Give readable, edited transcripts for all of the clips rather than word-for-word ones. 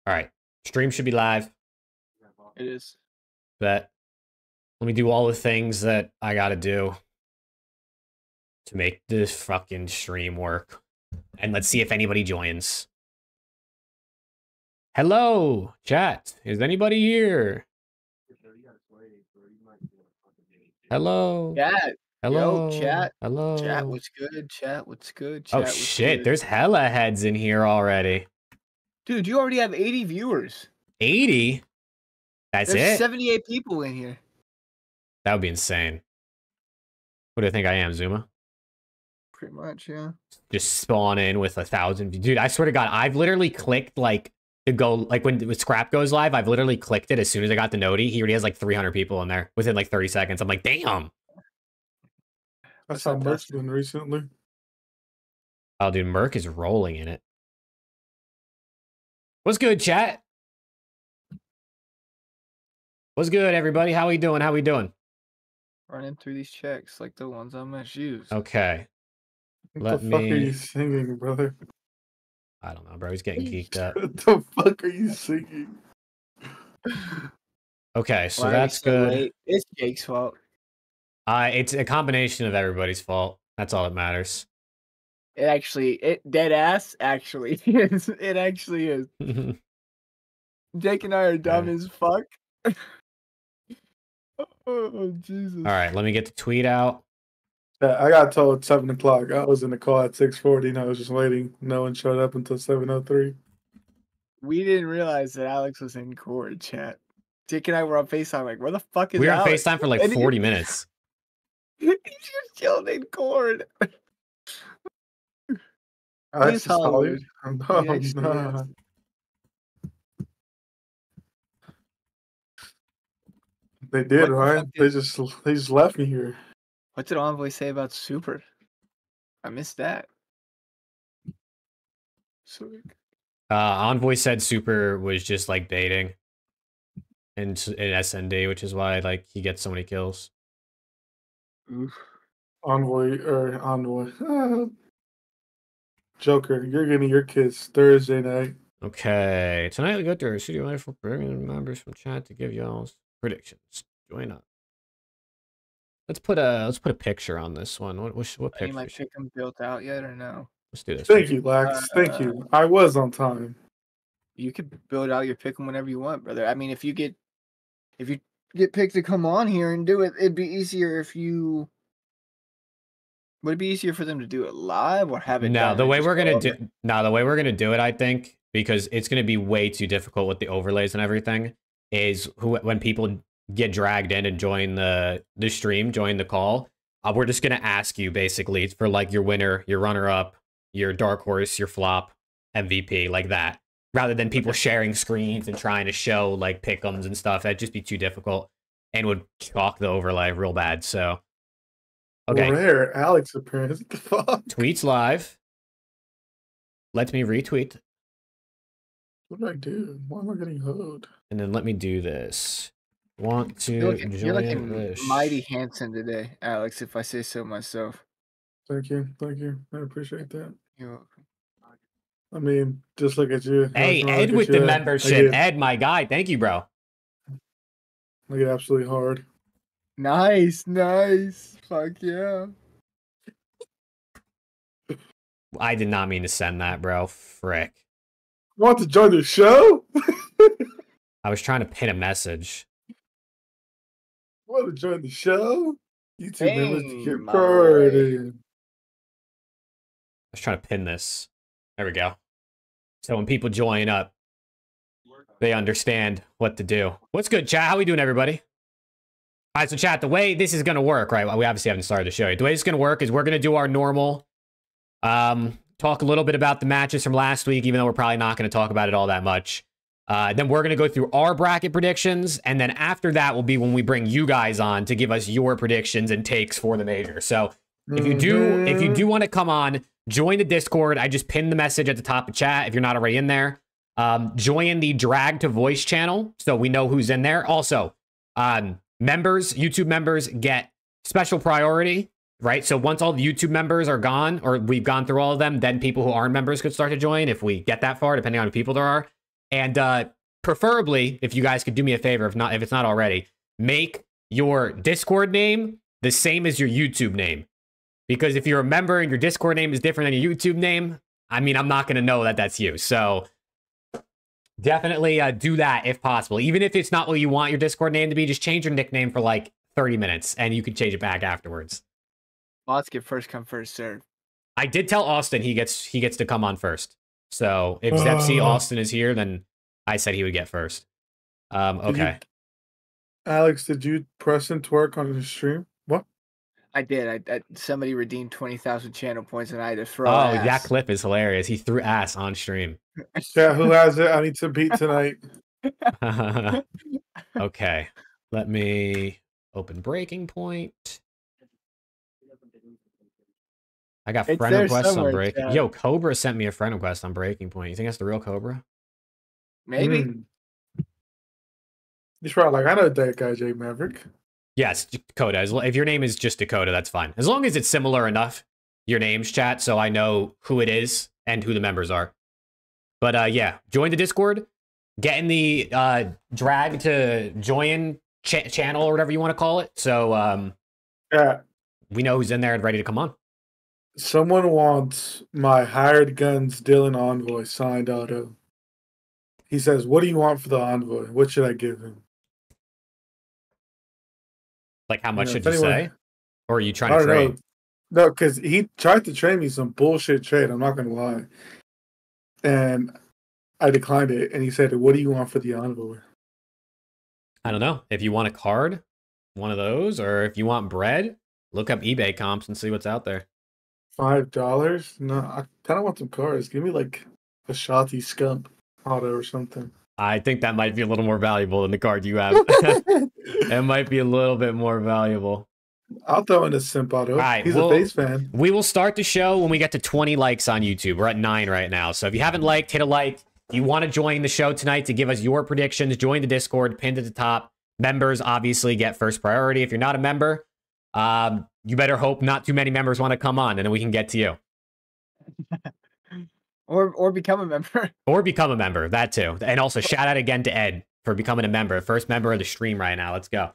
All right. Stream should be live. It is. But let me do all the things that I gotta do to make this fucking stream work. And let's see if anybody joins. Hello, chat. Is anybody here? Hello. Chat. Hello. Yo, chat. Hello. Chat, what's good? Chat, what's good? Chat, Oh what's shit, good? there's hella heads in here already. Dude, you already have 80 viewers. 80? That's There's it? 78 people in here. That would be insane. What do you think I am, Zuma? Pretty much, yeah. Just spawn in with 1,000. Dude, I swear to God, I've literally clicked like to go, like when Scrap goes live, I've literally clicked it as soon as I got the noti. He already has like 300 people in there within like 30 seconds. I'm like, damn. That's how Merc's been recently. Oh, dude, Merc is rolling in it. What's good, chat? What's good, everybody? How we doing? How we doing? Running through these checks like the ones on my shoes. Okay. What the fuck are you singing, brother? I don't know, bro. He's getting geeked up. What the fuck are you singing? Okay, so that's good. Late? It's Jake's fault. It's a combination of everybody's fault. That's all that matters. It dead ass actually is. It actually is. Jake and I are dumb as fuck. Oh, Jesus. All right, let me get the tweet out. I got told 7 o'clock. I was in the call at 6:40 and I was just waiting. No one showed up until 7:03. We didn't realize that Alex was in court, chat. Jake and I were on FaceTime, like, where the fuck is We were on Alex? FaceTime for like 40 minutes. He's just chilling in court. He's Hollywood. No, no. They did, right? They just left me here. What did Envoy say about Super? I missed that. Envoy said Super was just like baiting in SND, which is why like he gets so many kills. Oof. Envoy. Joker, you're getting your kids Thursday night. Okay, tonight we go to our studio live for bringing members from chat to give y'all predictions. Join up. Let's put a picture on this one. What picture? Any of my chicken built out yet or no? Let's do this. Thank you, Lax. Thank you. I was on time. You could build out your pick 'em whenever you want, brother. I mean, if you get picked to come on here and do it, it'd be easier if you. Would it be easier for them to do it live or have it? No, the way we're gonna do it, I think, because it's gonna be way too difficult with the overlays and everything, is when people get dragged in and join the stream, join the call, we're just gonna ask you basically for like your winner, your runner-up, your dark horse, your flop, MVP, like that, rather than people sharing screens and trying to show like pick'ems and stuff. That'd just be too difficult and would chalk the overlay real bad. So. Okay. Rare Alex appearance. What the fuck? Tweets live. Let me retweet. What do I do? Why am I getting hoed? And then let me do this. Want to you're looking mighty handsome today, Alex, if I say so myself. Thank you. I appreciate that. You're welcome. I mean, just look at you. Hey, Ed with the membership. Ed, my guy. Thank you, bro. I get absolutely hard. Nice. Fuck yeah. I did not mean to send that, bro. Frick. Want to join the show? I was trying to pin a message. Want to join the show? YouTube members to get party. I was trying to pin this. There we go. So when people join up, they understand what to do. What's good, chat? How we doing, everybody? All right, so chat, the way this is going to work, right? We obviously haven't started the show yet. The way it's going to work is we're going to do our normal, talk a little bit about the matches from last week, even though we're probably not going to talk about it all that much. Then we're going to go through our bracket predictions. And then after that will be when we bring you guys on to give us your predictions and takes for the major. So if you do want to come on, join the Discord. I just pinned the message at the top of chat if you're not already in there. Join the Drag to Voice channel so we know who's in there. Also, YouTube members get special priority right? So once all the YouTube members are gone, or we've gone through all of them, then people who aren't members could start to join if we get that far, depending on how many people there are. And preferably, if you guys could do me a favor, if it's not already, make your Discord name the same as your YouTube name. Because if you're a member and your Discord name is different than your YouTube name, I mean, I'm not going to know that that's you. So definitely do that if possible. Even if it's not what you want your Discord name to be, just change your nickname for like 30 minutes and you can change it back afterwards. Bots get first come, first serve. I did tell Austin he gets to come on first. So if Zepsy Austin is here, then I said he would get first. Okay. Alex, did you press and twerk on the stream? What? I did. Somebody redeemed 20,000 channel points, and I had to throw. Oh, ass. that clip is hilarious. He threw ass on stream. Yeah, who has it? I need to beat tonight. Okay. Let me open Breaking Point. I got It's friend there requests on somewhere, Breaking. Chad. Yo, Cobra sent me a friend request on Breaking Point. You think that's the real Cobra? Maybe. He's probably like, I know that guy, Jay Maverick. Yes, Dakota. If your name is just Dakota, that's fine. As long as it's similar enough, your names, chat, so I know who it is and who the members are. But yeah, join the Discord. Get in the drag to join channel or whatever you want to call it. So Yeah. we know who's in there and ready to come on. Someone wants my hired guns Dylan envoy signed auto. He says, what do you want for the envoy? What should I give him? Like, how much should if you anyone- say? Or are you I trying to don't trade? know. No, because he tried to trade me some bullshit trade. I'm not going to lie. And I declined it. And he said, what do you want for the envoy? I don't know. If you want a card, one of those, or if you want bread, look up eBay comps and see what's out there. $5? No, I kind of want some cards. Give me like a Shotty Scump auto or something. I think that might be a little more valuable than the card you have. It might be a little bit more valuable. I'll throw in a Simp auto. All right, He's a face fan. We will start the show when we get to 20 likes on YouTube. We're at 9 right now. So if you haven't liked, hit a like. If you want to join the show tonight to give us your predictions, join the Discord, pinned at the top. Members obviously get first priority. If you're not a member, you better hope not too many members want to come on, and then we can get to you. Or become a member. Or become a member, that too. And also, shout out again to Ed for becoming a member. First member of the stream right now. Let's go.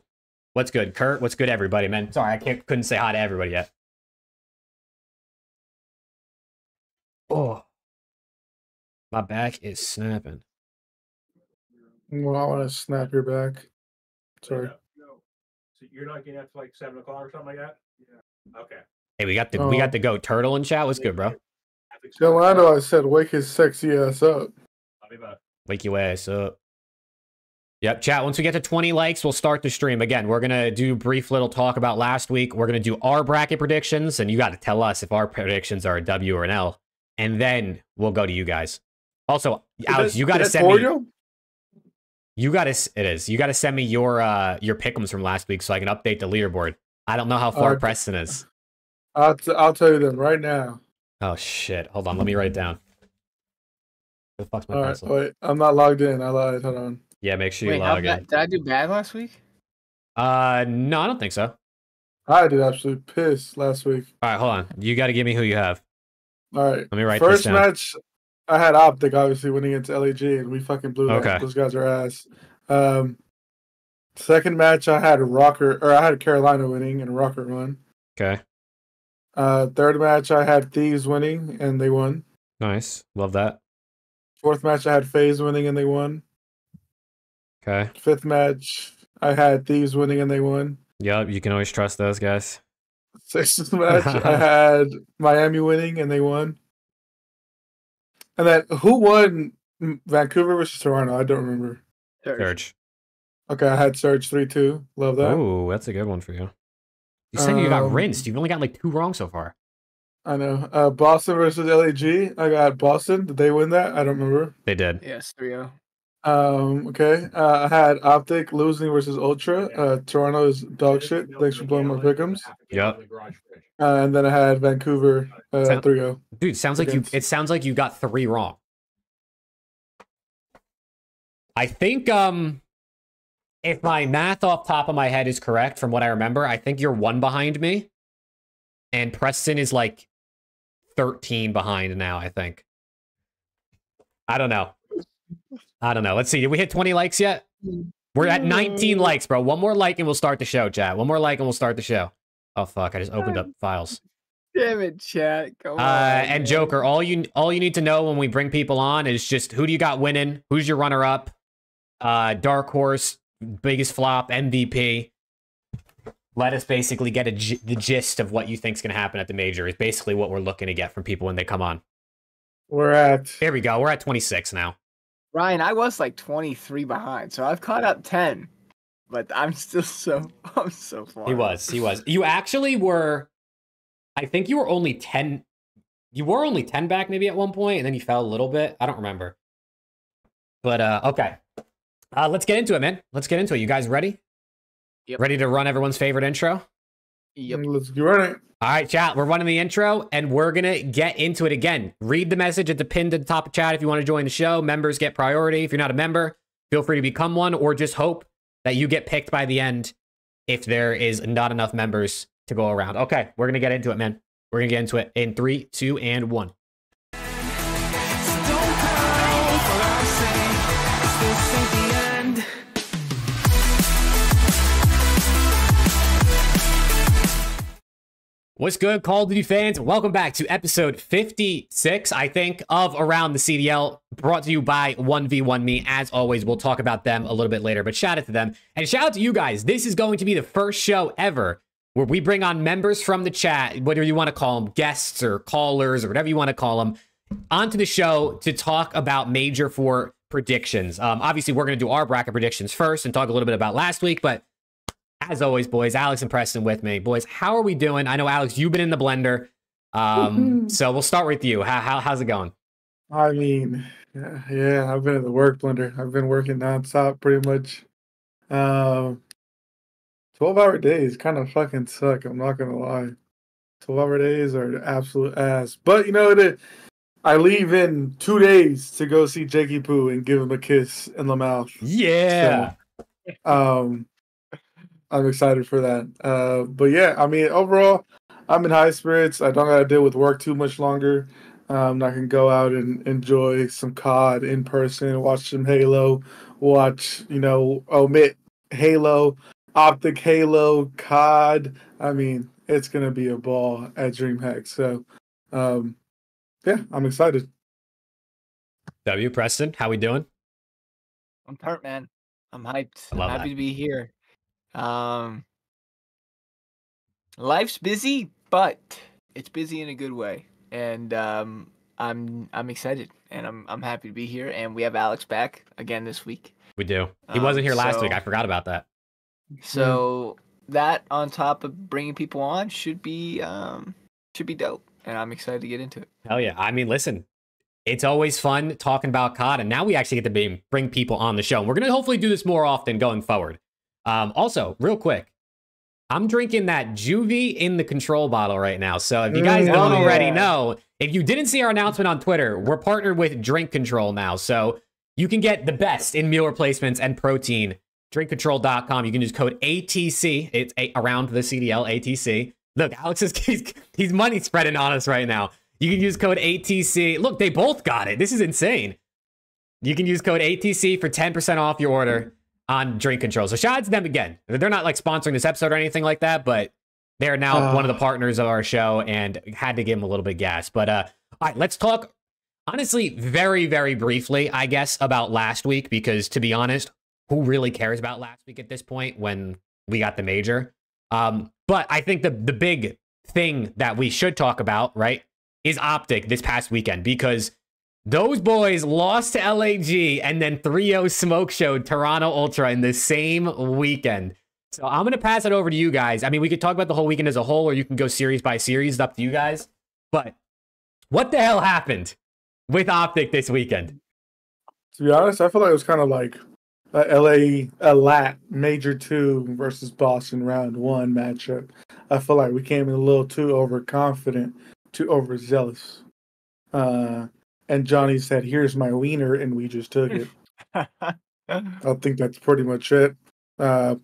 What's good, Kurt? What's good, everybody, man? Sorry, I couldn't say hi to everybody yet. Oh. My back is snapping. Well, I want to snap your back. Sorry. So you're not getting up to like 7 o'clock or something like that? Yeah. Okay. Hey, we got the goat turtle in chat. What's good, bro? Yolando, I said, wake his sexy ass up. I'll be back. Wake your ass up. Yep, chat. Once we get to 20 likes, we'll start the stream. Again, we're going to do a brief little talk about last week. We're going to do our bracket predictions, and you got to tell us if our predictions are a W or an L. And then we'll go to you guys. Also, Alex, you got to send me... You got to... It is. You got to send me your pick'ems from last week so I can update the leaderboard. I don't know how far Preston is. I'll tell you them right now. Oh, shit. Hold on. Let me write it down. Where the fuck's my pencil? Wait. I'm not logged in. I lied. Hold on. Yeah, make sure you log in. Did I do bad last week? No, I don't think so. I did absolutely piss last week. All right, hold on. You got to give me who you have. All right. Let me write this First down. match, I had Optic obviously winning against LAG, and we fucking blew that. Okay. Those guys are ass. Second match, I had Carolina winning, and Rocker won. Okay. Third match, I had Thieves winning, and they won. Nice. Love that. Fourth match, I had FaZe winning, and they won. Okay. Fifth match, I had Thieves winning, and they won. Yep, you can always trust those guys. Sixth match, I had Miami winning, and they won. And then, who won Vancouver versus Toronto? I don't remember. Surge. Okay, I had Surge 3-2. Love that. Oh, that's a good one for you. You said you got rinsed. You've only got like 2 wrong so far. I know. Boston versus LAG. I got Boston. Did they win that? I don't remember. They did. Yes, 3-0. Okay. I had Optic losing versus Ultra. Toronto is dog shit. Thanks for blowing my pick'ems. Yep. And then I had Vancouver 3-0. Dude, it sounds like you got 3 wrong. I think if my math off top of my head is correct from what I remember, I think you're 1 behind me. and Preston is like 13 behind now, I think. I don't know. Let's see. Did we hit 20 likes yet? We're at 19 likes, bro. One more like and we'll start the show, chat. One more like and we'll start the show. Oh, fuck. I just opened up files. Damn it, chat. Come on. And man. Joker, all you need to know when we bring people on is just who do you got winning? Who's your runner-up? Dark horse, biggest flop, MVP. Let us basically get the gist of what you think's going to happen at the major. Is basically what we're looking to get from people when they come on. Here we go. We're at 26 now. Ryan, I was like 23 behind, so I've caught up 10. But I'm still I'm so far. He was. You actually were, I think you were only 10. You were only 10 back maybe at one point, and then you fell a little bit. I don't remember. But, okay. Let's get into it, man. Let's get into it. You guys ready? Yep. Ready to run everyone's favorite intro? Yep. Let's get running. All right, chat. We're running the intro, and we're going to get into it again. Read the message at the pin to the top of chat if you want to join the show. Members get priority. If you're not a member, feel free to become one, or just hope that you get picked by the end if there is not enough members to go around. Okay, we're going to get into it, man. We're going to get into it in 3, 2, and 1. What's good, Call of Duty fans? Welcome back to episode 56, I think, of Around the CDL, brought to you by 1v1 Me. As always, we'll talk about them a little bit later, but shout out to them. And shout out to you guys. This is going to be the first show ever where we bring on members from the chat, whether you want to call them guests or callers or whatever you want to call them, onto the show to talk about Major 4 predictions. Obviously, we're going to do our bracket predictions first and talk a little bit about last week, but as always, boys, Alex and Preston with me. Boys, how are we doing? I know, Alex, you've been in the blender. So we'll start with you. How's it going? I mean, yeah, I've been in the work blender. I've been working nonstop pretty much. 12-hour days kind of fucking suck. I'm not going to lie. 12-hour days are absolute ass. But, you know, I leave in 2 days to go see Jakey Poo and give him a kiss in the mouth. Yeah. So, I'm excited for that. But yeah, I mean, overall, I'm in high spirits. I don't got to deal with work too much longer. I can go out and enjoy some COD in person, watch some Halo, omit Halo, Optic Halo, COD. I mean, it's going to be a ball at DreamHack. So, yeah, I'm excited. W, Preston, how we doing? I'm hurt, man. I'm hyped. I love I'm happy that. to be here. Life's busy, but it's busy in a good way, and I'm excited, and I'm happy to be here. And we have Alex back again this week. We do. He wasn't here last week. I forgot about that. So that on top of bringing people on should be dope, and I'm excited to get into it. Hell yeah. I mean, listen, it's always fun talking about COD, and now we actually get to bring people on the show. And we're going to hopefully do this more often going forward. Also, real quick, I'm drinking that Juvie in the control bottle right now. So if you guys don't already know, if you didn't see our announcement on Twitter, we're partnered with Drink Control now. So you can get the best in meal replacements and protein. Drinkcontrol.com. You can use code ATC. It's around the CDL, ATC. Look, Alex is he's money spreading on us right now. You can use code ATC. Look, they both got it. This is insane. You can use code ATC for 10% off your order on Drink Control. So shout out to them again. They're not like sponsoring this episode or anything like that, but they're now one of the partners of our show and had to give them a little bit of gas. But all right, let's talk honestly very, very briefly, I guess, about last week, because to be honest, who really cares about last week at this point when we got the major? But I think the big thing that we should talk about, right, is Optic this past weekend, because those boys lost to LAG and then 3-0 smoke showed Toronto Ultra in the same weekend. So I'm going to pass it over to you guys. I mean, we could talk about the whole weekend as a whole, or you can go series by series. It's up to you guys. But what the hell happened with Optic this weekend? To be honest, I feel like it was kind of like a LAT Major 2 versus Boston round 1 matchup. I feel like we came in a little too overconfident, too overzealous. And Johnny said, "Here's my wiener," and we just took it. I think that's pretty much it. I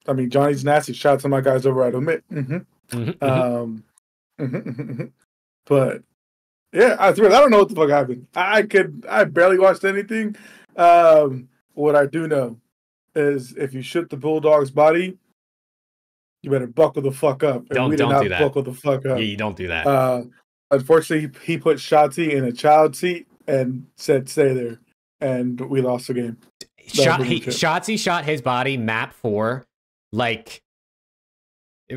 mean, Johnny's nasty. Shout out to my guys over at Omit. But yeah, I swear I don't know what the fuck happened. I barely watched anything. What I do know is if you shoot the bulldog's body, you better buckle the fuck up. And we did Don't do not that. buckle the fuck up. Yeah, you don't do that. Unfortunately, he put Shotzi in a child seat and said stay there, and we lost the game. Shotzi shot his body map 4, like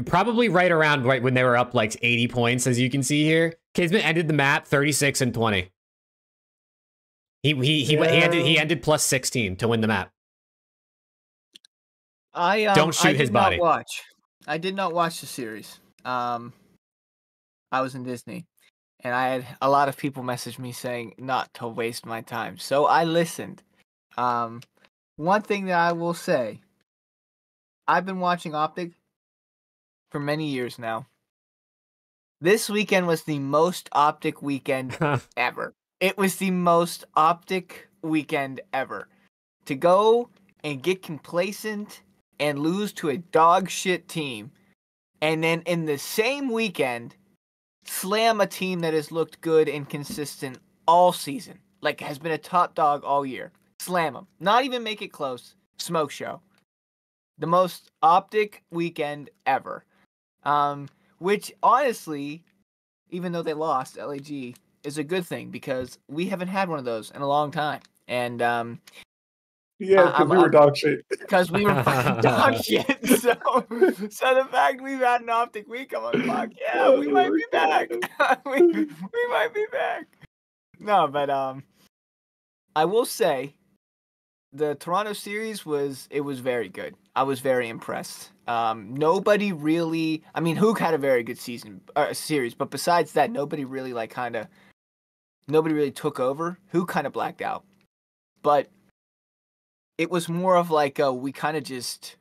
probably right around right when they were up like 80 points, as you can see here. Kismet ended the map 36-20. He ended plus 16 to win the map. Don't shoot his body. I did not watch the series. I was in Disney, and I had a lot of people message me saying not to waste my time, so I listened. One thing that I will say, I've been watching Optic for many years now. This weekend was the most Optic weekend ever. It was the most Optic weekend ever. To go and get complacent and lose to a dog shit team, and then in the same weekend, slam a team that has looked good and consistent all season, like has been a top dog all year. Slam them. Not even make it close. Smoke show. The most Optic weekend ever. Which honestly, even though they lost, LAG is a good thing because we haven't had one of those in a long time. And yeah, because we were dog shit. Because we were fucking dog shit. So the fact we've had an Optic week, I'm like, fuck yeah, we might be back. we might be back. No, but I will say the Toronto series was very good. I was very impressed. Nobody really, I mean, Hook had a very good series, but besides that, nobody really took over. Hook kind of blacked out. But it was more of like it just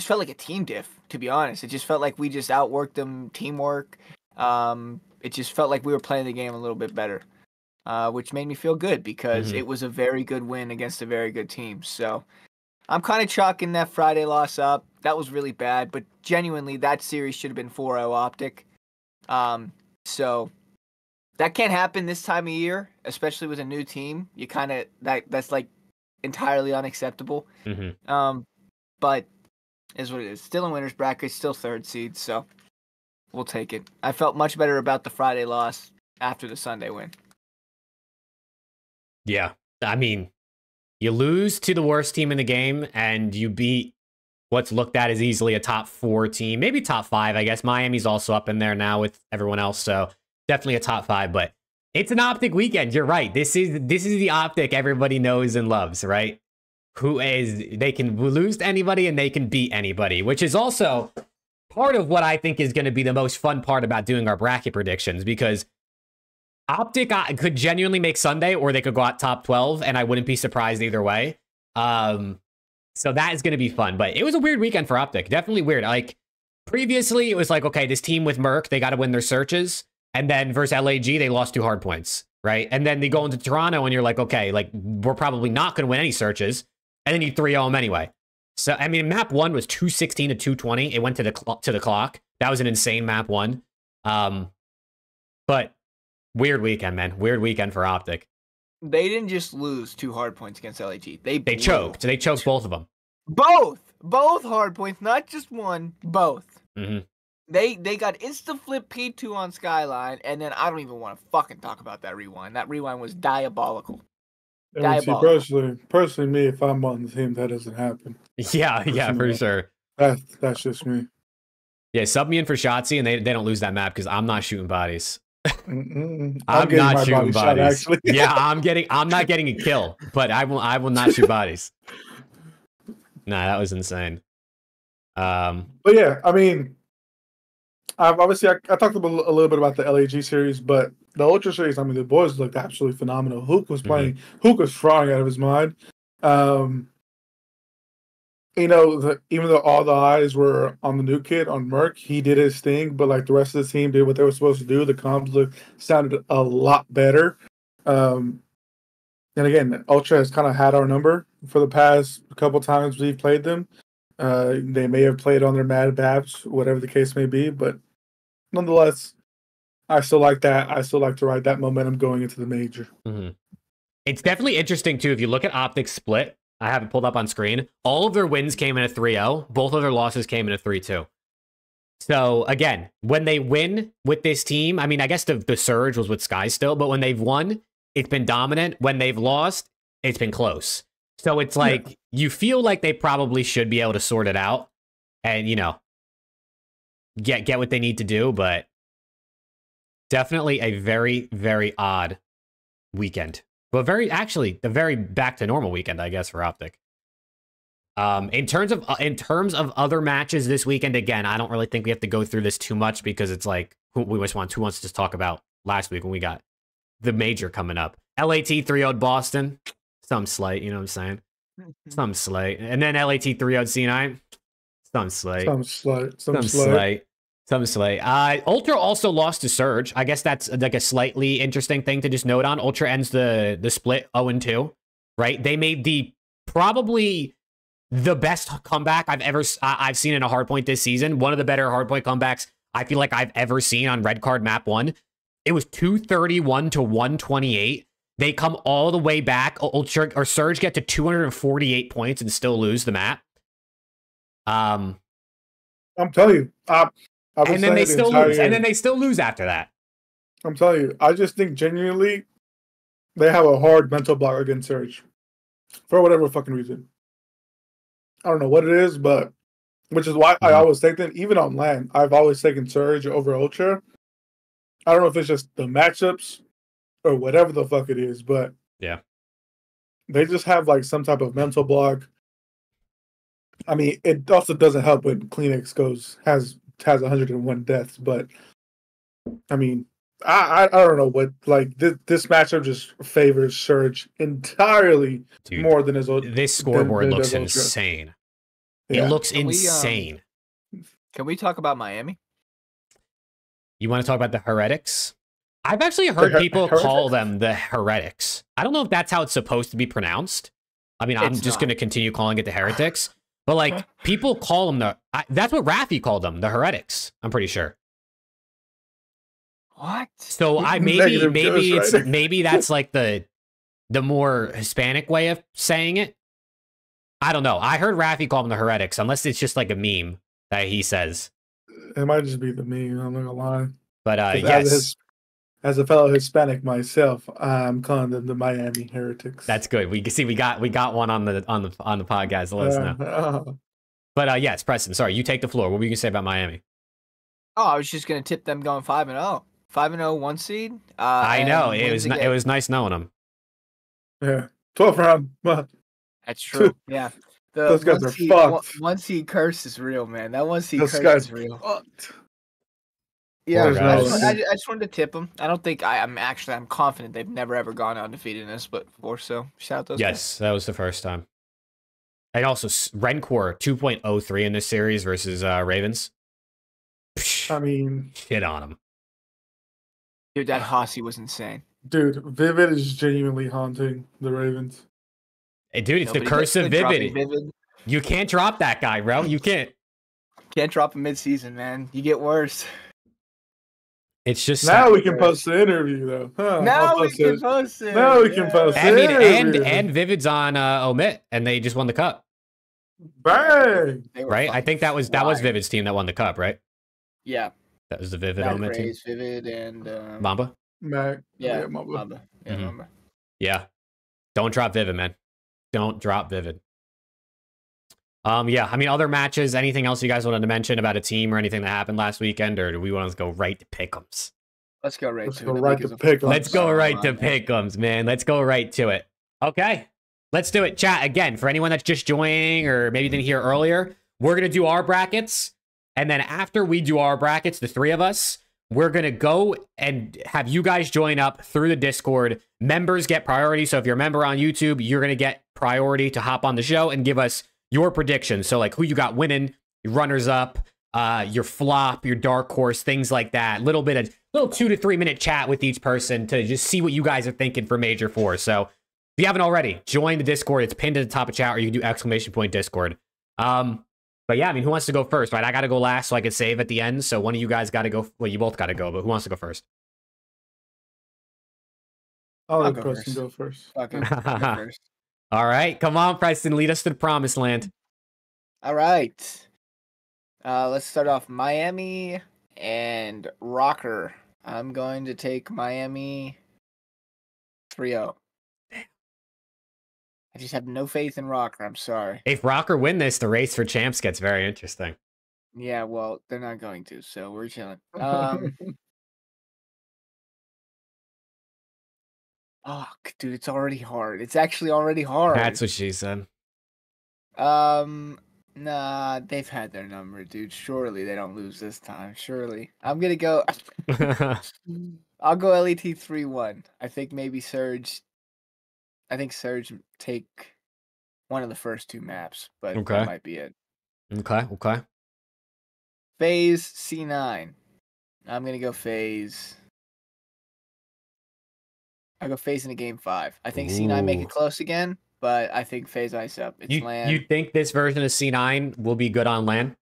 felt like a team diff, to be honest. It just felt like we just outworked them, teamwork. It just felt like we were playing the game a little bit better, which made me feel good because it was a very good win against a very good team. So I'm kind of chalking that Friday loss up. That was really bad, but genuinely, that series should have been 4-0 Optic. So that can't happen this time of year, especially with a new team. You kind of that's like entirely unacceptable. But is what it is. Still in winners bracket, still 3rd seed, so we'll take it. I felt much better about the Friday loss after the Sunday win. Yeah, I mean, you lose to the worst team in the game, and you beat what's looked at as easily a top 4 team, maybe top 5. I guess Miami's also up in there now with everyone else, so definitely a top 5. But it's an Optic weekend. You're right. This is the Optic everybody knows and loves, right? They can lose to anybody and they can beat anybody, which is also part of what I think is going to be the most fun part about doing our bracket predictions, because Optic could genuinely make Sunday, or they could go out top 12, and I wouldn't be surprised either way. So that is going to be fun. But it was a weird weekend for Optic. Definitely weird. Like, previously, it was like, okay, this team with Merc, they got to win their searches. And then versus LAG, they lost 2 hard points, right? And then they go into Toronto, and you're like, okay, like, we're probably not going to win any searches. And then you 3-0 them anyway. So, I mean, map 1 was 216 to 220. It went to the clock. That was an insane map 1. But weird weekend, man. Weird weekend for Optic. They didn't just lose 2 hard points against LAG. They choked. They choked both of them. Both hard points, not just one. Both. They got insta flip P2 on Skyline, and then I don't even want to fucking talk about that rewind. That rewind was diabolical. See, personally, me, if I'm on the team, that doesn't happen. Yeah, for sure. That's just me. Yeah, sub me in for Shotzi, and they don't lose that map because I'm not shooting bodies. I'm not shooting bodies. Shot, yeah, I'm not getting a kill, but I will not shoot bodies. Nah, that was insane. But yeah, I mean, I talked a little bit about the LAG series, but the Ultra series, I mean, the boys looked absolutely phenomenal. Hook was playing. Hook was flying out of his mind. You know, even though all the eyes were on the new kid, on Merc, he did his thing, but like the rest of the team did what they were supposed to do. The comms sounded a lot better. And again, Ultra has kind of had our number for the past couple times we've played them. They may have played on their Mad Babs, whatever the case may be, but nonetheless, I still like that. I still like to ride that momentum going into the major. Mm-hmm. It's definitely interesting, too. If you look at Optic's split, I have it pulled up on screen. All of their wins came in a 3-0. Both of their losses came in a 3-2. So, again, when they win with this team, I mean, I guess the surge was with Sky still, but when they've won, it's been dominant. When they've lost, it's been close. So it's like, you feel like they probably should be able to sort it out and, you know, get what they need to do, but definitely a very, very odd weekend. But actually, the very back to normal weekend, I guess, for Optic. In terms of other matches this weekend, again, I don't really think we have to go through this too much because it's like who wants to talk about last week when we got the major coming up. LAT 3-0'd Boston, some slight, you know what I'm saying? Some slight, and then LAT 3-0'd C9, some slight, some slight. Ultra also lost to Surge. I guess that's like a slightly interesting thing to just note on. Ultra ends the split 0-2, right? They made probably the best comeback I've seen in a hardpoint this season. One of the better hardpoint comebacks I feel like I've ever seen on Red Card Map 1. It was 231 to 128. They come all the way back. Ultra or Surge get to 248 points and still lose the map. I'm telling you, and then they still lose. And then they still lose after that. I'm telling you, I just think genuinely they have a hard mental block against Surge for whatever fucking reason. I don't know what it is, but which is why I always take them, even on land. I've always taken Surge over Ultra. I don't know if it's just the matchups or whatever the fuck it is, but yeah, they just have like some type of mental block. I mean, it also doesn't help when Kleenex has 101 deaths, but I mean, I don't know what, like this matchup just favors Surge entirely. Dude, more than his. This scoreboard looks insane. Yeah. It looks insane. Can we talk about Miami? You want to talk about the Heretics? I've actually heard people call them the Heretics. I don't know if that's how it's supposed to be pronounced. I mean, I'm just going to continue calling it the Heretics. But like, people call them that's what Rafi called them, the Heretics. I'm pretty sure. What? So maybe that's like the more Hispanic way of saying it. I don't know. I heard Rafi call them the Heretics, unless it's just like a meme that he says. It might just be the meme. I'm not gonna lie. But yes, as a fellow Hispanic myself, I'm calling them the Miami Heretics. That's good. We got one on the podcast. So let us know. But yes, Preston. Sorry, you take the floor. What were you gonna say about Miami? Oh, I was just gonna tip them going 5-0. 5-0, 1 seed. I know it was nice knowing them. Yeah, 12th round. That's true. Yeah, those guys are fucked. 1 seed curse is real, man. That 1 seed curse is real. Fucked. Yeah, I just wanted to tip them. I don't think I'm confident they've never ever gone undefeated in this, but before, so shout out those guys. Yes, that was the first time. And also Rencor 2.03 in this series versus Ravens. I mean, shit on him. Dude, that Hossie was insane. Dude, Vivid is genuinely haunting the Ravens. Hey, dude, it's the curse of Vivid. You can't drop that guy, bro. You can't. Can't drop him mid-season, man. You get worse. It's just now we can post the interview though. Huh, now we can post it. Now we can post it. I mean, and Vivid's on Omit, and they just won the cup. Bang! Right? I think that was Vivid's team that won the cup, right? Yeah. That was the Vivid Omit team. Vivid and Mamba. Mac. Yeah, Mamba. Yeah, Mamba. Yeah. Don't drop Vivid, man. Don't drop Vivid. Yeah, I mean, other matches, anything else you guys wanted to mention about a team or anything that happened last weekend, or do we want to go right to pick'ems? Let's go right to pick'ems. Let's go right to pick'ems, man. Let's go right to it. Okay, let's do it. Chat, again, for anyone that's just joining or maybe didn't hear earlier, we're going to do our brackets, and then after we do our brackets, the three of us, we're going to go and have you guys join up through the Discord. Members get priority, so if you're a member on YouTube, you're going to get priority to hop on the show and give us your predictions. So like who you got winning, your runners up, your flop, your dark horse, things like that. Little 2 to 3 minute chat with each person to just see what you guys are thinking for Major 4. So if you haven't already, join the Discord. It's pinned at the top of chat, or you can do !Discord. But yeah, I mean, who wants to go first, right? I got to go last so I can save at the end. So one of you guys got to go. Well, you both got to go, but who wants to go first? I'll I'll let go Preston first. go first. Fuck it. I'll go first. All right. Come on, Preston. Lead us to the promised land. All right. Let's start off Miami and Rocker. I'm going to take Miami 3-0. I just have no faith in Rocker. I'm sorry. If Rocker win this, the race for champs gets very interesting. Yeah, well, they're not going to, so we're chilling. Oh, dude, it's already hard. It's actually already hard. That's what she said. Nah, they've had their number, dude. Surely they don't lose this time. Surely. I'm gonna go. I'll go LET 3-1. I think maybe Surge. I think Surge take one of the first two maps, but Okay. that might be it. Okay. FaZe C9. I'm gonna go FaZe. I'll go FaZe in a game 5. I think C9 make Ooh. it close again, but I think FaZe ice up. It's land. You think this version of C9 will be good on LAN?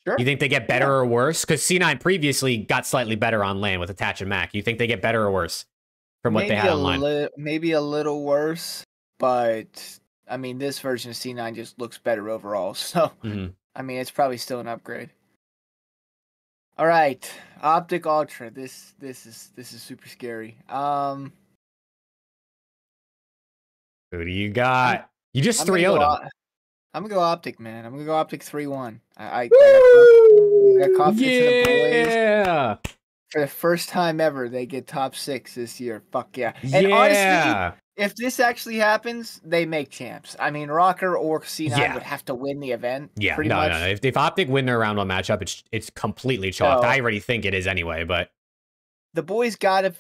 Sure. You think they get better or worse? Because C9 previously got slightly better on LAN with Attach and Mac. You think they get better or worse from what they had on LAN? Maybe a little worse, but I mean, this version of C9 just looks better overall. So, I mean, it's probably still an upgrade. All right, Optic Ultra. This is super scary. Who do you got? You just 3-0'd them. I'm gonna go Optic, man. I'm gonna go Optic 3-1. I got confidence in the boys. Yeah. For the first time ever, they get top 6 this year. Fuck yeah! And honestly, if this actually happens, they make champs. I mean, Rocker or C9 would have to win the event. Yeah, pretty much. No. If Optic win their round 1 matchup, it's completely chalked. I already think it is anyway, but the boys gotta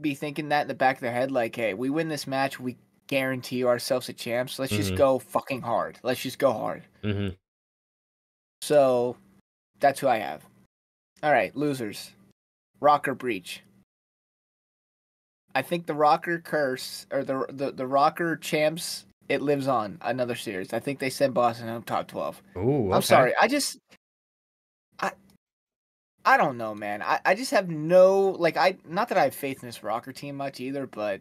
be thinking that in the back of their head, like, hey, we win this match, we guarantee ourselves a champs. Let's just go fucking hard. Let's just go hard. So that's who I have. All right, losers. Rocker Breach. I think the Rocker curse or the Rocker champs, it lives on another series. I think they send Boston home top 12. Ooh, okay. I'm sorry. I don't know, man. I just have no not that I have faith in this Rocker team much either, but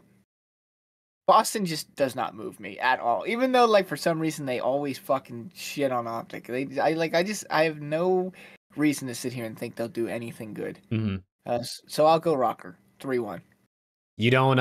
Boston just does not move me at all. Even though for some reason they always fucking shit on Optic. I have no reason to sit here and think they'll do anything good. So I'll go Rocker 3-1. You don't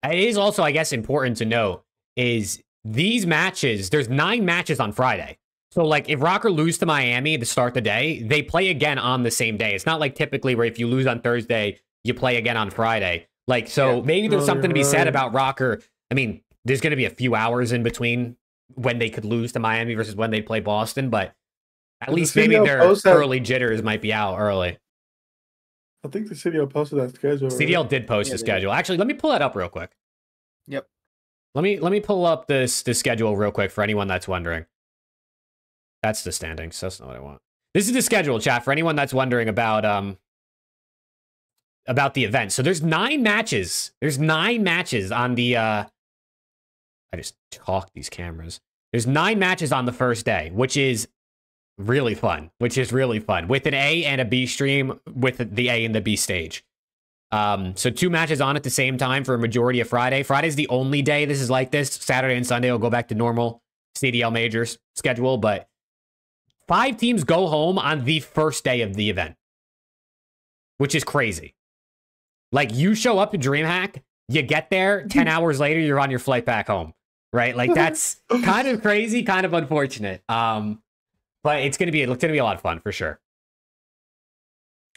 it is also, I guess, important to know is these matches, there's 9 matches on Friday. So if Rocker lose to Miami to start the day, they play again on the same day. It's not like typically where if you lose on Thursday, you play again on Friday. Maybe there's something to be said about Rocker. I mean, there's going to be a few hours in between when they could lose to Miami versus when they play Boston, but at least maybe their early jitters might be out early. I think the CDL posted that schedule. CDL did post the schedule. Actually, let me pull that up real quick. Yep. Let me pull up the schedule real quick for anyone that's wondering. That's the standings. That's not what I want. This is the schedule, chat, for anyone that's wondering about the event. So there's 9 matches. There's 9 matches on the I just talked these cameras. There's 9 matches on the first day, which is really fun. With an A and a B stream with the A and the B stage. So 2 matches on at the same time for a majority of Friday. Friday's the only day this is like this. Saturday and Sunday will go back to normal CDL majors schedule, but 5 teams go home on the first day of the event, which is crazy. You show up to DreamHack, you get there, 10 hours later, you're on your flight back home, right? That's kind of crazy, kind of unfortunate. But it's gonna be a lot of fun for sure.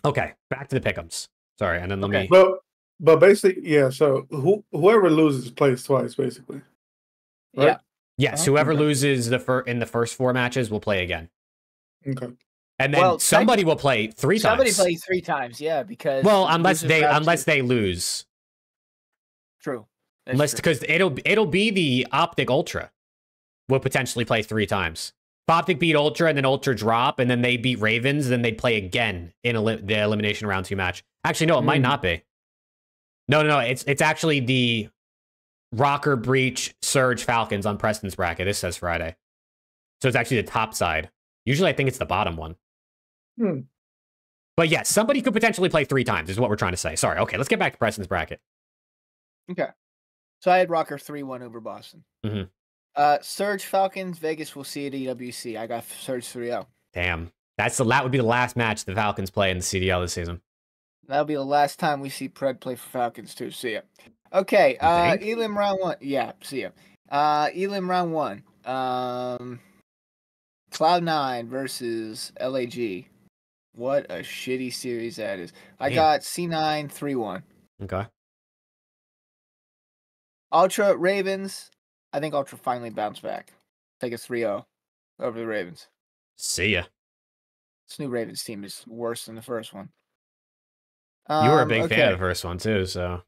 Okay, back to the pick'ems. Sorry, and then let me. But basically, yeah. So whoever loses plays twice, basically. Right? Yeah. Yes, whoever loses in the first 4 matches will play again. Okay. And then somebody will play 3 times. Somebody plays 3 times, yeah, because unless they lose. True. Because it'll be the Optic Ultra will potentially play 3 times. If Optic beat Ultra and then Ultra drop and then they beat Ravens, then they'd play again in the elimination round 2 match. Actually, no, it might not be. No. It's actually the Rocker, Breach, Surge, Falcons on Preston's bracket. This says Friday. So it's actually the top side. Usually I think it's the bottom one. But yes, somebody could potentially play 3 times is what we're trying to say. Sorry. Okay, let's get back to Preston's bracket. Okay. So I had Rocker 3-1 over Boston. Mm-hmm. Surge Falcons, Vegas will see at EWC. I got Surge 3-0. Damn. That would be the last match the Falcons play in the CDL this season. That'll be the last time we see Pred play for Falcons too. See ya. Okay, Elim round 1. Yeah, see ya. Elim round 1. Cloud9 versus LAG. What a shitty series that is. I got C9 3-1. Okay. Ultra Ravens. I think Ultra finally bounced back. Take a 3-0 over the Ravens. See ya. This new Ravens team is worse than the first one. You were a big fan of the first one too, so.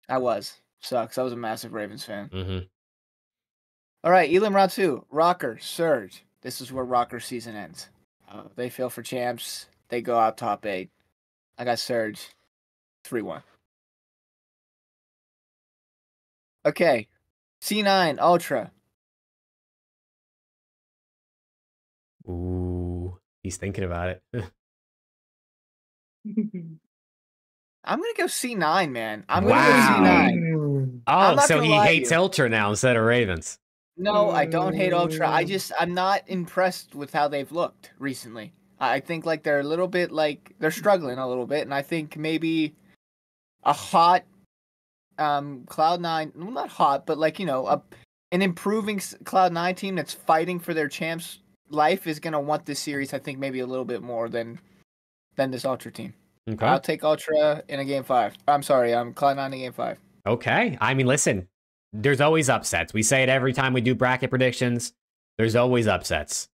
I was. Sucks. I was a massive Ravens fan. Mm-hmm. All right, Elim round 2. Rocker, Surge. This is where Rocker season ends. They fail for champs. They go out top 8. I got Surge 3-1. Okay. C9 Ultra. Ooh, he's thinking about it. I'm going to go C9, man. I'm going to go C9. Oh, so he hates Ultra now instead of Ravens. No, I don't hate Ultra. I'm not impressed with how they've looked recently. I think like they're a little bit like they're struggling a little bit, and I think maybe a hot Cloud9, well, not hot, but like, you know, an improving Cloud9 team that's fighting for their champs life is going to want this series, I think, maybe a little bit more than this Ultra team. Okay. I'll take Ultra in a game 5. I'm sorry, Cloud9 in game 5. Okay. I mean, listen, there's always upsets. We say it every time we do bracket predictions. There's always upsets.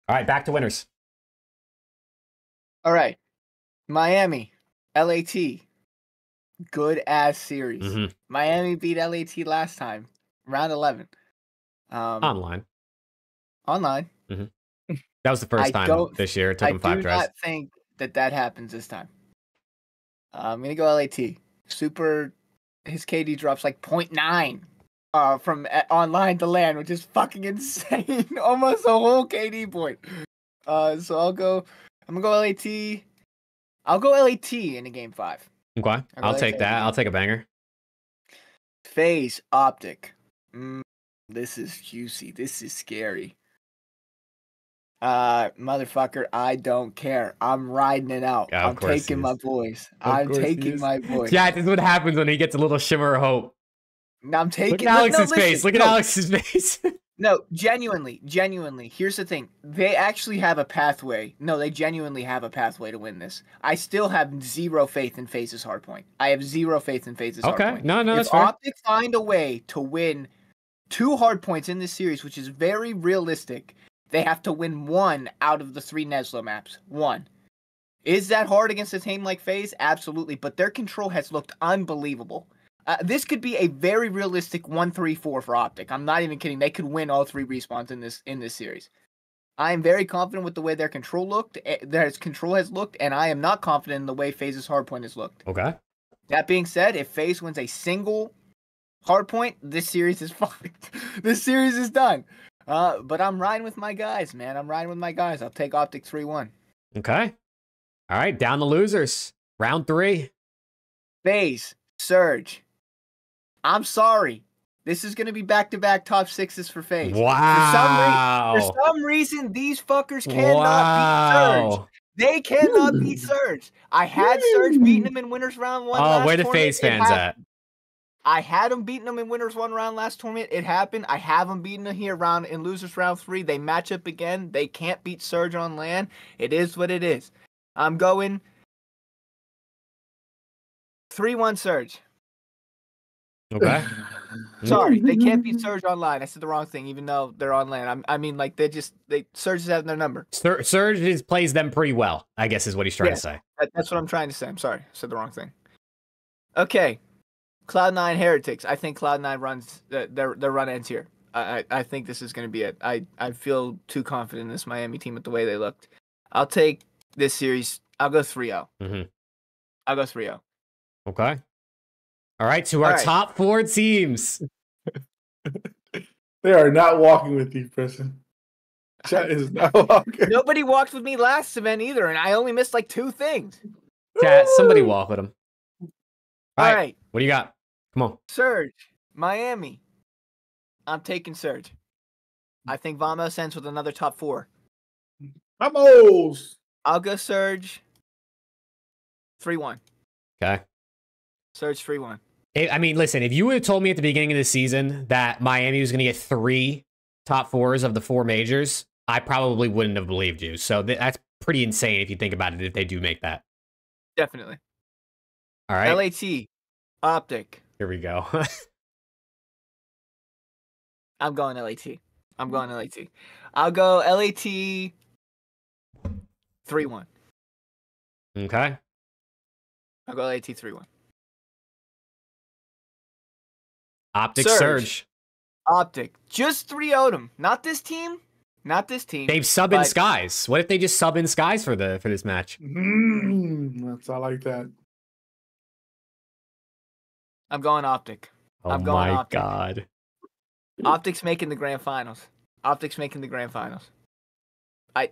All right, back to winners. All right. Miami, LAT. Good ass series. Mm-hmm. Miami beat LAT last time, round 11. Online. Mm-hmm. That was the first time this year. It took him 5 tries. I do not think that happens this time. I'm going to go LAT. His KD drops like 0.9 from online to land, which is fucking insane. Almost a whole KD point. So I'm going to go LAT. I'll go LAT in a game 5. Okay. I'll take that. I'll take a banger. FaZe Optic. This is juicy. This is scary. Motherfucker, I don't care. I'm riding it out. Yeah, I'm taking my boys. I'm taking my boys. Yeah, this is what happens when he gets a little shimmer of hope. I'm taking. Look at Alex's face. Look at Alex's face. No, genuinely. Here's the thing. They actually have a pathway. No, they genuinely have a pathway to win this. I still have zero faith in FaZe's hardpoint. I have zero faith in FaZe's hardpoint. Okay, no, that's fair. If fair. Optic find a way to win 2 hardpoints in this series, which is very realistic, they have to win 1 out of the 3 Neslo maps. 1. Is that hard against a team like FaZe? Absolutely, but their control has looked unbelievable. This could be a very realistic 1-3-4 for Optic. I'm not even kidding. They could win all 3 respawns in this series. I am very confident with the way their control looked. Their control has looked, and I am not confident in the way FaZe's hardpoint has looked. Okay. That being said, if FaZe wins a single hardpoint, this series is fucked. This series is done. But I'm riding with my guys, man. I'm riding with my guys. I'll take Optic 3-1. Okay. All right, down the losers. Round 3. FaZe, Surge. I'm sorry. This is going to be back-to-back top 6s for FaZe. Wow. For some reason, these fuckers cannot beat Surge. They cannot beat Surge. I had Surge beating them in Winners Round 1 last where the tournament. FaZe fans at? I had them beating them in Winners 1 round last tournament. It happened. I have them beating them here in Losers Round 3. They match up again. They can't beat Surge on land. It is what it is. I'm going 3-1 Surge. Okay. Sorry, they can't beat Surge online. I said the wrong thing, even though they're on land. I mean, like Surge is having their number. Surge plays them pretty well, I guess is what he's trying to say. That's what I'm trying to say. I'm sorry, I said the wrong thing. Okay, Cloud9 Heretics. I think Cloud9 runs their run ends here. I think this is going to be it. I feel too confident in this Miami team with the way they looked. I'll take this series. I'll go 3-0. Mm-hmm. I'll go 3-0. Okay. All right, to our top 4 teams. They They are not walking with you, Preston. Chat is not walking. Nobody walked with me last event either, and I only missed like 2 things. Chat, somebody walk with him. All right. What do you got? Come on. Surge, Miami. I'm taking Surge. I think Vamos ends with another top 4. Vamos! I'll go Surge 3-1. Okay. Surge 3-1. I mean, listen, if you would have told me at the beginning of the season that Miami was going to get 3 top 4s of the 4 majors, I probably wouldn't have believed you. So that's pretty insane if you think about it, if they do make that. Definitely. All right. LAT, Optic. Here we go. I'm going LAT. I'm going LAT. I'll go LAT 3-1. Okay. I'll go LAT 3-1. Optic Surge. Optic. Just 3-0'd them. Not this team. Not this team. They've sub in Skies. What if they just sub in Skies for this match? That's I like that. I'm going Optic. Oh I'm going my Optic. god. Optic's making the grand finals. Optic's making the grand finals. I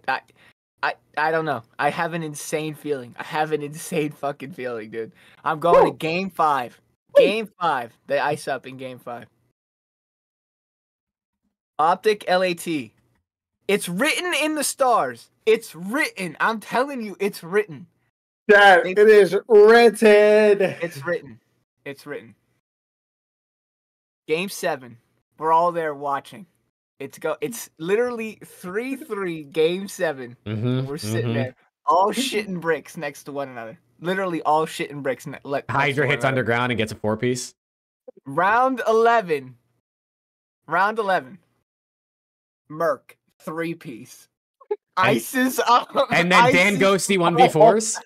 don't know. I have an insane feeling. I have an insane fucking feeling, dude. I'm going to Game 5. Game 5. They ice up in Game 5. Optic LAT. It's written in the stars. It's written. I'm telling you, it's written. That it is written. It's written. It's written. Game 7. We're all there watching. It's literally 3-3 Game 7. We're sitting there, all shitting bricks next to one another. Literally all shitting bricks. Hydra hits underground and gets a 4-piece. Round 11. Merc 3-piece. Ices up. And then Dan Ghosty 1v4s.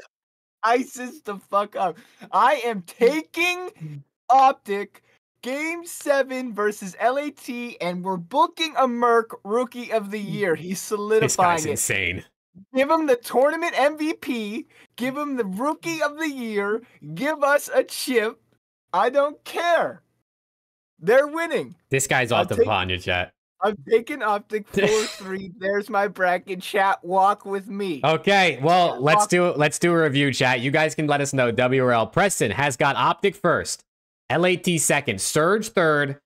Ices the fuck up. I am taking Optic Game 7 versus LAT, and we're booking a Merc Rookie of the Year. He's solidifying This guy's it. insane. Give him the tournament MVP. Give him the Rookie of the Year. Give us a chip. I don't care. They're winning. This guy's off the Vanya, chat. I'm taking Optic 4-3. There's my bracket. Chat, walk with me. Okay, well, let's do a review, chat. You guys can let us know. WRL. Preston has got Optic first, LAT second, Surge third,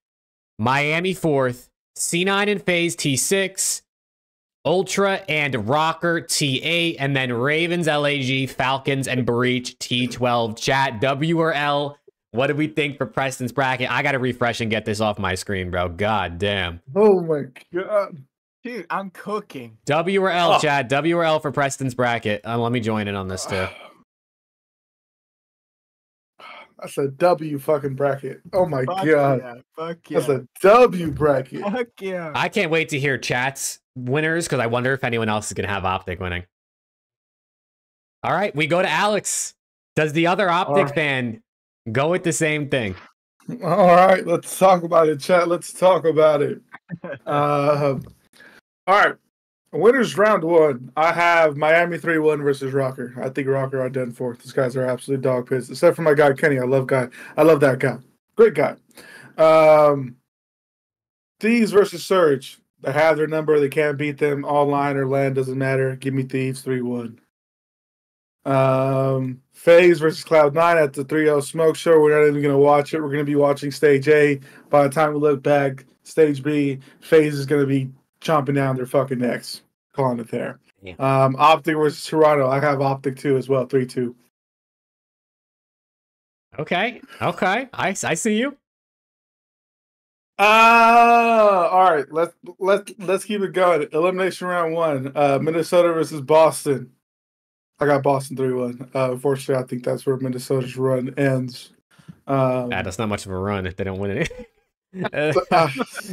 Miami fourth, C9 and FaZe T6, Ultra and Rocker T8, and then Ravens, LAG, Falcons, and Breach T12. Chat, WRL. What do we think for Preston's bracket? I got to refresh and get this off my screen, bro. God damn. Oh my god. Dude, I'm cooking. WRL, Chad. WRL for Preston's bracket. Let me join in on this too. That's a W fucking bracket. Oh my god. Yeah, fuck yeah. That's a W bracket. Fuck yeah. I can't wait to hear chat's winners because I wonder if anyone else is going to have Optic winning. All right, we go to Alex. Does the other Optic fan go with the same thing? All right, let's talk about it, chat. Let's talk about it. All right. Winners round 1. I have Miami 3-1 versus Rocker. I think Rocker are done for. These guys are absolute dog piss. Except for my guy Kenny. I love that guy. Great guy. Thieves versus Surge. They have their number. They can't beat them. Online or land doesn't matter. Give me Thieves 3-1. FaZe versus Cloud9 at the 3-0 Smoke Show. We're not even going to watch it. We're going to be watching Stage A. By the time we look back, Stage B, FaZe is going to be chomping down their fucking necks. Calling it there. Yeah. Optic versus Toronto. I have Optic too as well. 3-2. Okay. I see you. All right. Let's keep it going. Elimination round 1. Minnesota versus Boston. I got Boston 3-1. Unfortunately, I think that's where Minnesota's run ends. That's not much of a run if they don't win it. This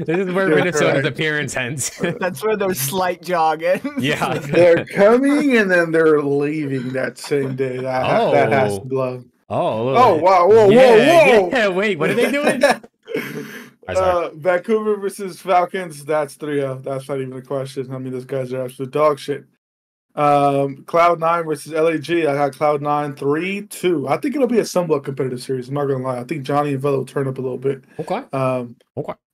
is where Minnesota's appearance ends. That's where their slight jog ends. Yeah. They're coming and then they're leaving that same day. That has to blow. Oh, wow. Whoa. Yeah, wait, what are they doing? Vancouver versus Falcons. That's 3-0. That's not even a question. I mean, those guys are absolute dog shit. Cloud9 versus LAG. I got Cloud9 3-2. I think it'll be a somewhat competitive series. I'm not gonna lie. I think Johnny and Velo will turn up a little bit. Okay.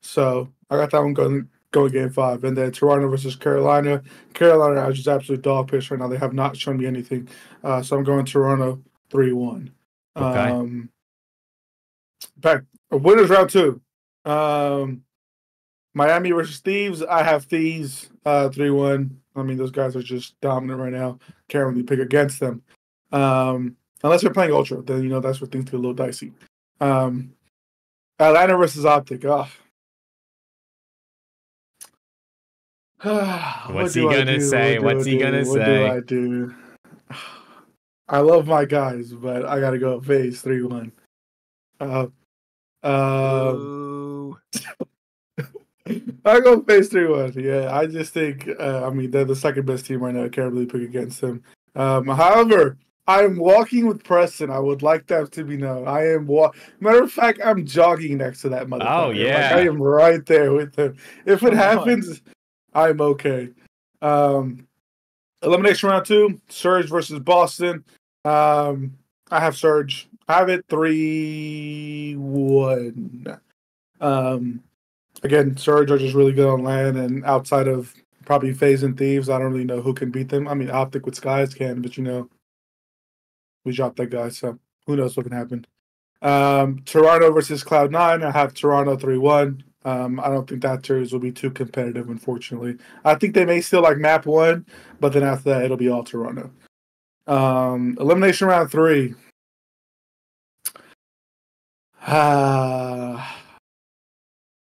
So I got that one going game 5. And then Toronto versus Carolina. Carolina are just absolute dog piss right now. They have not shown me anything. So I'm going Toronto 3-1. Okay. Back winners round 2. Miami versus Thieves. I have Thieves 3-1. I mean, those guys are just dominant right now. Can't really pick against them. Unless you're playing Ultra, then that's where things get a little dicey. Atlanta versus Optic. What's he gonna say? What's he gonna What say? do I do? I love my guys, but I gotta go FaZe 3-1. Ooh. I go FaZe 3-1. Yeah, I just think I mean they're the second best team right now. I can't really pick against them. However, I'm walking with Preston. I would like that to be known. I am matter of fact, I'm jogging next to that motherfucker. Oh, yeah. Like, I am right there with him. If it happens, I'm okay. Elimination round 2, Surge versus Boston. I have Surge. I have it 3-1. Again, Surge are just really good on land, and outside of probably FaZe and Thieves, I don't really know who can beat them. I mean, Optic with Skies can, but we dropped that guy, so who knows what can happen. Toronto versus Cloud9. I have Toronto 3-1. I don't think that series will be too competitive, unfortunately. I think they may still like map 1, but then after that, it'll be all Toronto. Elimination round 3. I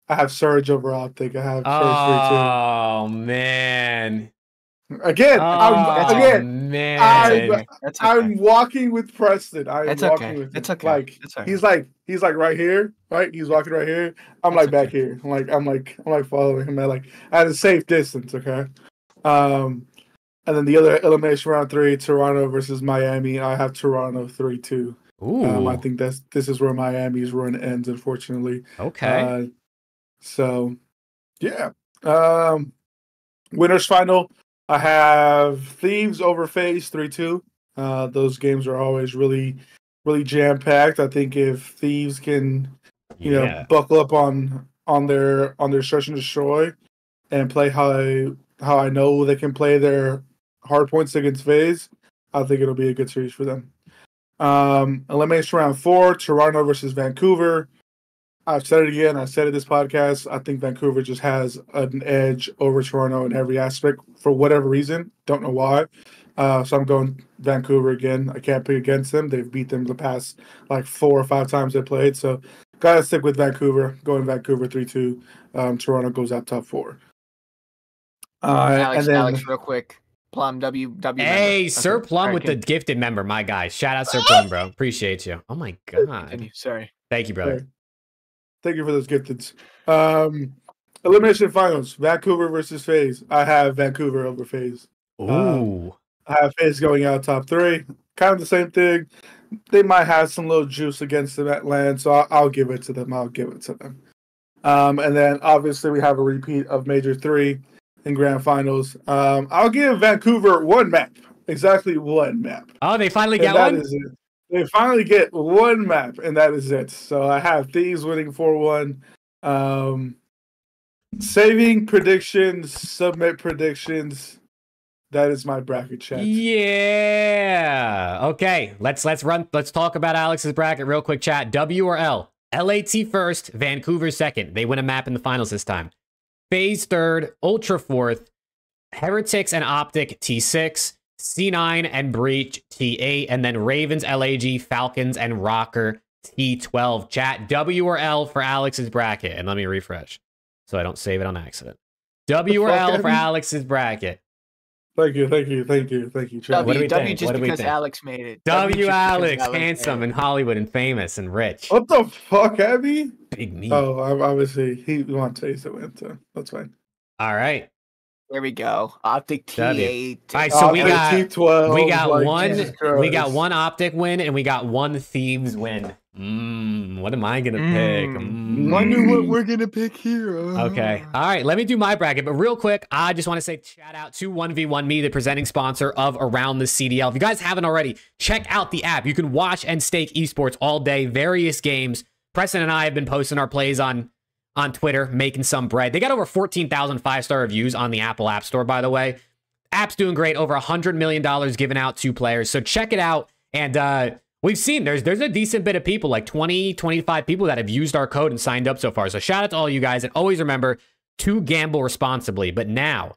have Surge over Optic. I have Surge 3-2. Oh man! Again, man! I'm walking with Preston. That's walking okay. with him. That's okay. Like That's okay. he's like right here, right? He's walking right here. I'm That's like back okay. here. I'm like following him at a safe distance. Okay. And then the other elimination round 3, Toronto versus Miami. I have Toronto 3-2. Ooh. I think this is where Miami's run ends, unfortunately. Okay. So yeah. Winners final. I have Thieves over FaZe 3-2. Those games are always really, really jam packed. I think if Thieves can, buckle up on their search and destroy, and play how I know they can play their hard points against FaZe, I think it'll be a good series for them. Elimination round 4, Toronto versus Vancouver. I've said it again. I said it this podcast. I think Vancouver just has an edge over Toronto in every aspect for whatever reason. Don't know why. So I'm going Vancouver again. I can't pick against them. They've beat them the past like 4 or 5 times they played. So gotta stick with Vancouver. Going Vancouver 3-2. Toronto goes out top 4. Alex, and then, Alex, real quick. Plum W. Hey, member. Sir Okay. Plum Sorry, with the gifted member, my guy. Shout out Sir Plum, bro. Appreciate you. Oh my god. continue. Sorry. Thank you, brother. Okay. Thank you for those gifteds. Elimination finals: Vancouver versus FaZe. I have Vancouver over FaZe. Ooh. I have FaZe going out top 3. Kind of the same thing. They might have some little juice against them at land, so I'll give it to them. And then obviously we have a repeat of Major 3 in grand finals. I'll give Vancouver 1 map. Exactly 1 map. Oh, they finally And get that one? is it. They finally get 1 map, and that is it. So I have Thieves winning 4-1. Saving predictions, submit predictions. That is my bracket chat. Yeah. Okay. Let's talk about Alex's bracket real quick, chat. W or L? LAT first, Vancouver second. They win a map in the finals this time. FaZe third, Ultra fourth, Heretics and Optic T6, C9 and Breach T8, and then Ravens, LAG, Falcons, and Rocker T12. Chat, W or L for Alex's bracket. And let me refresh so I don't save it on accident. W or L for Alex's bracket. Thank you, Chad. What do we W think? just What do we because think? Alex made it. W just because Alex, Alex handsome made and Hollywood and famous and rich. What the fuck, Abby? Big me. Oh, obviously he wants Chase to win, so that's fine. All right. There we go. Optic T8. All right, so we Optic got T12, we got like, Jesus Christ. one Optic win and we got 1 Thieves win. What am I gonna pick? Wonder what we're gonna pick here. Okay. All right, let me do my bracket. But real quick, I just want to say shout out to 1v1 Me, the presenting sponsor of Around the CDL. If you guys haven't already, check out the app. You can watch and stake esports all day, various games. Preston and I have been posting our plays on on Twitter making some bread. They got over 14,000 5-star reviews on the Apple App Store, by the way. App's doing great. Over $100 million given out to players. So check it out. And we've seen there's a decent bit of people, like 20, 25 people that have used our code and signed up so far. So shout out to all you guys. And always remember to gamble responsibly. But now,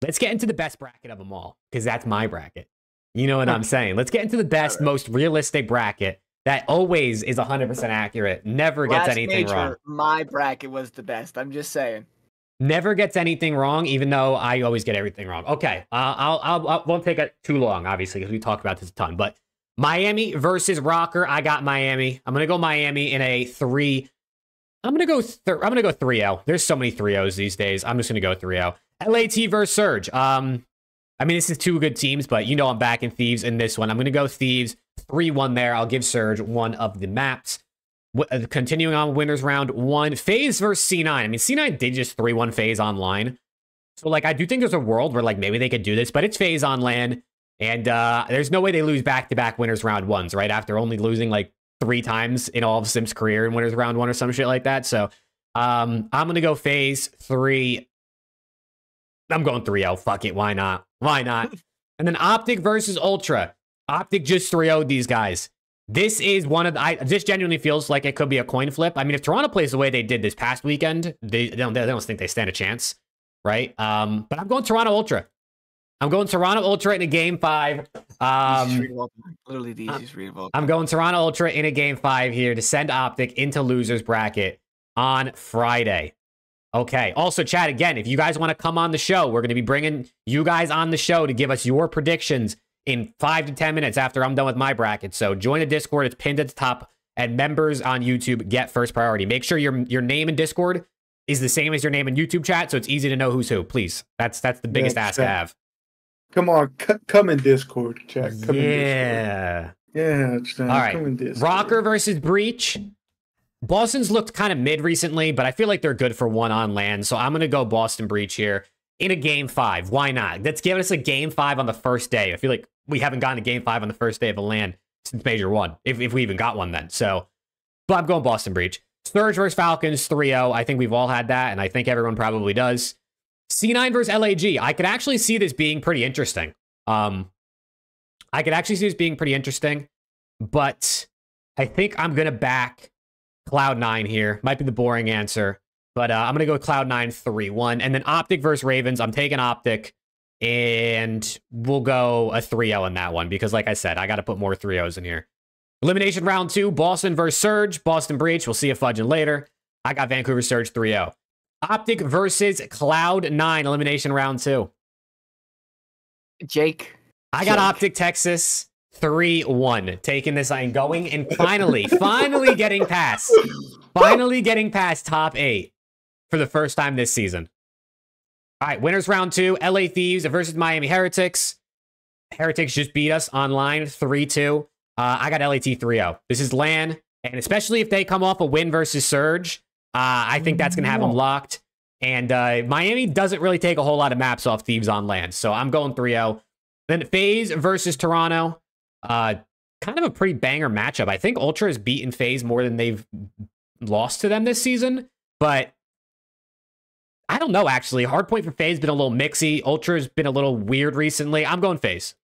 let's get into the best bracket of them all, because that's my bracket. You know what I'm saying? Let's get into the best, most realistic bracket that always is 100% accurate. Never gets anything wrong. My bracket was the best. I'm just saying. Never gets anything wrong, even though I always get everything wrong. Okay, I won't take it too long, obviously, because we talked about this a ton. But Miami versus Rocker. I got Miami. I'm gonna go Miami in a 3. I'm gonna go 3-0. There's so many 3-0s these days. I'm just gonna go 3-0. LAT versus Surge. I mean, this is two good teams, but you know I'm backing Thieves in this one. I'm going to go Thieves 3-1 there. I'll give Surge one of the maps. Continuing on winners round 1. FaZe versus C9. I mean, C9 did just 3-1 FaZe online. So, like, I do think there's a world where, like, maybe they could do this, but it's FaZe on LAN. And there's no way they lose back-to-back winners round 1s, right? After only losing, like, 3 times in all of Sim's career in winners round 1 or some shit like that. So, I'm going to go FaZe 3. I'm going 3-0. Fuck it. Why not? Why not? And then Optic versus Ultra. Optic just 3-0'd these guys. This is one of the... this genuinely feels like it could be a coin flip. I mean, if Toronto plays the way they did this past weekend, they don't think they stand a chance, right? But I'm going Toronto Ultra. I'm going Toronto Ultra in a game 5. Literally the easiest read of all. I'm going Toronto Ultra in a game 5 here to send Optic into losers bracket on Friday. Okay. Also, chat again, if you guys want to come on the show, we're going to be bringing you guys on the show to give us your predictions in 5 to 10 minutes after I'm done with my bracket. So join the Discord. It's pinned at the top. And members on YouTube get first priority. Make sure your name in Discord is the same as your name in YouTube chat, so it's easy to know who's who. Please. That's the biggest ask I have. Come on, come in Discord, chat. Come yeah. In Discord. Yeah. All right. Come in Discord. Rocker versus Breach. Boston's looked kind of mid recently, but I feel like they're good for one on LAN. So I'm going to go Boston Breach here in a game 5. Why not? Let's give us a game 5 on the first day. I feel like we haven't gotten a game 5 on the first day of a LAN since Major 1, if we even got one then. So, but I'm going Boston Breach. Surge versus Falcons 3-0. I think we've all had that, and I think everyone probably does. C9 versus LAG. I could actually see this being pretty interesting. But I think I'm going to back Cloud9 here. Might be the boring answer, but I'm going to go with Cloud9 3-1. And then Optic versus Ravens. I'm taking Optic, and we'll go a 3-0 in that one because, like I said, I got to put more 3-0s in here. Elimination round 2, Boston versus Surge. Boston Breach. We'll see you fudging later. I got Vancouver Surge 3-0. Optic versus Cloud9. Elimination round 2. Jake. I got Optic Texas 3-1. Taking this and going and finally getting past top 8 for the first time this season. All right, winners round 2. LA Thieves versus Miami Heretics. Heretics just beat us online 3-2. I got LAT 3-0. This is LAN, and especially if they come off a win versus Surge, I think that's going to have them locked. And Miami doesn't really take a whole lot of maps off Thieves on LAN, so I'm going 3-0. Then FaZe versus Toronto. Kind of a pretty banger matchup. I think Ultra has beaten FaZe more than they've lost to them this season, but I don't know, actually. Hardpoint for FaZe has been a little mixy. Ultra's been a little weird recently. I'm going FaZe.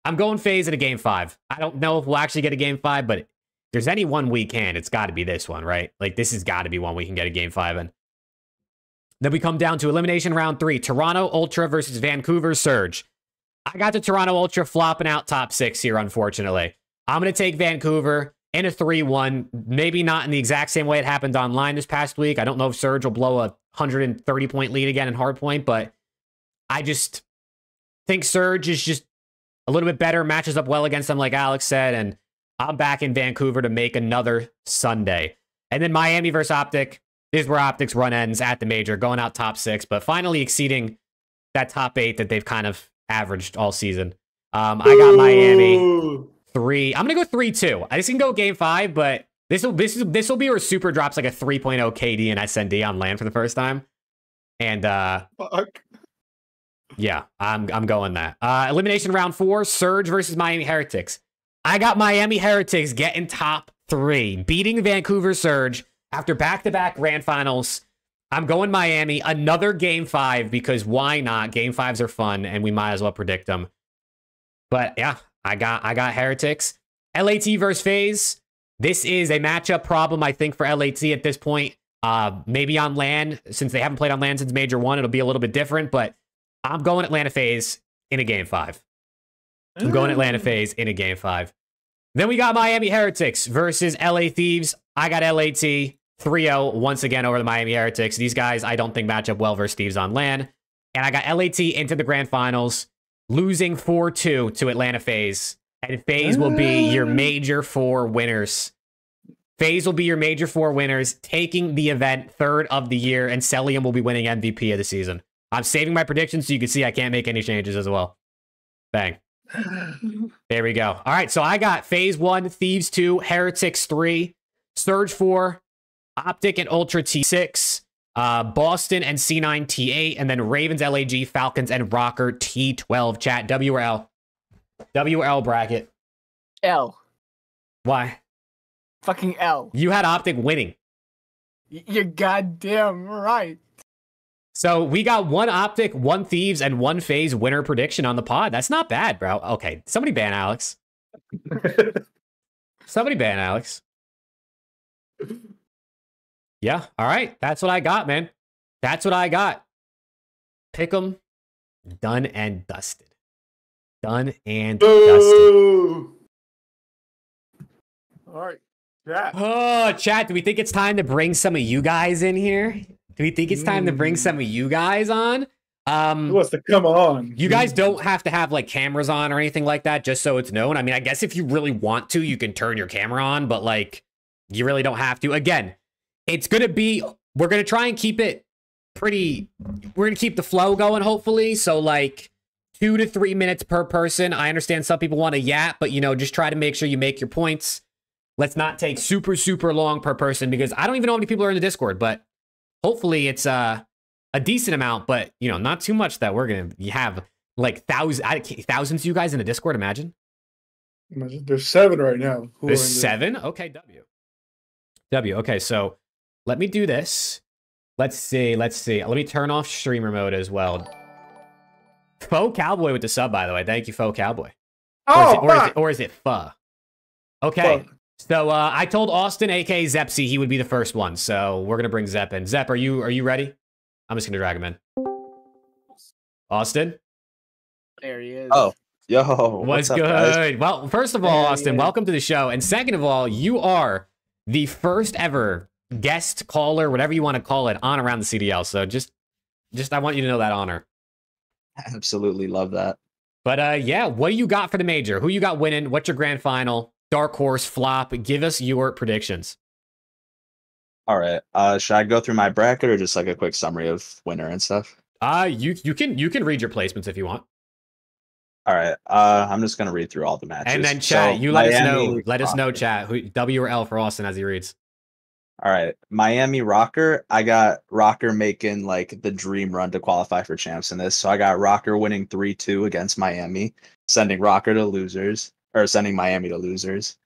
I'm going FaZe in a game 5. I don't know if we'll actually get a game 5, but if there's any one we can, it's got to be this one, right? Like, this has got to be one we can get a game 5 in. Then we come down to elimination round 3. Toronto Ultra versus Vancouver Surge. I got the Toronto Ultra flopping out top 6 here, unfortunately. I'm going to take Vancouver in a 3-1. Maybe not in the exact same way it happened online this past week. I don't know if Surge will blow a 130-point lead again in hardpoint, but I just think Surge is just a little bit better, matches up well against them, like Alex said, and I'm back in Vancouver to make another Sunday. And then Miami versus Optic. This is where Optic's run ends at the major, going out top 6, but finally exceeding that top 8 that they've kind of averaged all season. I got Miami 3. I'm gonna go 3-2. I just can go game 5, but this will be where Super drops like a 3.0 KD and SND on LAN for the first time. And Fuck. Yeah, I'm going that. Elimination round 4, Surge versus Miami Heretics. I got Miami Heretics getting top 3, beating Vancouver Surge After back-to-back grand finals, I'm going Miami. Another game 5 because why not? Game 5s are fun, and we might as well predict them. But yeah, I got Heretics. LAT versus FaZe. This is a matchup problem, I think, for LAT at this point. Maybe on LAN, since they haven't played on LAN since Major 1, it'll be a little bit different, but I'm going Atlanta FaZe in a game 5. I'm going Atlanta FaZe in a game 5. Then we got Miami Heretics versus LA Thieves. I got LAT 3-0 once again over the Miami Heretics. These guys, I don't think match up well versus Thieves on LAN. And I got LAT into the grand finals, losing 4-2 to Atlanta FaZe. And FaZe will be your major 4 winners. FaZe will be your major 4 winners, taking the event 3rd of the year, and Celium will be winning MVP of the season. I'm saving my predictions so you can see I can't make any changes as well. Bang. There we go. All right, so I got FaZe 1, Thieves 2, Heretics 3, Surge 4, Optic and Ultra T6, Boston and C9 T8, and then Ravens, LAG, Falcons, and Rocker T12. Chat, W or L? W or L bracket? L. Why? Fucking L. You had Optic winning. You're goddamn right. So we got 1 Optic, 1 Thieves, and 1 FaZe winner prediction on the pod. That's not bad, bro. Okay, somebody ban Alex. Somebody ban Alex. Yeah, all right. That's what I got, man. That's what I got. Pick 'em. Done and dusted. Done and dusted. All right. Chat. Oh, chat, do we think it's time to bring some of you guys in here? Do we think it's time to bring some of you guys on? Who wants to come on? You guys don't have to have like cameras on or anything like that, just so it's known. I mean, I guess if you really want to, you can turn your camera on, but like, you really don't have to. Again, it's going to be, we're going to try and keep it pretty, we're going to keep the flow going, hopefully. So like 2 to 3 minutes per person. I understand some people want to yap, but you know, just try to make sure you make your points. Let's not take super, super long per person because I don't even know how many people are in the Discord, but hopefully it's a decent amount, but you know, not too much that we're going to have like thousands of you guys in the Discord, imagine. There's 7 right now. There's 7? Okay, W. Okay, so let me do this. Let's see. Let me turn off streamer mode as well. Faux Cowboy with the sub, by the way. Thank you, Faux Cowboy. Or is it Pho? Okay. Pho. So I told Austin, aka Zepsy, he would be the first one. So we're gonna bring Zep in. Zep, are you ready? I'm just gonna drag him in. Austin? There he is. Oh, yo, What's up, good? guys? Well, first of all, Austin, welcome to the show. And second of all, you are the first ever guest caller, whatever you want to call it, on Around the CDL. So just I want you to know that honor. Absolutely love that. But yeah, what do you got for the major? Who you got winning? What's your grand final? Dark horse, flop? Give us your predictions. All right. Should I go through my bracket or just like a quick summary of winner and stuff? You can read your placements if you want. All right. I'm just gonna read through all the matches. And then chat, So, you let us know. Miami Let us know, Rocker. chat. Who, W or L for Austin as he reads. All right. Miami Rocker. I got Rocker making like the dream run to qualify for champs in this. So I got Rocker winning 3-2 against Miami, sending Rocker to losers, or sending Miami to losers.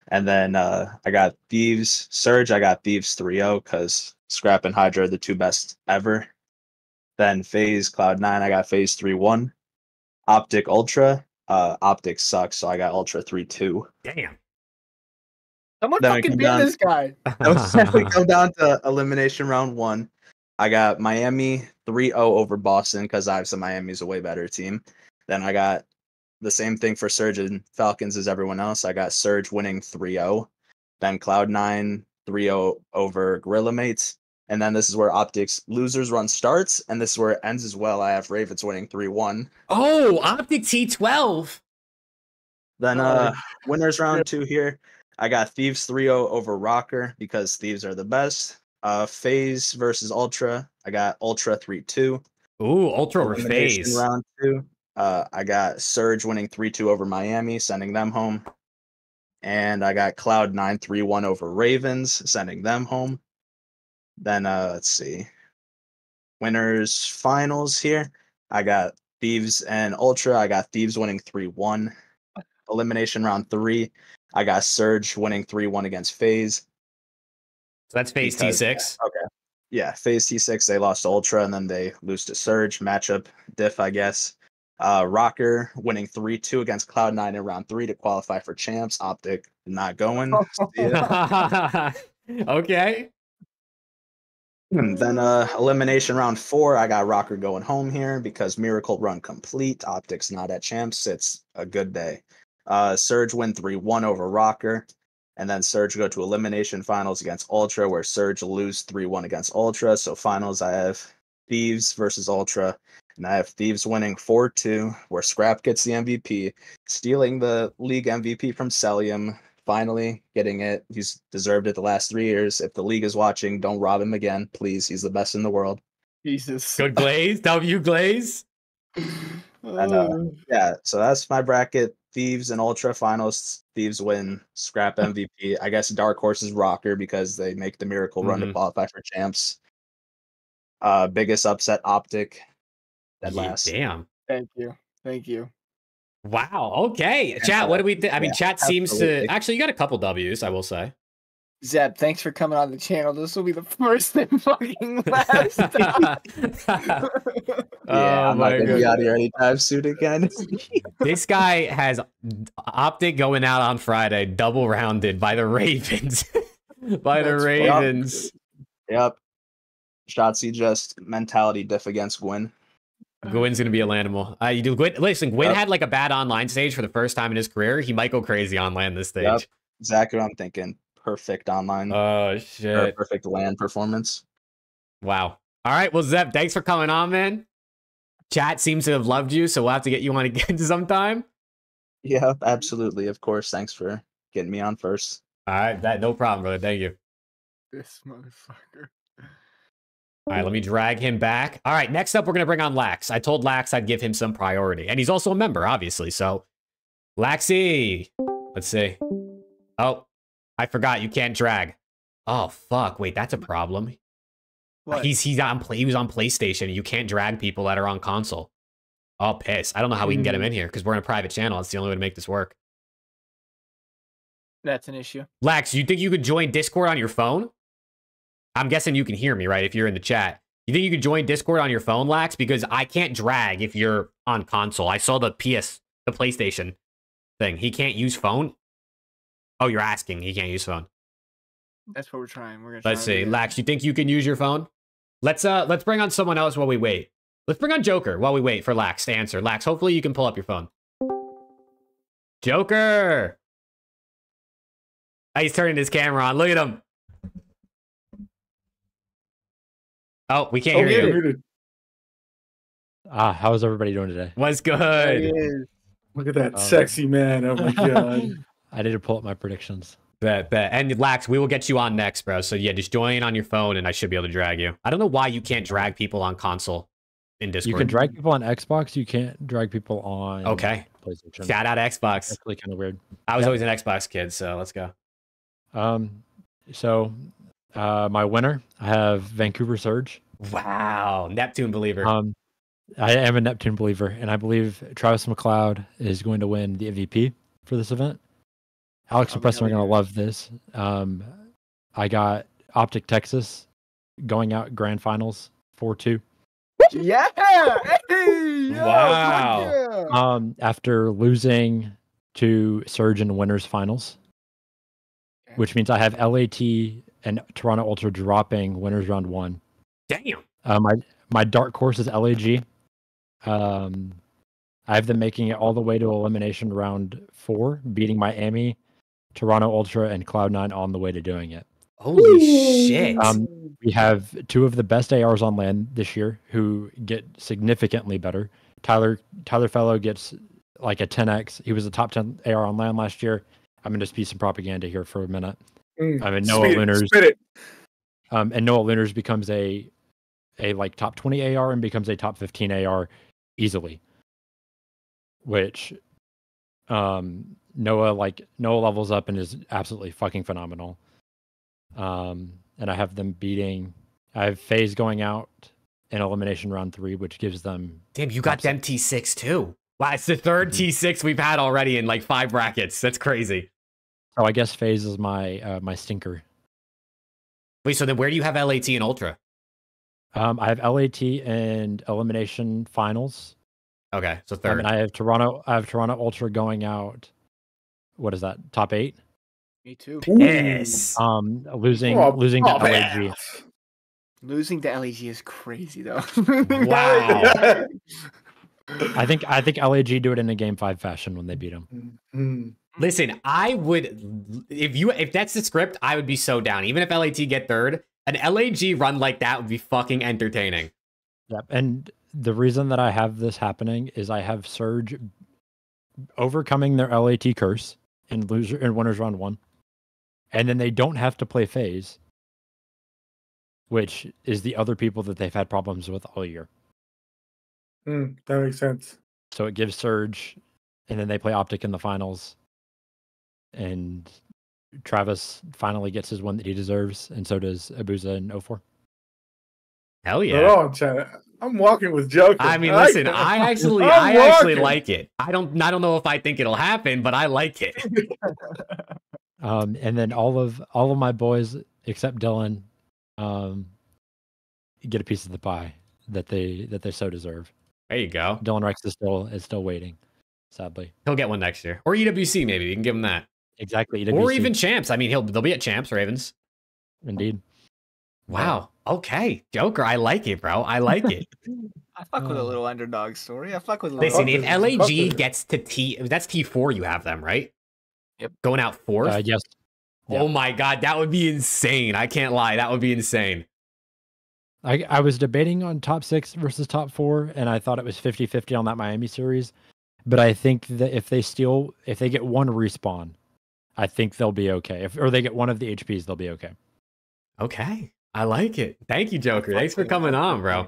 And then I got Thieves Surge. I got Thieves 3-0 because Scrap and Hydra are the 2 best ever. Then FaZe Cloud9. I got FaZe 3-1. Optic Ultra. Optic sucks, so I got Ultra 3-2. Damn. Someone Then we fucking come beat down- this guy. We go down to elimination round 1. I got Miami 3-0 over Boston because obviously Miami's a way better team. Then I got the same thing for Surge and Falcons as everyone else. I got Surge winning 3-0. Then Cloud9 3-0 over Gorilla Mates. And then this is where Optics losers run starts, and this is where it ends as well. I have Ravens winning 3-1. Oh, Optic T12. Then winners round 2 here. I got Thieves 3-0 over Rocker because Thieves are the best. FaZe versus Ultra. I got Ultra 3-2. Ooh, Ultra over Elimination FaZe. round 2. I got Surge winning 3-2 over Miami, sending them home. And I got Cloud9 3-1 over Ravens, sending them home. Then let's see. Winners finals here. I got Thieves and Ultra. I got Thieves winning 3-1. Elimination round 3. I got Surge winning 3-1 against FaZe. So that's phase Because- T6. Okay. Yeah, phase T6, they lost to Ultra, and then they lose to Surge. Matchup diff, I guess. Rocker winning 3-2 against Cloud9 in round 3 to qualify for champs. Optic not going. See ya. Okay. And then elimination round 4, I got Rocker going home here because Miracle run complete. Optics not at champs. It's a good day. Surge win 3-1 over Rocker. And then Surge go to elimination finals against Ultra, where Surge lose 3-1 against Ultra. So finals, I have Thieves versus Ultra. And I have Thieves winning 4-2, where Scrap gets the MVP, stealing the league MVP from Celium. Finally getting it. He's deserved it the last 3 years. If the league is watching, don't rob him again, please. He's the best in the world. Jesus. Good Glaze. W Glaze. And yeah, so that's my bracket. Thieves and Ultra finals. Thieves win. Scrap MVP. I guess Dark Horse is Rocker because they make the miracle run to Mhm. qualify for champs. Biggest upset, Optic. Dead Yeah, last. damn. Thank you. Thank you. Wow. Okay. Chat, what do we think? I mean, Yeah, chat seems to absolutely. actually, you got a couple W's, I will say. Zeb, thanks for coming on the channel. This will be the first and fucking last. Yeah, Oh I'm not my gonna be God. out here anytime soon again. This guy has Optic going out on Friday, double rounded by the Ravens. By the That's fucked. Ravens. Yep. Shotzi just mentality diff against Gwyn. Gwyn's gonna be a Lanimal. You do Gwyn. Listen, Gwyn Yep. had like a bad online stage for the first time in his career. He might go crazy on land this stage. Yep. Exactly what I'm thinking. Perfect online. Oh or shit! perfect land performance. Wow. All right. Well, Zeb, thanks for coming on, man. Chat seems to have loved you, so we'll have to get you on again sometime. Yeah, absolutely. Of course. Thanks for getting me on first. All right, no problem, brother. Thank you. This motherfucker. All right, let me drag him back. All right, next up, we're going to bring on Lax. I told Lax I'd give him some priority. And he's also a member, obviously. So, Laxy. Let's see. Oh, I forgot. You can't drag. Oh, fuck. Wait, that's a problem. What? He was on PlayStation. You can't drag people that are on console. Oh, piss. I don't know how we can get him in here because we're in a private channel. It's the only way to make this work. That's an issue. Lax, you think you could join Discord on your phone? I'm guessing you can hear me, right? If you're in the chat. You think you could join Discord on your phone, Lax? Because I can't drag if you're on console. I saw the PlayStation thing. He can't use phone? Oh, you're asking. He can't use phone. That's what we're trying. We're gonna. Let's try see. to Lax, you think you can use your phone? Let's bring on someone else while we wait. Let's bring on Joker while we wait for Lax to answer. Lax, hopefully you can pull up your phone. Joker! Oh, he's turning his camera on. Look at him. Oh, we can't hear you. Muted. How's everybody doing today? What's There he good? is. Look at that Oh. sexy man. Oh my god. I need to pull up my predictions. Bet. And Lax, we will get you on next, bro. So yeah, just join on your phone and I should be able to drag you. I don't know why you can't drag people on console in Discord. You can drag people on Xbox. You can't drag people on Okay. PlayStation. Shout out Xbox. That's really kind of weird. I was Yep. always an Xbox kid, so let's go. So my winner, I have Vancouver Surge. Wow. Neptune believer. I am a Neptune believer, and I believe Travis McLeod is going to win the MVP for this event. Alex and Preston are going to love this. I got Optic Texas going out grand finals 4-2. Yeah. Hey, yo, Wow. fuck yeah. After losing to Surge in winners finals, which means I have LAT and Toronto Ultra dropping winners round 1. Damn. My dark horse is LAG. I have them making it all the way to elimination round 4, beating Miami, Toronto Ultra, and Cloud9 on the way to doing it. Holy shit. We have 2 of the best ARs on land this year who get significantly better. Tyler Fellow gets like a 10x. He was a top 10 AR on land last year. I'm going to speak some propaganda here for a minute. I mean, Noah Lunars. Spit it. And Noah Lunars becomes a like top 20 AR and becomes a top 15 AR easily. Which Noah levels up and is absolutely fucking phenomenal. And I have them beating. I have FaZe going out in elimination round 3, which gives them. Damn, you got them T6 too. Wow, it's the third T6 we've had already in like 5 brackets. That's crazy. So I guess FaZe is my my stinker. Wait, so then where do you have LAT and Ultra? I have LAT and elimination finals. Okay, so third. And I have Toronto Ultra going out. What is that? Top 8? Me too. Yes. Losing Oh, to oh, LAG. man. Losing to LAG is crazy though. Wow. I think LAG do it in a game 5 fashion when they beat them. Mm. Listen, I would if that's the script, I would be so down. Even if LAT get third, an LAG run like that would be fucking entertaining. Yep. And the reason that I have this happening is I have Surge overcoming their LAT curse in winners round 1. And then they don't have to play phase, which is the other people that they've had problems with all year. That makes sense. So it gives Surge, and then they play Optic in the finals. And Travis finally gets his one that he deserves, and so does Abuza in 04. Hell yeah. Hold on, Chad. I'm walking with Joker. I mean, listen, I actually like it. I don't know if I think it'll happen, but I like it. And then all of my boys except Dylan get a piece of the pie that they so deserve. There you go. Dylan Rex is still waiting, sadly. He'll get one next year. Or EWC, maybe. You can give him that. Exactly. EWC. Or even Champs. I mean, they'll be at Champs, Ravens. Indeed. Wow. Okay. Joker, I like it, bro. I like it. I fuck with a little underdog story. I fuck with a Listen, little. if LAG gets to that's T4, you have them, right? Yep. Going out fourth? Yes. Oh my God, that would be insane. I can't lie. That would be insane. I was debating on top 6 versus top 4, and I thought it was 50-50 on that Miami series. But I think that if they get one respawn, I think they'll be okay. Or they get one of the HPs, they'll be okay. Okay. I like it. Thank you, Joker. Thanks for coming on, bro.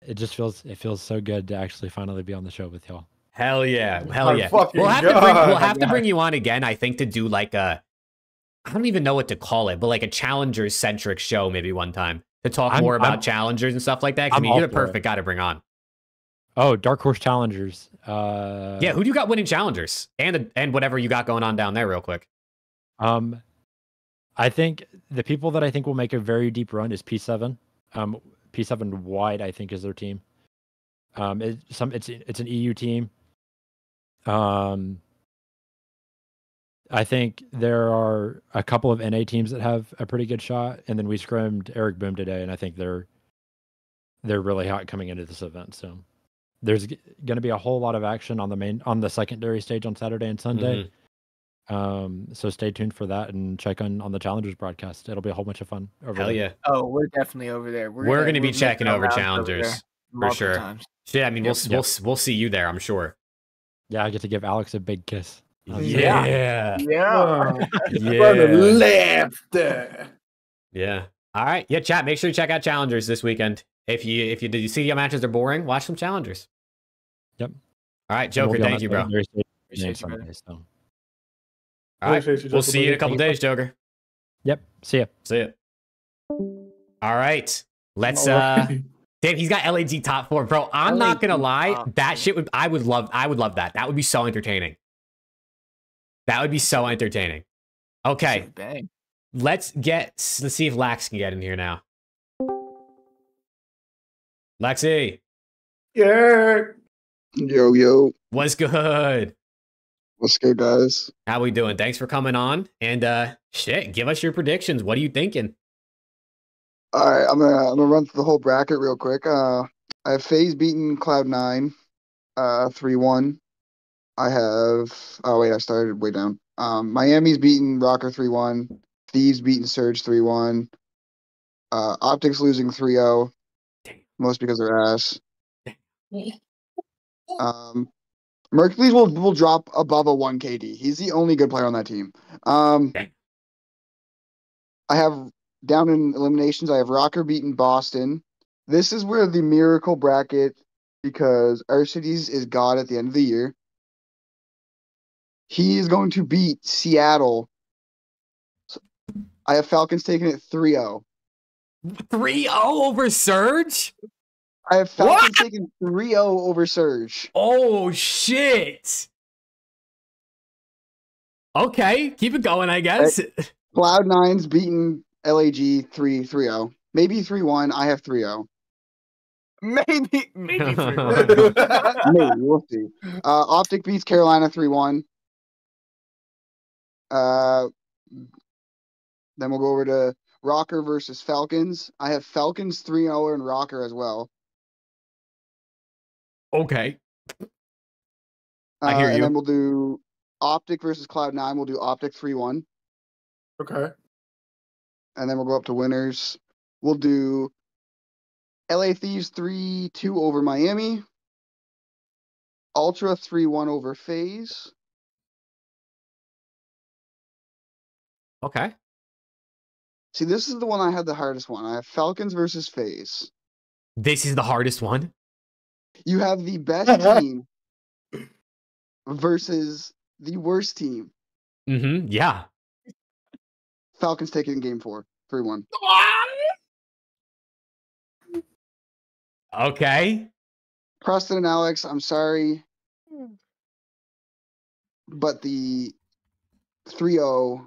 It feels so good to actually finally be on the show with y'all. Hell yeah. Hell yeah. fucking We'll God. have to bring you on again, I think, to do like I don't even know what to call it, but like a challengers centric show maybe one time to talk more about challengers and stuff like that. I mean, you're the perfect guy to bring on. Oh, Dark Horse Challengers. Yeah, who do you got winning challengers? And whatever you got going on down there real quick. I think the people that I think will make a very deep run is P7. P7 Wide, I think, is their team. It's an EU team. I think there are a couple of NA teams that have a pretty good shot, and then we scrimmed Eric Boom today, and I think they're really hot coming into this event. So there's going to be a whole lot of action on the secondary stage on Saturday and Sunday. So stay tuned for that and check on the Challengers broadcast. It'll be a whole bunch of fun. Hell yeah! Oh, we're definitely over there. We're going to be checking over Challengers for sure. Times. Shit, I mean, we'll see you there, I'm sure. Yeah, I get to give Alex a big kiss. Yeah. Left. Yeah. All right. Yeah, chat. Make sure you check out Challengers this weekend. If you see your matches are boring, watch some Challengers. Yep. All right, Joker. Thank you, bro. Appreciate you, brother. All right. We'll see you in a couple days, Joker. Yep. See ya. See ya. All right. Let's Damn, he's got LAG top 4, bro. I'm not gonna lie. That shit I would love that. That would be so entertaining. Okay. Bang. Let's see if Lax can get in here now. Lexi. Yeah. Yo. What's good? What's good, guys? How we doing? Thanks for coming on. And shit, give us your predictions. What are you thinking? All right, I'm gonna run through the whole bracket real quick. I have FaZe beating Cloud9, 3-1. I have I started way down. Miami's beating Rocker 3-1. Thieves beating Surge 3-1. Optics losing 3-0. Most because of their ass. Mercules will drop above a 1 KD. He's the only good player on that team. I have down in eliminations, I have Rocker beating Boston. This is where the miracle bracket, because Arcides is God at the end of the year. He is going to beat Seattle. So I have Falcons taking it 3-0. 3-0 over Surge? I have Falcons taking 3-0 over Surge. Oh, shit. Okay, keep it going, I guess. Cloud9's beaten LAG 3-0. Maybe 3-1. I have 3-0. Maybe 3-1. Maybe we'll see. Optic beats Carolina 3-1. Then we'll go over to Rocker versus Falcons. I have Falcons 3-0 and Rocker as well. Okay. I hear And you. then we'll do Optic versus Cloud9. We'll do Optic 3-1. Okay. And then we'll go up to winners. We'll do LA Thieves 3-2 over Miami. Ultra 3-1 over FaZe. Okay. See, this is the one I had the hardest one. I have Falcons versus FaZe. This is the hardest one. You have the best team versus the worst team. Mm-hmm. Yeah. Falcons take it in game 4, 3-1. Okay. Preston and Alex, I'm sorry. But the 3-0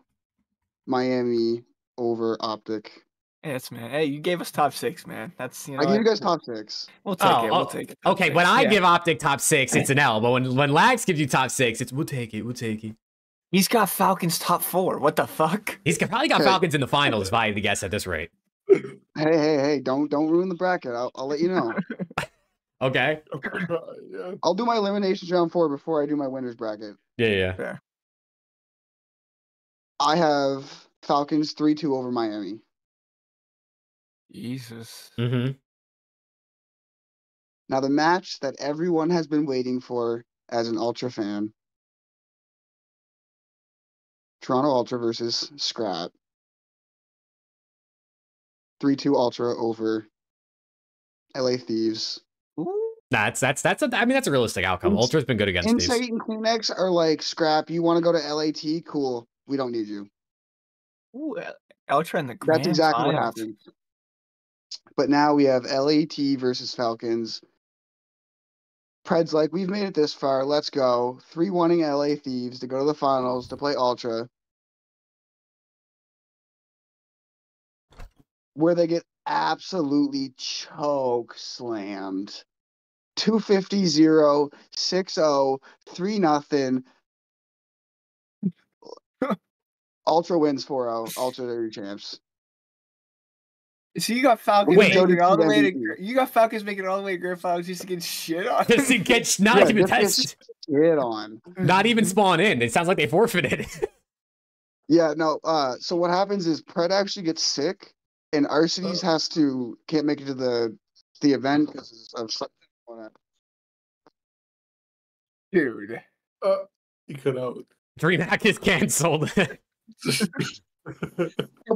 Miami over Optic. Yes, man. Hey, you gave us top 6, man. That's I give you guys top 6. We'll take it. We'll take it. Top Okay, 6. when I Yeah. give Optic top 6, it's an L. But when Lags gives you top 6, it's we'll take it. We'll take it. He's got Falcons top 4. What the fuck? He's probably got Okay. Falcons in the finals, if I had to guess at this rate. Hey! Don't ruin the bracket. I'll let you know. Okay. Yeah. I'll do my eliminations round 4 before I do my winners bracket. Yeah. I have Falcons 3-2 over Miami. Jesus. Mm-hmm. Now the match that everyone has been waiting for as an Ultra fan. Toronto Ultra versus Scrap. 3-2 Ultra over LA Thieves. Ooh. That's a realistic outcome. Ultra's been good against Insight these. and Kleenex are like, Scrap, you want to go to LAT? Cool. We don't need you. Ooh, Ultra in the grand That's exactly what finals. happened. But now we have LAT versus Falcons. Pred's like, we've made it this far. Let's go. 3-1ing LA Thieves to go to the finals to play Ultra. Where they get absolutely choke slammed. 250-0, 6-0, 3-0. Ultra wins 4-0. Ultra are your champs. So you got Falcons Wait. making it all the way to MVP. you got Falcons making it all the way to grand finals just to get shit on. Just to get not Yeah, even just that's get on. not even spawn in. It sounds like they forfeited. Yeah, no. So what happens is Pred actually gets sick, and Arcides can't make it to the event because of something going on. Dude. You could out. DreamHack is canceled.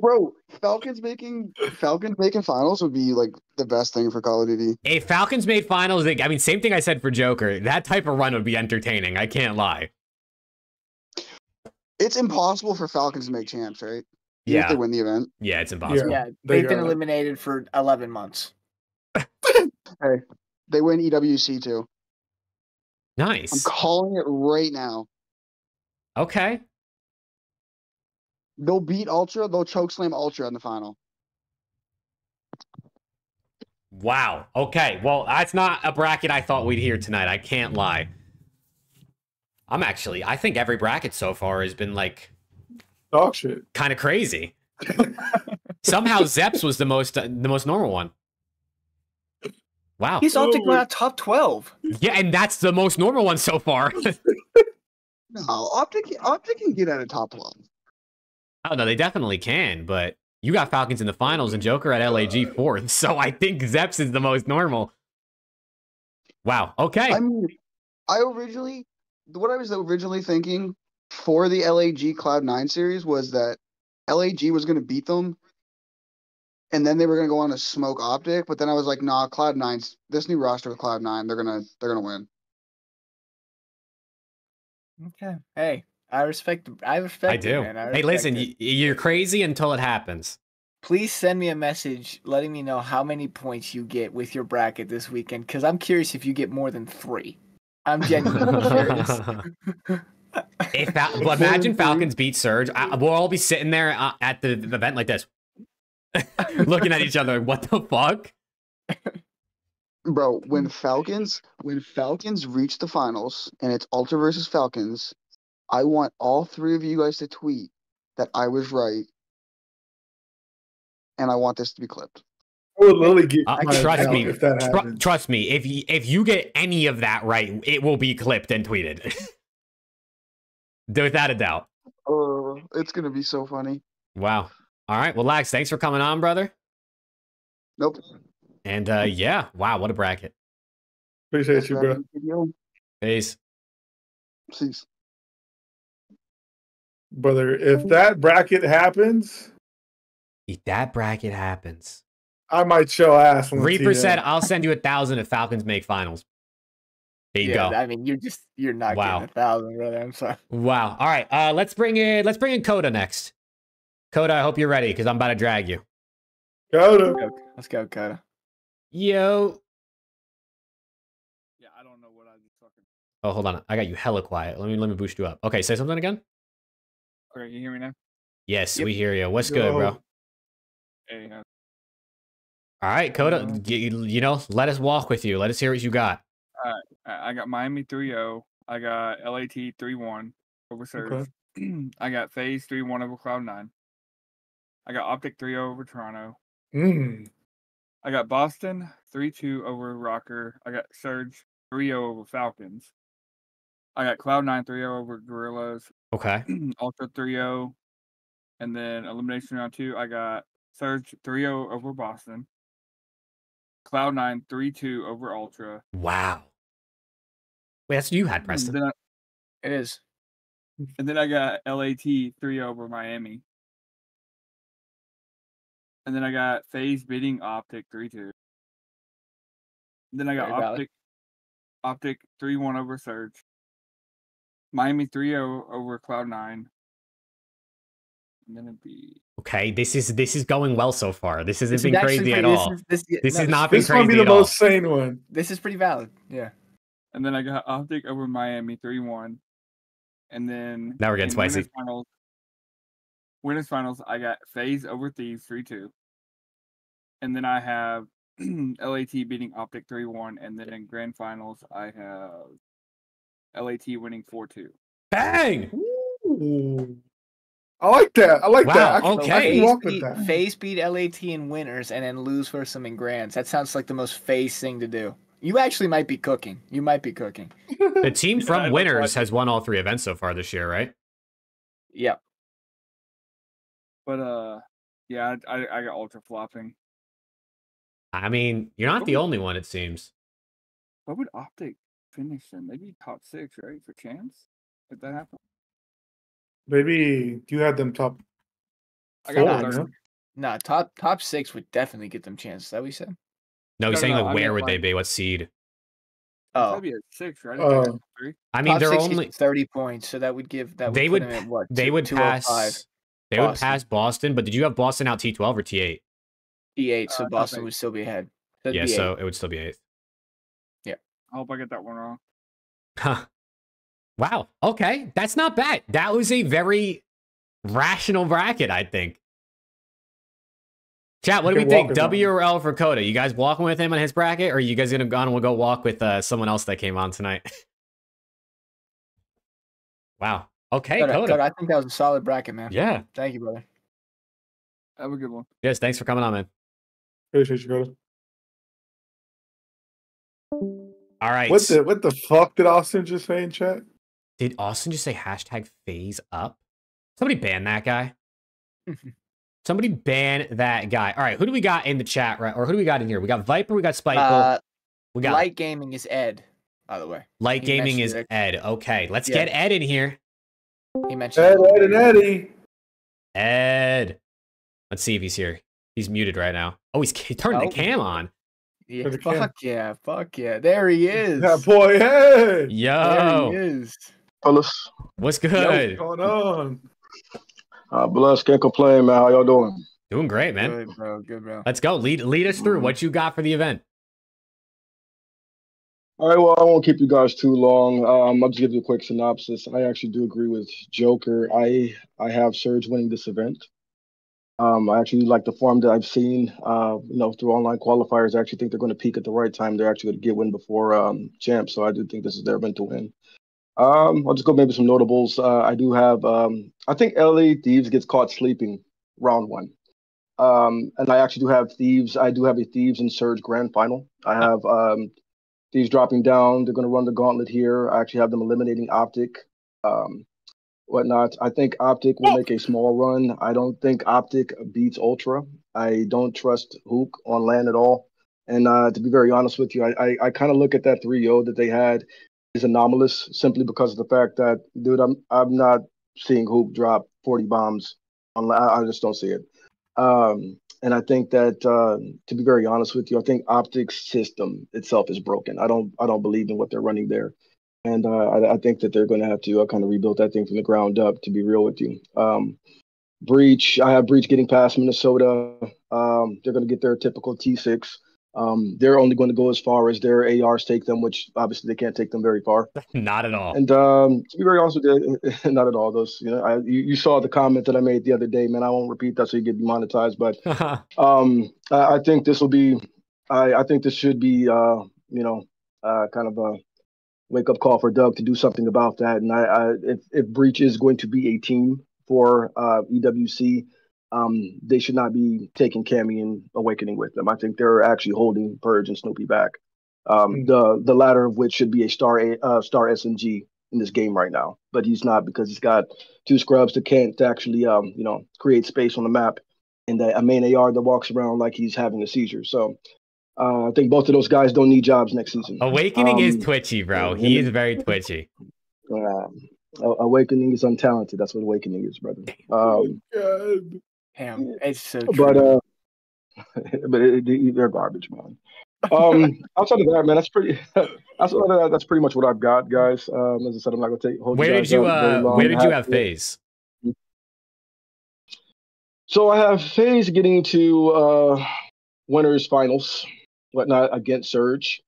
Bro, Falcons making finals would be like the best thing for Call of Duty. If Falcons made finals, same thing I said for Joker. That type of run would be entertaining. I can't lie. It's impossible for Falcons to make champs, right? Even if they Yeah. win the event. Yeah, it's impossible. Yeah, They they've been got it. eliminated for 11 months. Hey, they win EWC too. I'm Nice. calling it right now. Okay. They'll beat Ultra. They'll chokeslam Ultra in the final. Wow. Okay. Well, that's not a bracket I thought we'd hear tonight. I can't lie. I think every bracket so far has been like Dog shit. kind of crazy. Somehow Zeps was the most normal one. Wow. He's Optic went out top 12. Yeah, and that's the most normal one so far. No, Optic can get out of top 12. Oh no, they definitely can, but you got Falcons in the finals and Joker at LAG 4th, so I think Zeps is the most normal. Wow. Okay. I mean, what I was originally thinking for the LAG Cloud9 series was that LAG was going to beat them, and then they were going to go on to smoke Optic. But then I was like, nah, Cloud9's this new roster with Cloud9, they're gonna win. Okay. Hey, I respect it, I do. man. Hey, listen, it. you're crazy until it happens. Please send me a message letting me know how many points you get with your bracket this weekend, because I'm curious if you get more than 3. I'm genuinely curious. But imagine Falcons beat Surge. We'll all be sitting there at the event like this, looking at each other. What the fuck? Bro, when Falcons reach the finals and it's Ultra versus Falcons, I want all three of you guys to tweet that I was right, and I want this to be clipped. I would literally get Trust me. if that happens. Trust me. If you get any of that right, it will be clipped and tweeted. Without a doubt. Oh, it's gonna be so funny. Wow. All right. Well, Lax, thanks for coming on, brother. Nope. And yeah, wow, what a bracket. Appreciate you, bro. Peace. Peace. Brother, if that bracket happens, If that bracket happens, I might show ass on Reaper TV. said, "I'll send you 1,000 if Falcons make finals." There you go. I mean, you're not Wow. getting 1,000, brother. I'm sorry. Wow. All right. Let's bring in Coda next. Coda, I hope you're ready because I'm about to drag you. Coda. Let's go, Coda. Yo. Yeah, I don't know what I was talking. Oh, hold on. I got you hella quiet. Let me boost you up. Okay, say something again. Okay, you hear me now? Yes, Yep. we hear you. What's good, bro? Hey, All right, Coda. You know, let us walk with you. Let us hear what you got. I got Miami 3-0. I got LAT 3-1 over Surge. Okay. I got FaZe 3-1 over Cloud9. I got Optic 3-0 over Toronto. I got Boston 3-2 over Rocker. I got Surge 3-0 over Falcons. I got Cloud9 3-0 over Gorillas. Okay. Ultra 3-0. And then elimination round 2, I got Surge 3-0 over Boston. Cloud9 3-2 over Ultra. Wow. Wait, that's what you had, Preston. It is. And then I got LAT 3 over Miami. And then I got FaZe beating Optic 3-2. Then I got Very valid. Optic 3-1 over Surge. Miami 3-0 over Cloud9. And then it'd be Okay, this is going well so far. This hasn't This been is actually crazy at pretty- all. This no, has not been This might crazy be the at all. most sane one. This is pretty valid. Yeah. and then I got Optic over Miami 3-1. And then Now we're getting in spicy. Winners finals, I got FaZe over Thieves 3-2. And then I have LAT beating Optic 3-1. And then in grand finals, I have LAT winning 4-2. Bang! Ooh. I like that. I like Wow, that. I okay. can walk with that. FaZe beat LAT in winners and then lose for some in grands. That sounds like the most FaZe thing to do. You actually might be cooking. You might be cooking. The team Yeah, I from don't Winners like has won all 3 events so far this year, right? Yep. But yeah, I got Ultra flopping. I mean, you're not the only one, it seems. What would Optic finish in? Maybe top 6, right? For chance? If that happens? Maybe you had them top I got 4, third. no? Nah, top 6 would definitely get them chances. Is that what you said? No, he's No, saying no, like I where meant, would they like- be? What seed? Oh, That'd be at 6, right? Oh. If they got 3. I mean, top they're 6 only gets 30 points, so that would give that would they put would them at what? they would 205. pass they would Boston. pass Boston, but did you have Boston out T12 or T8? E8, so top Boston 8. would still be ahead. So it'd Yeah, be so 8. it would still be 8th. I hope I get that one wrong. Huh. Wow. Okay, that's not bad. That was a very rational bracket, I think. Chat, what do You we can walk think? with W him. or L for Coda? You guys walking with him on his bracket, or are you guys gonna go walk with someone else that came on tonight? Wow. Okay, Coda. I think that was a solid bracket, man. Yeah. Thank you, brother. Have a good one. Yes. Thanks for coming on, man. Appreciate you, Coda. All right. What the fuck did Austin just say in chat? Did Austin just say hashtag phase up? Somebody ban that guy. Somebody ban that guy. All right, who do we got in the chat, right? Or who do we got in here? We got Viper, we got Spiteful. We got Light Gaming is Ed, by the way. Light he Gaming mentioned is it. Ed. Okay, let's Yeah. get Ed in here. He mentioned Ed, it. Ed, and Eddie. Ed. Let's see if he's here. He's muted right now. Oh, he turned the Oh. cam on. Yeah, For the cam. fuck yeah. There he is. That boy, hey. There Yo, he is. Fellas, what's Yo, good? what's going on? blessed, can't complain, man. How y'all doing? Doing great, man. Good, bro. Good, bro. Let's go. Lead us through what you got for the event. All right, well, I won't keep you guys too long. I'll just give you a quick synopsis. I actually do agree with Joker. I have Surge winning this event. I actually like the form that I've seen, through online qualifiers. I actually think they're going to peak at the right time. They're actually going to get win before champs. So I do think this is their event to win. I'll just go maybe some notables. I do have, I think LA Thieves gets caught sleeping round one. And I actually do have Thieves. I do have a Thieves and Surge grand final. I have Thieves dropping down. They're going to run the gauntlet here. I actually have them eliminating Optic. Whatnot. I think Optic will make a small run. I don't think Optic beats Ultra. I don't trust Hook on land at all. And to be very honest with you, I kind of look at that 3-0 that they had is anomalous simply because of the fact that, dude, I'm not seeing Hook drop 40 bombs. I just don't see it. And I think that to be very honest with you, I think Optic's system itself is broken. I don't believe in what they're running there. And I think that they're going to have to kind of rebuild that thing from the ground up, to be real with you. Breach, I have Breach getting past Minnesota. They're going to get their typical T6. They're only going to go as far as their ARs take them, which obviously they can't take them very far. Not at all. And to be very honest with you, not at all. Those, you saw the comment that I made the other day, man. I won't repeat that so you get demonetized. But I think this will be, I think this should be, kind of a wake up call for Doug to do something about that. And if Breach is going to be a team for EWC, they should not be taking Cammy and Awakening with them. I think they're actually holding Purge and Snoopy back. The latter of which should be a star SMG in this game right now, but he's not because he's got 2 scrubs that can't actually create space on the map, and a main AR that walks around like he's having a seizure. So I think both of those guys don't need jobs next season. Awakening is twitchy, bro. He is very twitchy. Awakening is untalented. That's what Awakening is, brother. Damn, it's so true. But they're garbage, man. Outside of that, man, that's pretty. That's pretty much what I've got, guys. As I said, I'm not gonna hold Where you did guys you up very long. where did you have FaZe? So I have FaZe getting to winners finals, whatnot against Surge.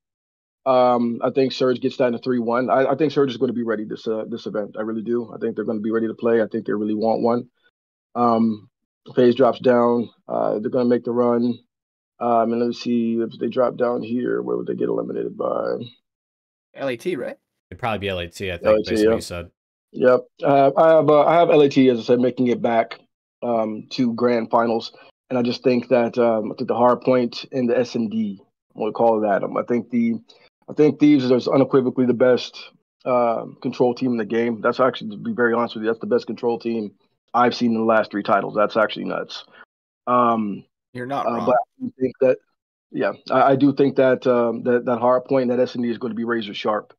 I think Surge gets that in a 3-1. I think Surge is going to be ready this event. I really do. I think they're going to be ready to play. I think they really want one. FaZe drops down. They're going to make the run. And let's see if they drop down here. Where would they get eliminated by? LAT, right? It'd probably be LAT, I think, LAT, based on what you said. Yep. I have LAT, as I said, making it back to grand finals. And I just think that I think the hard point in the SMD, we'll call it that. I think Thieves is unequivocally the best control team in the game. That's actually, to be very honest with you, that's the best control team I've seen in the last 3 titles. That's actually nuts. You're not wrong. But I do think that, I do think that that hard point in that SMD is going to be razor sharp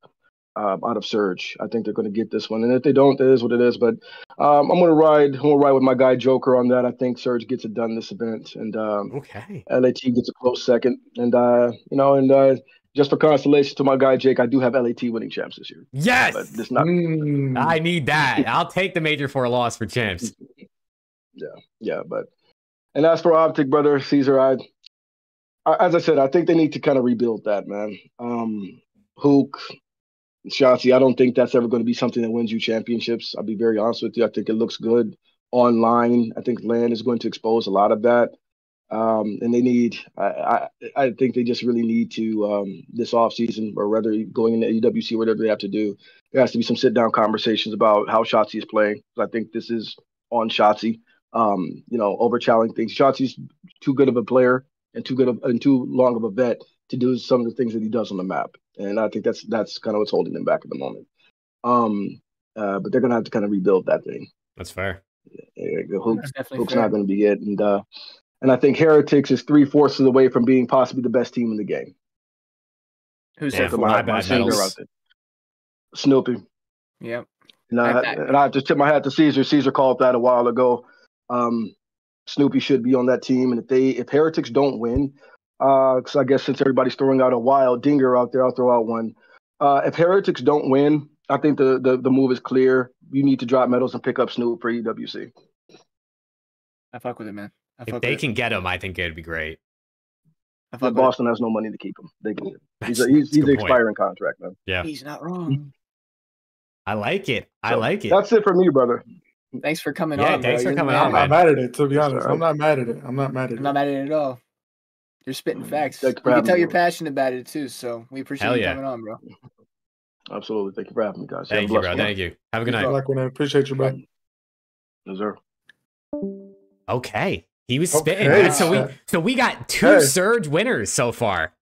out of Surge. I think they're going to get this one, and if they don't, it is what it is. But I'm going to ride with my guy Joker on that. I think Surge gets it done this event, and okay, LAT gets a close second. And just for consolation to my guy Jake, I do have LAT winning champs this year. Yes, but this not. I need that. I'll take the Major 4 loss for champs. But and as for Optic, brother Caesar, as I said, I think they need to kind of rebuild that, man. Hook, Shotzi, I don't think that's ever going to be something that wins you championships. I'll be very honest with you. I think it looks good online. I think LAN is going to expose a lot of that. And they need, I think they just really need to, this offseason, or rather going into EWC, whatever they have to do, there has to be some sit down conversations about how Shotzi is playing. I think this is on Shotzi, over challenging things. Shotzi's too good of a player and too long of a vet to do some of the things that he does on the map. And I think that's kind of what's holding them back at the moment. But they're going to have to kind of rebuild that thing. That's fair. Hook's not going to be it. And I think Heretics is 3/4 away from being possibly the best team in the game. Who's that? My bad medals. Snoopy. Yep. And I have to tip my hat to Caesar. Caesar called that a while ago. Snoopy should be on that team. And if Heretics don't win, because I guess since everybody's throwing out a wild dinger out there, I'll throw out one. If Heretics don't win, I think the move is clear. You need to drop medals and pick up Snoop for EWC. I fuck with it, man. If they can get him, I think it'd be great. I fuck But with it. Boston has no money to keep him. They can. He's That's a an good point. expiring contract, man. Yeah, He's not wrong. I like it. I So, like it. That's it for me, brother. Thanks for coming Yeah, on, bro. thanks for You're the coming man. on, I'm not man. mad at it, to be Yes, honest. sir. I'm not mad at it. I'm not mad at I'm not it. mad at it at all. You're spitting facts. Thank You you for can having tell me you're on. passionate about it too, so we appreciate Hell you yeah. coming on, bro. Absolutely. Thank you for having me, guys. You have Thank a you, blessed bro. one. Thank you. Have a good Good night. luck. Like when I appreciate you, bro. Yes, sir. Okay, he was spitting. Okay, So we got 2 Hey. Surge winners so far.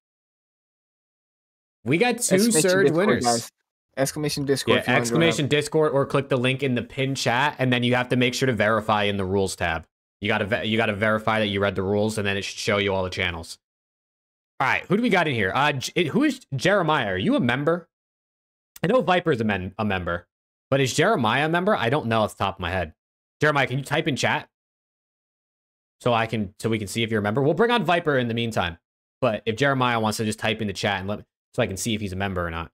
We got 2 Exclamation Surge Discord, winners. guys. Exclamation Discord. Yeah, if you wanna join exclamation up. Discord or click the link in the pin chat, and then you have to make sure to verify in the rules tab. You gotta verify that you read the rules, and then it should show you all the channels. All right, who do we got in here? Who is Jeremiah? Are you a member? I know Viper's a member, but is Jeremiah a member? I don't know off the top of my head. Jeremiah, can you type in chat so we can see if you're a member? We'll bring on Viper in the meantime, but if Jeremiah wants to just type in the chat and so I can see if he's a member or not.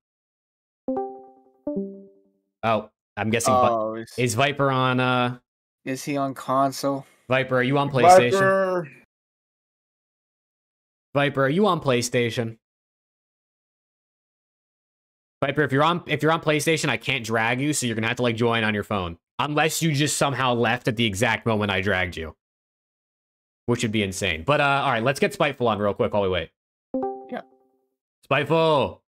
Oh, I'm guessing. Oh, Is Viper on? Is he on console? Viper, are you on PlayStation? Viper. Viper, are you on PlayStation? Viper, if you're on PlayStation, I can't drag you, so you're gonna have to like join on your phone, unless you just somehow left at the exact moment I dragged you, which would be insane. But all right, let's get Spiteful on real quick while we wait. Yeah, Spiteful.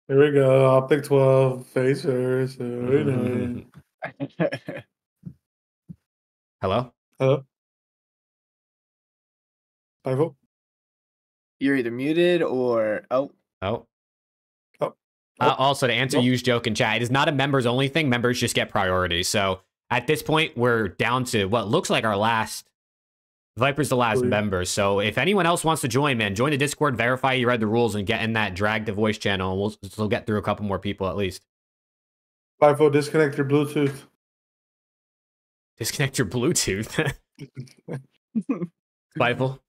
Here we go. Optic 12. Phaser. So we know it. Hello. Hello. Spiteful. You're either muted or Oh. Oh. Also, to answer Yu's joke in chat, it is not a members only thing. Members just get priority. So at this point, we're down to what looks like our last. Viper's the last member. So if anyone else wants to join, man, join the Discord, verify you read the rules, and get in that drag to voice channel. And we'll still get through a couple more people at least. Spiteful, disconnect your Bluetooth. Disconnect your Bluetooth. Spiteful.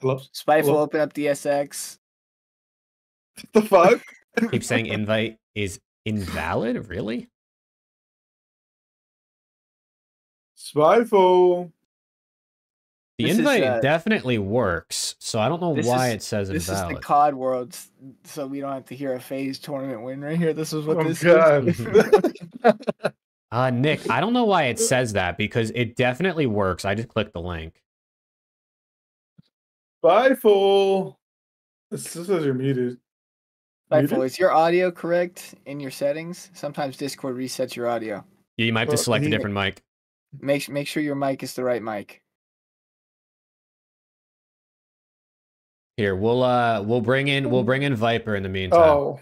Hello. Spiteful, Hello? open up the SX. What the fuck? Keep saying invite is invalid. Really? Spiteful. The This is, invite definitely works. So I don't know why it says This invalid. is the COD world, so we don't have to hear a phase tournament win right here. This is what Oh, this God. is. Nick, I don't know why it says that because it definitely works. I just clicked the link. Spiteful. This says you're muted. Spiteful, Muted? is your audio correct in your settings? Sometimes Discord resets your audio. Yeah, you might have to select a different mic. Make sure your mic is the right mic. Here, we'll bring in Viper in the meantime. Oh.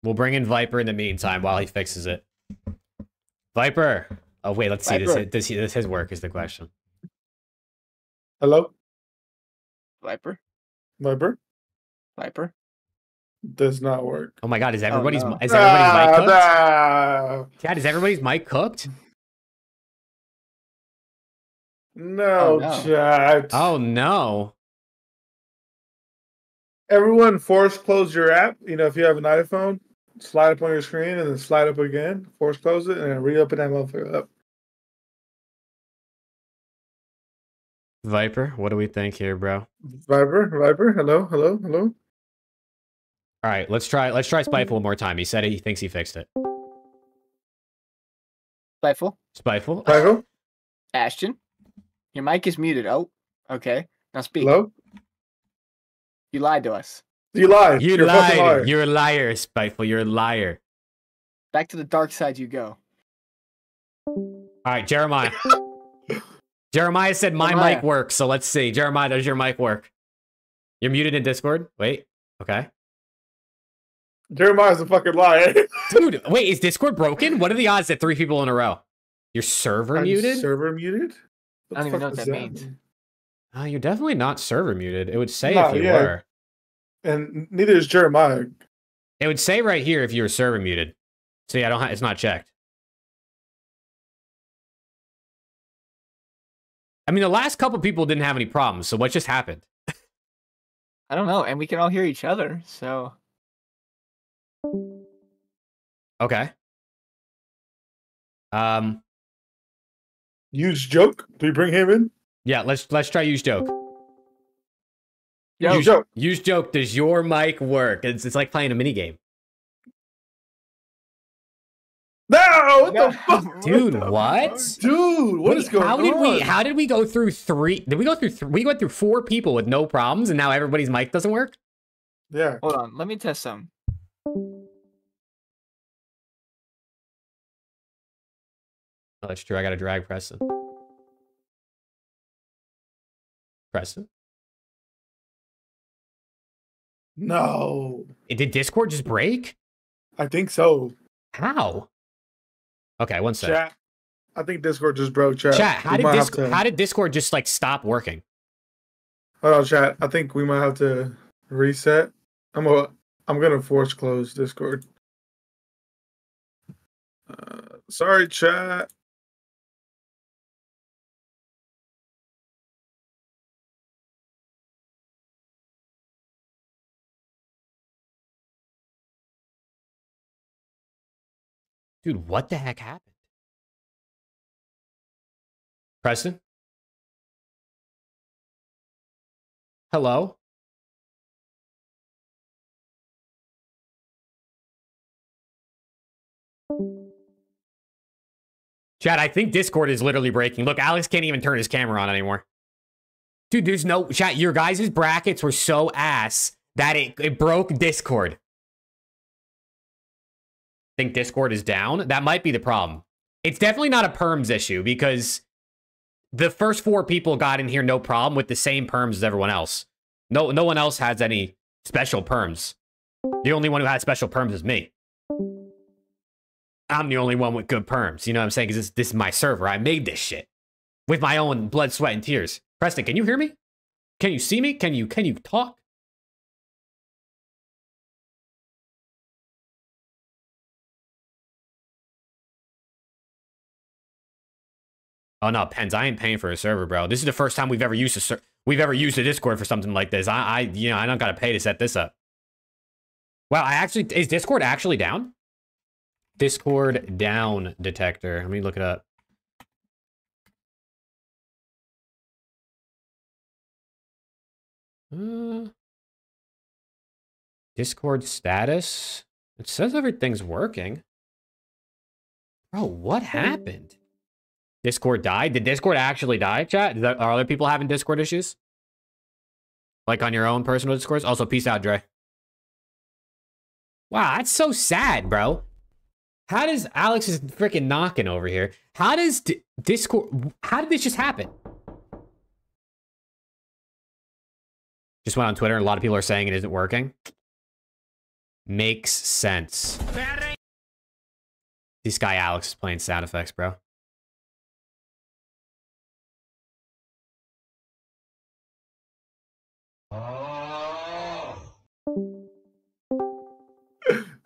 We'll bring in Viper in the meantime while he fixes it. Viper. Oh wait, let's see. Viper. Does his work is the question. Hello. Viper? Viper. Does not work. Oh my god, is no. everybody's mic cooked? Chad, is everybody's mic cooked? No, no. chat. Oh no. Everyone force close your app. You know, if you have an iPhone, slide up on your screen and then slide up again. Force close it and then reopen that motherfucker up. Viper, what do we think here, bro? Viper, hello. All right, let's try Spiteful one more time. He said he thinks he fixed it. Spiteful? Spiteful? Ashton? Your mic is muted. Oh, okay. Now speak. Hello? You lied to us. You lied. You You're a fucking liar. lied. You're a liar, Spiteful. You're a liar. Back to the dark side you go. All right, Jeremiah. Jeremiah said my Jeremiah. mic works, so let's see. Jeremiah, does your mic work? You're muted in Discord? Wait. Okay. Jeremiah's a fucking liar. Dude, wait, is Discord broken? What are the odds that 3 people in a row? Your server muted? Server muted? I don't even know what that means. You're definitely not server muted. It would say No, if you yeah. were. And neither is Jeremiah. It would say right here if you were server muted. So yeah, it's not checked. I mean, the last couple people didn't have any problems, so what just happened? I don't know, and we can all hear each other, so... Okay. Huge joke. Do we bring him in? Yeah, let's try use joke. Yo, Use joke. Does your mic work? It's like playing a mini game. No, what the fuck, Dude, what? dude? What is going on? How did we go through three? Did we go through? We went through 4 people with no problems, and now everybody's mic doesn't work. Yeah. hold on, let me test some. Oh, that's true. I gotta drag Preston. Preston. No. Did Discord just break? I think so. How? Okay, one sec. Chat. I think Discord just broke. Chat. Chat. How We might have how did Discord just like stop working? Hold on, chat. I think we might have to reset. I'm gonna force close Discord. Sorry, chat. Dude, what the heck happened? Preston? Hello? Chat, I think Discord is literally breaking. Look, Alex can't even turn his camera on anymore. Dude, there's no... Chat, your guys' brackets were so ass that it broke Discord. Think Discord is down? That might be the problem. It's definitely not a perms issue because the first 4 people got in here no problem with the same perms as everyone else. No one else has any special perms. The only one who had special perms is me. I'm the only one with good perms. You know what I'm saying? Because this is my server. I made this shit with my own blood, sweat, and tears. Preston, can you hear me? Can you see me? Can you talk? Oh no, Pens, I ain't paying for a server, bro. This is the first time we've ever used a Discord for something like this. I don't gotta pay to set this up. Wow, is Discord actually down? Discord down detector. Let me look it up. Discord status. It says everything's working. Bro, what happened? Discord died? Did Discord actually die, chat? Are other people having Discord issues? Like on your own personal Discords? Also, peace out, Dre. Wow, that's so sad, bro. How does Alex is freaking knocking over here? How does Discord... How did this just happen? Just went on Twitter and a lot of people are saying it isn't working. Makes sense. This guy Alex is playing sound effects, bro.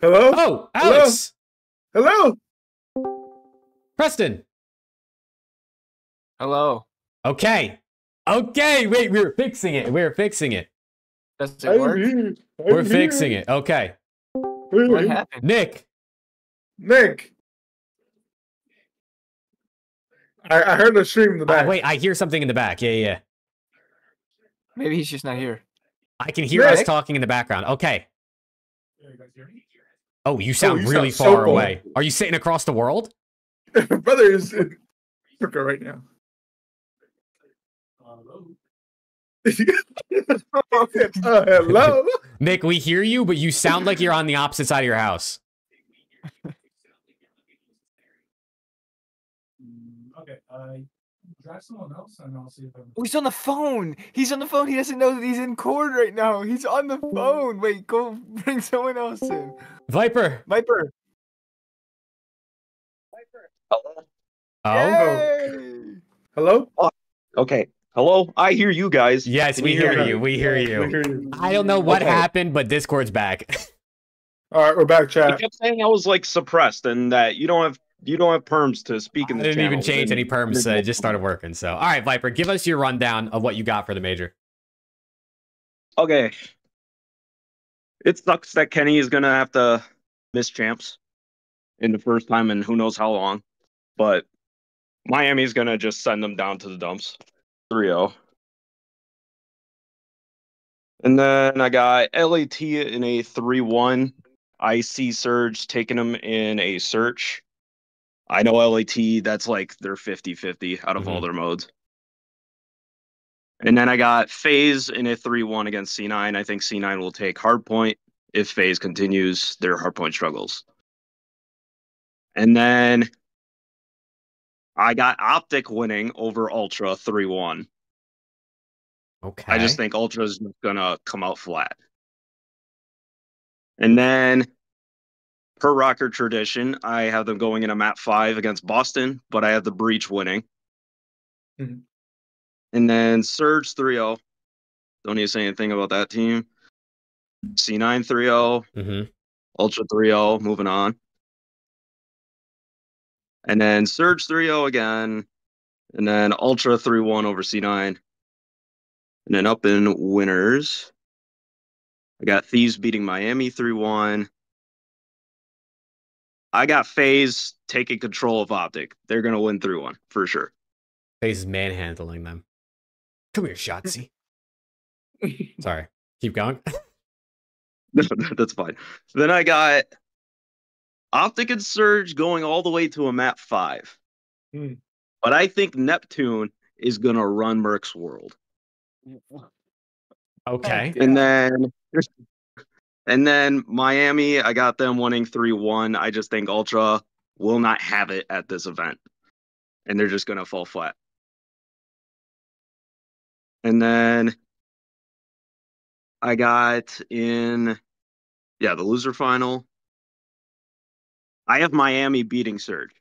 Hello? Oh, Alex! Hello? Preston! Hello. Okay. Okay, wait, we're fixing it. We're fixing it. Does it work? We're fixing it. Okay. What happened? Nick. I heard the stream in the back. Wait, I hear something in the back. Yeah. Maybe he's just not here. I can hear us talking in the background. Okay. Oh, you sound really sound so far cool. away. Are you sitting across the world? Brother is in Africa right now. Hello? Nick, we hear you, but you sound like you're on the opposite side of your house. Okay, try someone else and I'll see if I'm... Oh, he's on the phone. He's on the phone. He doesn't know that he's in court right now. He's on the phone. Wait, go bring someone else in. Viper. Hello? Oh. Yay! Hello? Okay. Hello? I hear you guys. Yes, Can we you hear hear me? you. We hear We you. hear you. I don't know what Okay. happened, but Discord's back. All right, we're back, You chat. kept saying I was like suppressed and that you don't have perms to speak I in the didn't even channels, change and- any perms. It just started working. So, all right, Viper, give us your rundown of what you got for the major. Okay. It sucks that Kenny is gonna have to miss champs in the first time in who knows how long, but Miami's gonna just send them down to the dumps. 3-0. And then I got LAT in a 3-1. I see Surge taking them in a search. I know LAT, that's like they're 50-50 out of all their modes. And then I got FaZe in a 3-1 against C9. I think C9 will take Hardpoint if FaZe continues their Hardpoint struggles. And then I got Optic winning over Ultra 3-1. Okay. I just think Ultra's gonna come out flat. And then, per Rocker tradition, I have them going in a map 5 against Boston, but I have the Breach winning. Mhm. And then Surge 3-0. Don't need to say anything about that team. C9 3-0. Ultra 3-0. Moving on. And then Surge 3-0 again. And then Ultra 3-1 over C9. And then up in winners, I got Thieves beating Miami 3-1. I got FaZe taking control of Optic. They're going to win 3-1 for sure. FaZe is manhandling them. Come here, Shotzi. Sorry. Keep going. That's fine. Then I got Optic and Surge going all the way to a map 5. But I think Neptune is going to run Merc's world. Okay. And then Miami, I got them winning 3-1. I just think Ultra will not have it at this event. And they're just going to fall flat. And then I got in, the loser final. I have Miami beating Surge.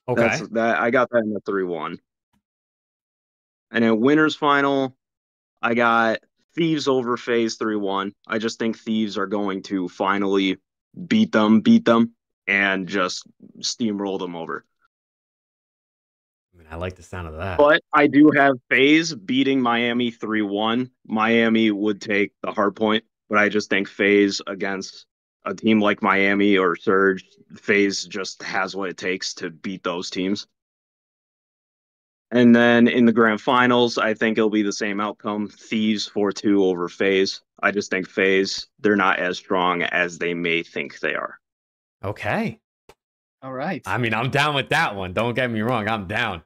Okay. I got that in the 3-1. And then winners final, I got Thieves over FaZe 3-1. I just think Thieves are going to finally beat them, and just steamroll them over. I mean, I like the sound of that. But I do have FaZe beating Miami 3-1. Miami would take the hard point, but I just think FaZe against a team like Miami or Surge, FaZe just has what it takes to beat those teams. And then in the grand finals, I think it'll be the same outcome. Thieves 4-2 over FaZe. I just think FaZe, they're not as strong as they may think they are. Okay. All right. I mean, I'm down with that one. Don't get me wrong. I'm down.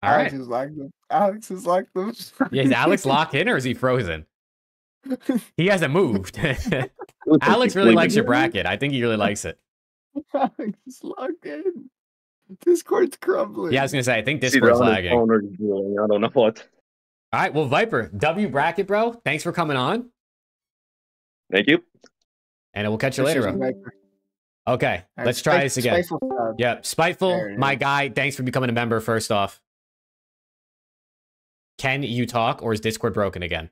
All Alex right. is like them. Alex is like them. Yeah, is Alex locked in or is he frozen? He hasn't moved. Alex really likes your bracket. I think he really likes it. Alex is locked in. Discord's crumbling. Yeah, I was going to say, I think Discord's lagging. All I don't know what. right, well, Viper, W bracket, bro. Thanks for coming on. Thank you. And we'll catch you later, bro. Okay, Right, let's try this again. Spiteful. Yep, Spiteful, my guy, thanks for becoming a member first off. Can you talk, or is Discord broken again?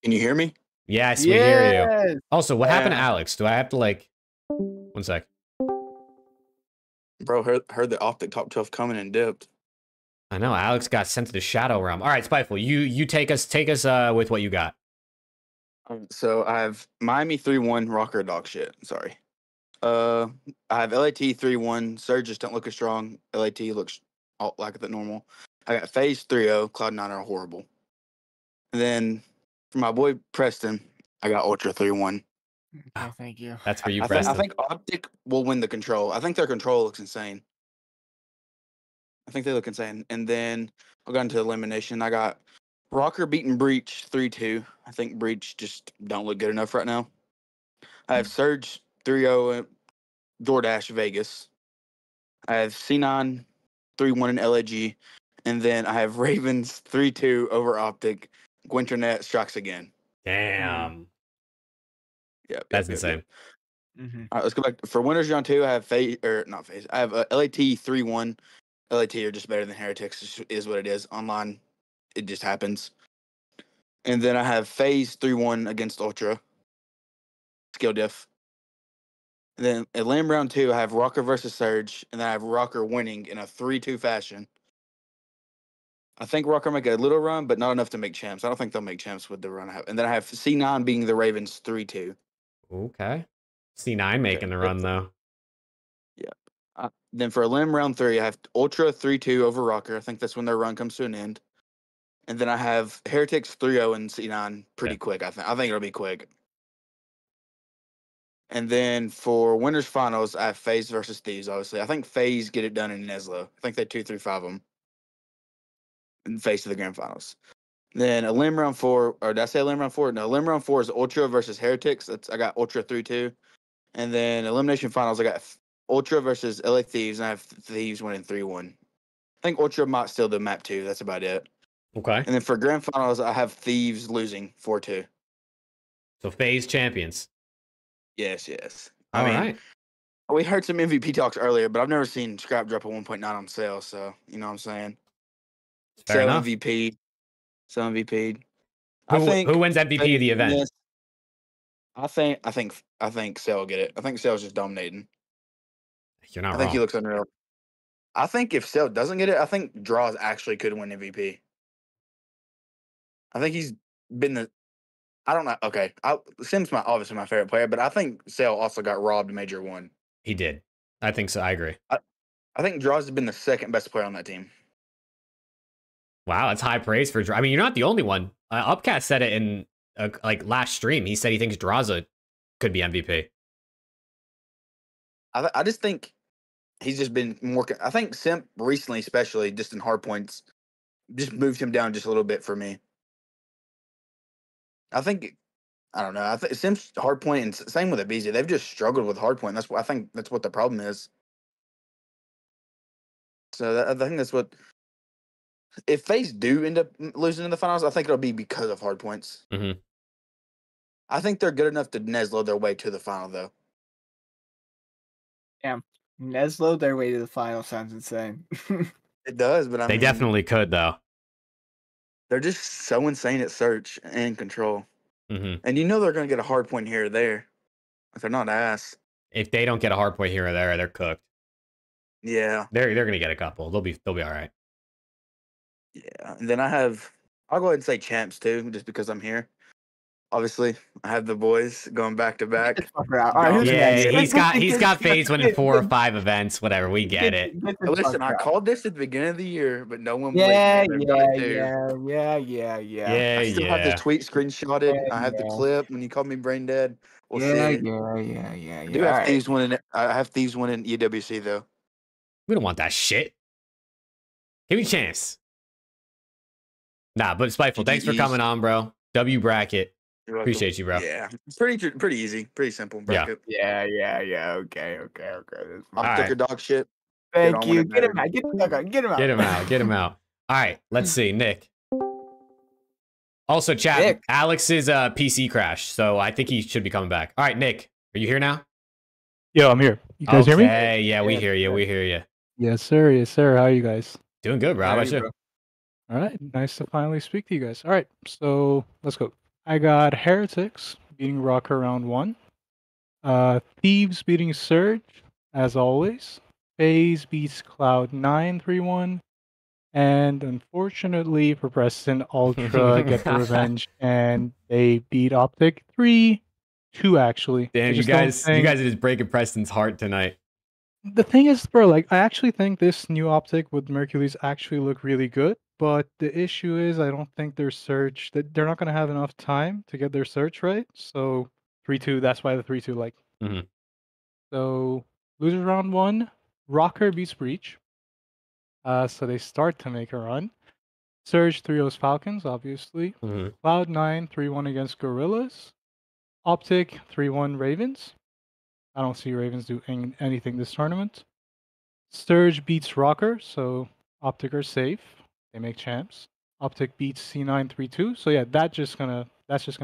Can you hear me? Yes, we hear you. Also, what happened to Alex? Do I have to, like... One sec. Bro, heard the Optic top 12 coming and dipped. I know, Alex got sent to the Shadow Realm. All right, Spiteful, you take us with what you got. So I have Miami 3-1, Rocker dog shit. Sorry. I have LAT 3-1. Surge just don't look as strong. LAT looks all like the normal. I got FaZe 3-0. Cloud9 are horrible. And then for my boy Preston, I got Ultra 3-1. Okay, thank you. That's for you, I Preston. think Optic will win the control. I think their control looks insane. I think they look insane. And then I'll go into elimination. I got Rocker beating Breach 3-2. I think Breach just don't look good enough right now. I have Surge 3-0 at DoorDash Vegas. I have C9 3-1 in LAG. And then I have Ravens 3-2 over Optic. Winternet strikes again. Damn. Yep. That's insane. All right, let's go back. For winners round 2, I have not FaZe. I have LAT 3-1. LAT are just better than Heretics, is what it is. Online, it just happens. And then I have FaZe 3-1 against Ultra. Skill diff. And then at Lamb round 2, I have Rocker versus Surge, and then I have Rocker winning in a 3-2 fashion. I think Rocker make a little run, but not enough to make champs. I don't think they'll make champs with the run I have. And then I have C9 being the Ravens 3-2. Okay. C9 making the run, though. Yeah. Then for Elim round 3, I have Ultra 3-2 over Rocker. I think that's when their run comes to an end. And then I have Heretics 3-0 and C9 pretty quick. I think it'll be quick. And then for winners finals, I have FaZe versus Thieves. Obviously, I think FaZe get it done in Neslo. I think they 2-3-5 them and FaZe to the grand finals. Then Elim round 4, or did I say Elim round 4? No, Elim round 4 is Ultra versus Heretics. I got Ultra 3-2. And then elimination finals, I got Ultra versus LA Thieves, and I have Thieves winning 3-1. I think Ultra might still do map 2. That's about it. Okay. And then for grand finals, I have Thieves losing 4-2. So FaZe champions. Yes. All I mean, right. we heard some MVP talks earlier, but I've never seen Scrap drop a 1.9 on sale. So you know what I'm saying. Fair enough. MVP. So MVP. Who wins MVP of the event? Yes. I think Sale will get it. I think Sale's just dominating. You're not I wrong. think he looks unreal. I think if Sale doesn't get it, I think Draws actually could win MVP. I think he's been the. I don't know. Okay, Sim's obviously my favorite player, but I think Sale also got robbed Major 1. He did. I think so. I agree. I think Draws has been the second best player on that team. Wow, that's high praise for Draw. I mean, you're not the only one. Upcast said it in last stream. He said he thinks Draza could be MVP. I just think he's just been more. I think Simp recently, especially just in hard points, just moved him down just a little bit for me. I don't know. I think Sim's hard point and same with Abizi. They've just struggled with hard point. That's what I think. That's what the problem is. So I think that's what. If FaZe do end up losing in the finals, I think it'll be because of hard points. Mm-hmm. I think they're good enough to Neslo their way to the final, though. Damn, Neslo their way to the final sounds insane. It does, but They definitely could, though. They're just so insane at search and control. Mm-hmm. And you know they're going to get a hard point here or there. If they're not ass. If they don't get a hard point here or there, they're cooked. Yeah. They're going to get a couple. They'll be all right. Yeah. And then I'll go ahead and say champs too, just because I'm here. Obviously, I have the boys going back to back. All right, who's Yeah, next? he's got FaZe winning 4 or 5 events, whatever. We get it. Listen, I called this at the beginning of the year, but no one Yeah. believed me. Yeah. I still have the tweet screenshotted. Yeah, I have the clip when you called me brain dead. We'll see. Yeah. I do have Thieves winning. I have Thieves winning EWC though. We don't want that shit. Give me a chance. Nah, but Spiteful, thanks for coming on, bro. W bracket. Appreciate you, bro. Yeah, it's pretty easy, pretty simple bracket. Yeah. Okay. I'm sick of dog shit. Thank you. Get him out. Get him out. All right, let's see, Nick. Also, chat. Nick. Alex's PC crashed, so I think he should be coming back. All right, Nick, are you here now? Yo, I'm here. You guys hear me? Hey, yeah, we hear you. We hear you. Yes, sir. How are you guys? Doing good, bro. How about you? All right, nice to finally speak to you guys. All right, so let's go. I got Heretics beating Rocker round 1. Thieves beating Surge, as always. FaZe beats Cloud9 3-1. And unfortunately for Preston, Ultra get the revenge, and they beat Optic 3-2 actually. Damn, you guys are just breaking Preston's heart tonight. The thing is, bro, like I actually think this new Optic with Mercules actually look really good. But the issue is, I don't think their search, that they're not going to have enough time to get their search right. So 3-2, that's why the 3-2 like. Mm-hmm. So losers round 1, Rocker beats Breach. So they start to make a run. Surge 3-0's Falcons, obviously. Mm-hmm. Cloud9 3-1 against Gorillas. Optic 3-1 Ravens. I don't see Ravens do anything this tournament. Surge beats Rocker, so Optic are safe. They make champs. Optic beats C9 3-2. So yeah, that's just gonna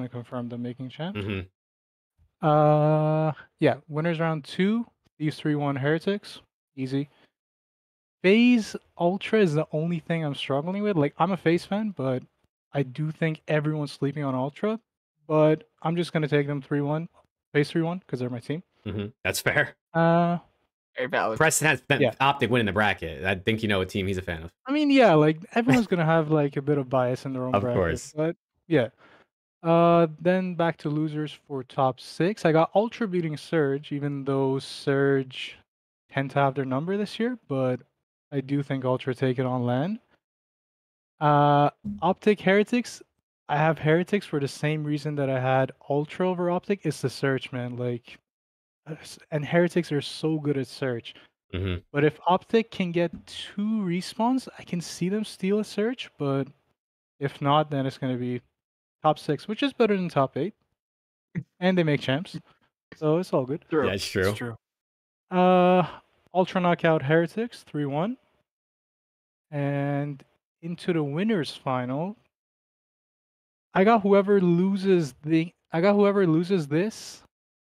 confirm them making champs. Mm-hmm. Yeah, winners round 2. Thieves 3-1 Heretics. Easy. FaZe Ultra is the only thing I'm struggling with. Like, I'm a FaZe fan, but I do think everyone's sleeping on Ultra. But I'm just gonna take them 3-1. FaZe 3-1 because they're my team. Mm-hmm. That's fair. Very valid. Preston has Optic winning the bracket. I think you know what team he's a fan of. I mean, yeah, like everyone's gonna have like a bit of bias in their own bracket. Of course. But yeah. Then back to losers for top 6. I got Ultra beating Surge, even though Surge tend to have their number this year, but I do think Ultra take it on land. Optic Heretics. I have Heretics for the same reason that I had Ultra over Optic. It's the search, man. Like, and Heretics are so good at search. Mm-hmm. But if Optic can get 2 respawns, I can see them steal a search. But if not, then it's going to be top 6, which is better than top 8. And they make champs, so it's all good. Yeah, it's true. It's true. Ultra Knockout Heretics 3-1, and into the winners final. I got whoever loses this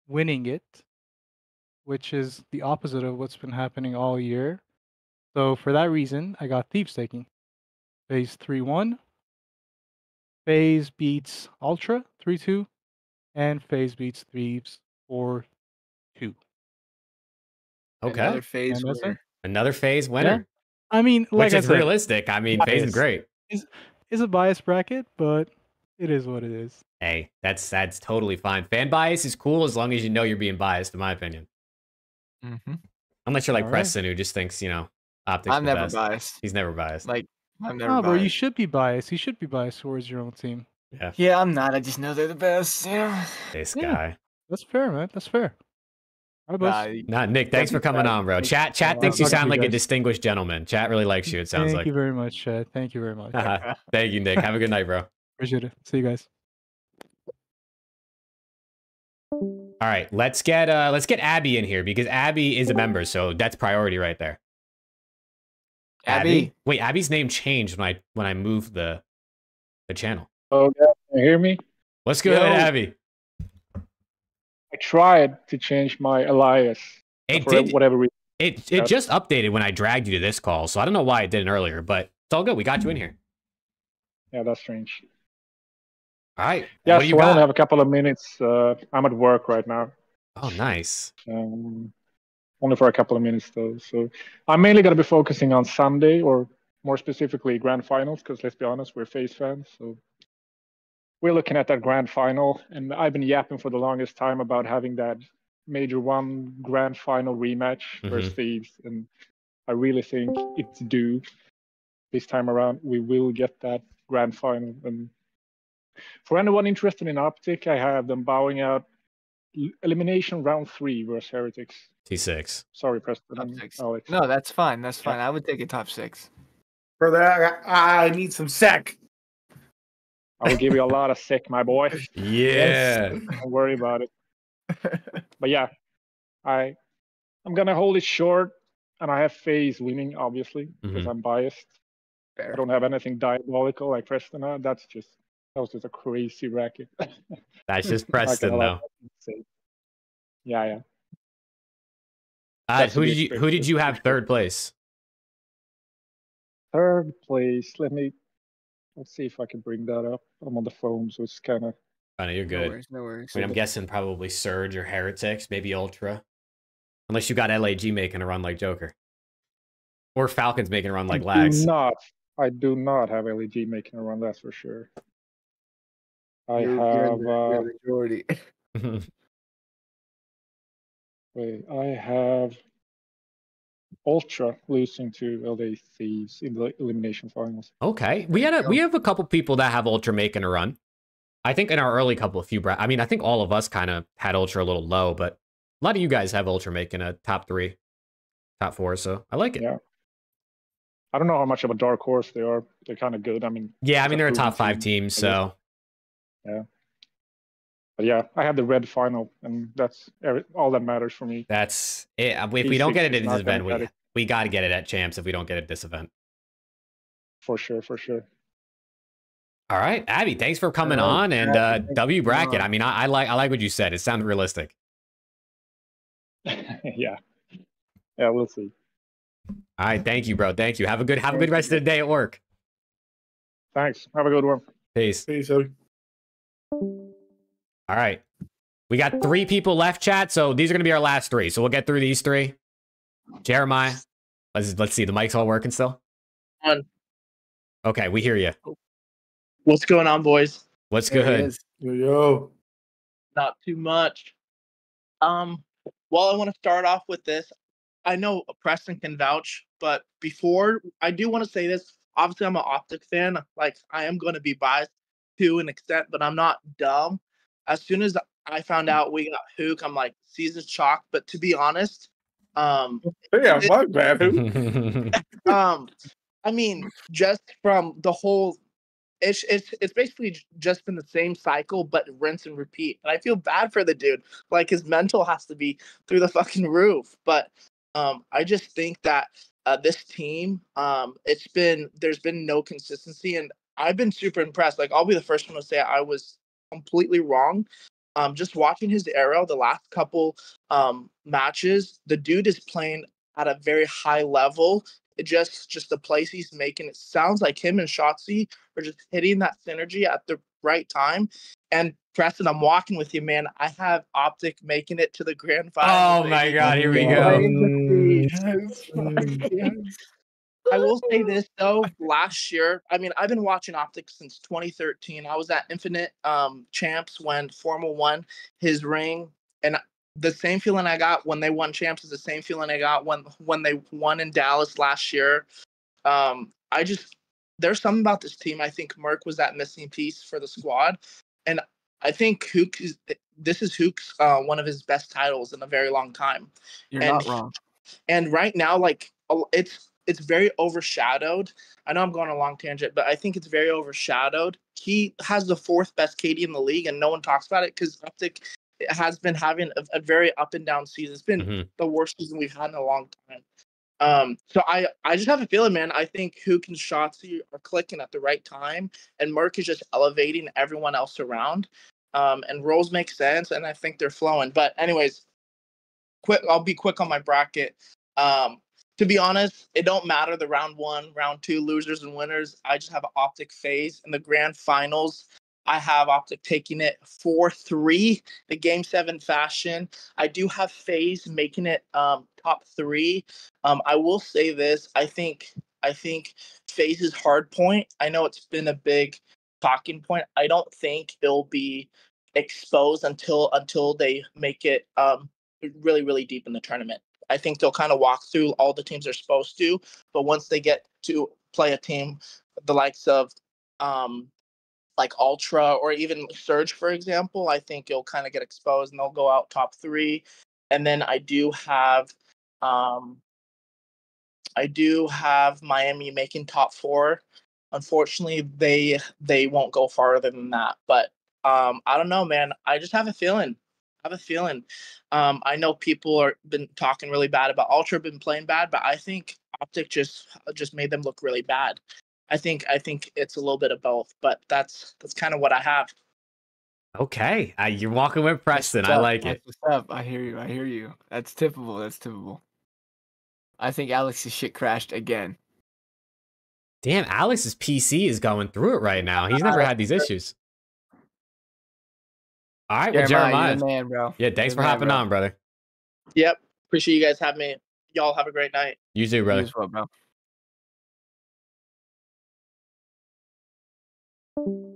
winning it, which is the opposite of what's been happening all year. So for that reason, I got Thieves taking phase 3-1. Phase beats Ultra 3-2, and phase beats Thieves 4-2. Okay. Another phase And that's it. winner. Another phase winner. I mean, like Which I is said, realistic. I mean, phase is great. It's a biased bracket, but it is what it is. Hey, that's totally fine. Fan bias is cool as long as you know you're being biased, in my opinion. Mm-hmm. Unless you're like All right. Preston, who just thinks, Optic's I'm the never best. biased. He's never biased. Like, I'm never No, bro, you biased. should be biased. You should be biased towards your own team. Yeah. Yeah, I'm not. I just know they're the best. Yeah. This Yeah. guy. That's fair, man. That's fair. All right, boss. Nah, Nick, thanks for coming on, bro. Chat thinks you sound like a distinguished gentleman. Chat really likes you, it sounds Thank like. you very much, Chad. Thank you very much. Thank you, Nick. Have a good night, bro. Appreciate it. See you guys. All right, let's get Abby in here because Abby is a member, so that's priority right there. Abby. Wait, Abby's name changed when I moved the channel. Oh, yeah. Can you hear me? What's good, Abby? I tried to change my alias whatever reason. It just updated when I dragged you to this call, so I don't know why it didn't earlier, but it's all good. We got you in here. Yeah, that's strange. All right. Yeah, What do you so I got? only have a couple of minutes. I'm at work right now. Oh, nice. Only for a couple of minutes, though. So I'm mainly going to be focusing on Sunday, or more specifically, grand finals, because let's be honest, we're FaZe fans. So we're looking at that grand final, and I've been yapping for the longest time about having that Major 1 grand final rematch versus Thieves, and I really think it's due this time around. We will get that grand final, and for anyone interested in Optic, I have them bowing out elimination round 3 versus Heretics. T6. Sorry, Preston. Top 6. Alex. No, that's fine. That's fine. I would take a top 6. For that, I need some sec. I will give you a lot of sick, my boy. Yeah. Don't worry about it. But yeah, I'm gonna hold it short, and I have FaZe winning, obviously, because I'm biased. Fair. I don't have anything diabolical like Preston. That was just a crazy racket. That's just Preston, though. Yeah. Who did you have third place? Third place. Let's see if I can bring that up. I'm on the phone, so it's kind of. Oh, no, you're good. No worries. I mean, I'm guessing probably Surge or Heretics, maybe Ultra. Unless you got LAG making a run like Joker. Or Falcons making a run like Lags. I do not have LAG making a run, that's for sure. You're the majority. Wait, I have Ultra losing to LA Thieves in the elimination finals. Okay. We have a couple people that have Ultra making a run. I think in our early I think all of us kind of had Ultra a little low, but a lot of you guys have Ultra making a top 3, top 4, so I like it. Yeah. I don't know how much of a dark horse they are. They're kind of good. I mean, they're a top 5 team, so. Yeah. But yeah, I have the red final, and that's all that matters for me. That's it. If we don't get it at this event, we got to get it at Champs if we don't get it at this event. For sure. All right, Abby, thanks for coming on, and W bracket. I mean, I like what you said. It sounded realistic. Yeah, we'll see. All right, thank you, bro. Thank you. Have a good rest of the day at work. Thanks. Have a good one. Peace. Peace. All right. We got 3 people left, chat, so these are going to be our last 3. So we'll get through these 3. Jeremiah, let's see. The mic's all working still? Okay, we hear you. What's going on, boys? What's good? Yo. Not too much. Well, I want to start off with this. I know Preston can vouch, but before I do want to say this. Obviously, I'm an Optic fan. Like I am going to be biased to an extent, but I'm not dumb. As soon as I found out we got Hook, I'm like season's chalk. But to be honest, um, Yeah, my bad. Who? I mean, just from the whole it's basically just been the same cycle, but rinse and repeat. And I feel bad for the dude. Like his mental has to be through the fucking roof. But I just think that this team, there's been no consistency, and I've been super impressed. Like I'll be the first one to say I was completely wrong. Just watching his arrow the last couple matches, the dude is playing at a very high level. Just the plays he's making, it sounds like him and Shotzi are just hitting that synergy at the right time. And Preston, I'm walking with you, man. I have Optic making it to the grand finals. Oh my baby. God, here we Playing the go. Yes. I will say this though. Last year, I mean, I've been watching Optics since 2013. I was at Infinite Champs when Formal won his ring, and the same feeling I got when they won champs is the same feeling I got when they won in Dallas last year. I just there's something about this team. I think Merck was that missing piece for the squad, and I think this is Hook's one of his best titles in a very long time. You're And not wrong. And right now, like it's very overshadowed. I know I'm going on a long tangent, but I think it's very overshadowed. He has the fourth best KD in the league, and no one talks about it because Optic has been having a very up and down season. It's been the worst season we've had in a long time. So I just have a feeling, man. I think Hook and Shotzi are clicking at the right time, and Merck is just elevating everyone else around. And roles make sense, and I think they're flowing. But anyways, I'll be quick on my bracket. To be honest, it don't matter the round 1, round 2 losers and winners. I just have an Optic phase in the grand finals. I have Optic taking it 4-3, the game 7 fashion. I do have FaZe making it top 3. I will say this. I think FaZe's hard point. I know it's been a big talking point. I don't think it'll be exposed until they make it really, really deep in the tournament. I think they'll kind of walk through all the teams they're supposed to, but once they get to play a team the likes of like Ultra or even Surge, for example, I think it'll kind of get exposed and they'll go out top 3. And then I do have Miami making top 4. Unfortunately, they won't go farther than that. But I don't know, man. I just have a feeling. I know people are been talking really bad about Ultra, been playing bad, but I think Optic just made them look really bad. I think it's a little bit of both, but that's kind of what I have. Okay, you're walking with Preston. I like it. What's up? I hear you. That's typical. I think Alex's shit crashed again. Damn, Alex's PC is going through it right now. He's never had these issues. All right, well, Jeremiah. You're the man, bro. Yeah, thanks for hopping on, brother. Yep. Appreciate you guys having me. Y'all have a great night. You too, brother. You as well, bro.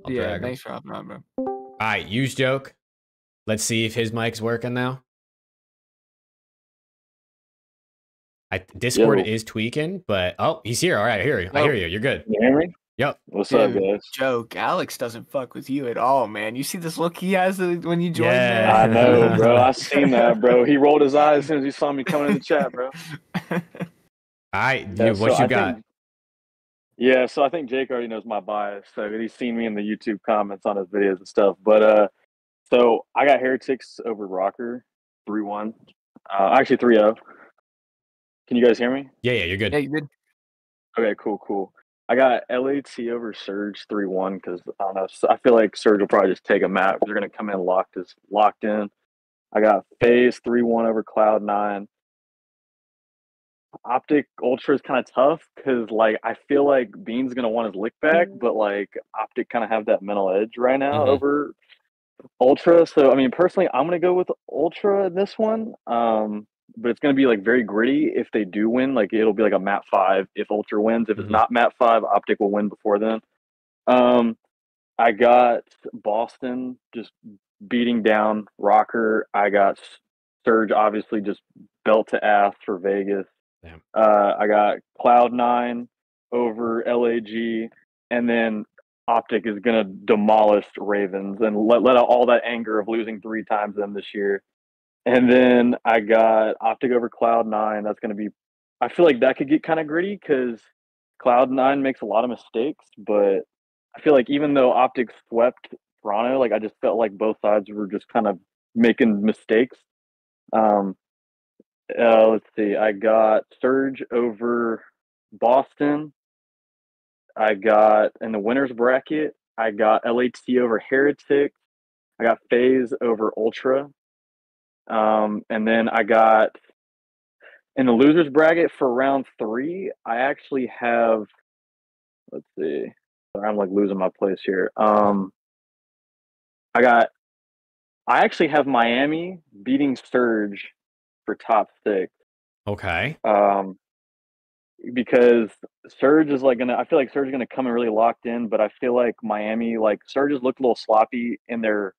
Yeah, thanks for hopping on, bro. All right, use joke. Let's see if his mic's working now. Discord is tweaking, but he's here. All right, I hear you. I hear you. You're good. You hear me? Yep. What's up, guys? Joke. Alex doesn't fuck with you at all, man. You see this look he has when you join? Yeah. I know, bro. I seen that, bro. He rolled his eyes as soon as he saw me coming in the chat, bro. All right, Yeah, what so you got? So I think Jake already knows my bias. So he's seen me in the YouTube comments on his videos and stuff. But so I got Heretics over Rocker 3-1. Actually 3-0. Can you guys hear me? Yeah, you're good. Yeah, you good. Okay, cool. I got LAT over Surge 3-1 because I don't know. I feel like Surge will probably just take a map. They're gonna come in locked in. I got FaZe 3-1 over Cloud9. Optic Ultra is kind of tough because like I feel like Bean's gonna want his lick back, but like Optic kind of have that mental edge right now over Ultra. So I mean, personally, I'm gonna go with Ultra in this one. But it's gonna be like very gritty. If they do win, like it'll be like a map 5 if Ultra wins. If it's not map 5, Optic will win before then. I got Boston just beating down Rocker. I got Surge obviously just belt to ass for Vegas. Damn. I got Cloud9 over LAG, and then Optic is gonna demolish Ravens and let out all that anger of losing 3 times them this year. And then I got Optic over Cloud9. That's gonna be. I feel like that could get kind of gritty because Cloud9 makes a lot of mistakes, but I feel like even though Optic swept Toronto, like I just felt like both sides were just kind of making mistakes. Let's see. I got Surge over Boston. I got in the winners bracket. I got LAT over Heretic. I got FaZe over Ultra. And then I got in the losers bracket for round 3. I actually have. Let's see. Sorry, I'm like losing my place here. I actually have Miami beating Surge for top 6. Okay. Because Surge is like I feel like Surge is gonna come in really locked in, but I feel like Miami, like Surge has looked a little sloppy in their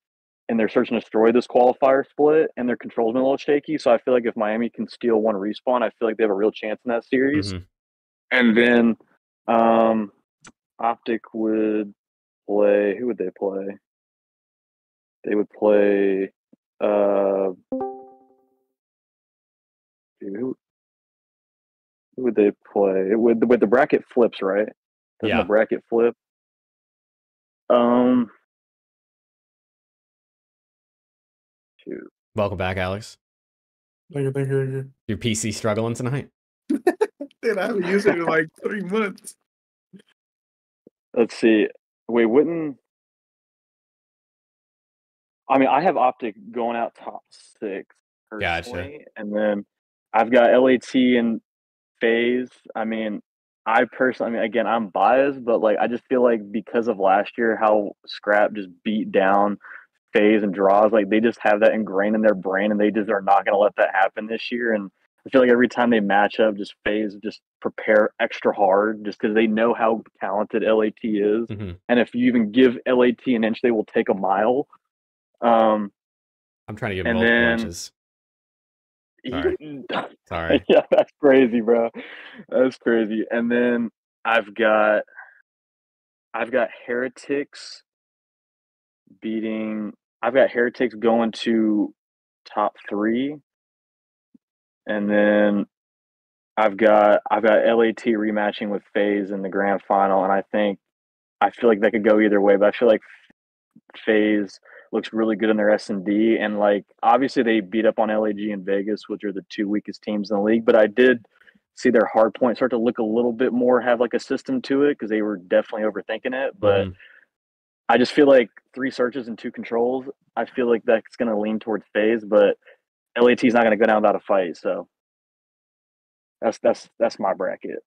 search and destroy this qualifier split, and their controls been a little shaky. So I feel like if Miami can steal one respawn, I feel like they have a real chance in that series. Mhm. And then Optic would play. Who would they play? They would play. Who would they play? With the bracket flips, right? Doesn't the Yeah. bracket flip? Shoot. Welcome back, Alex. Thank you. Your PC struggling tonight? Dude, I haven't used it in like 3 months. Let's see. Wait, wouldn't I mean I have Optic going out top 6 personally, and then I've got LAT and FaZe. I mean, again, I'm biased, but like I just feel like because of last year, how Scrap just beat down FaZe and draws, like they just have that ingrained in their brain, and they just are not going to let that happen this year. And I feel like every time they match up, just FaZe just prepare extra hard, just because they know how talented LAT is, Mhm. and if you even give LAT an inch, they will take a mile. I'm trying to give and multiple then inches. Sorry. yeah, that's crazy, bro. That's crazy. And then I've got Heretics beating. I've got Heretics going to top 3, and then I've got LAT rematching with FaZe in the grand final, and I feel like that could go either way, but I feel like FaZe looks really good in their S&D, and like obviously they beat up on LAG and Vegas, which are the 2 weakest teams in the league, but I did see their hard point start to look a little bit more, have like a system to it, because they were definitely overthinking it. But I just feel like 3 searches and 2 controls, I feel like that's going to lean towards FaZe, but LAT is not going to go down without a fight. So that's my bracket.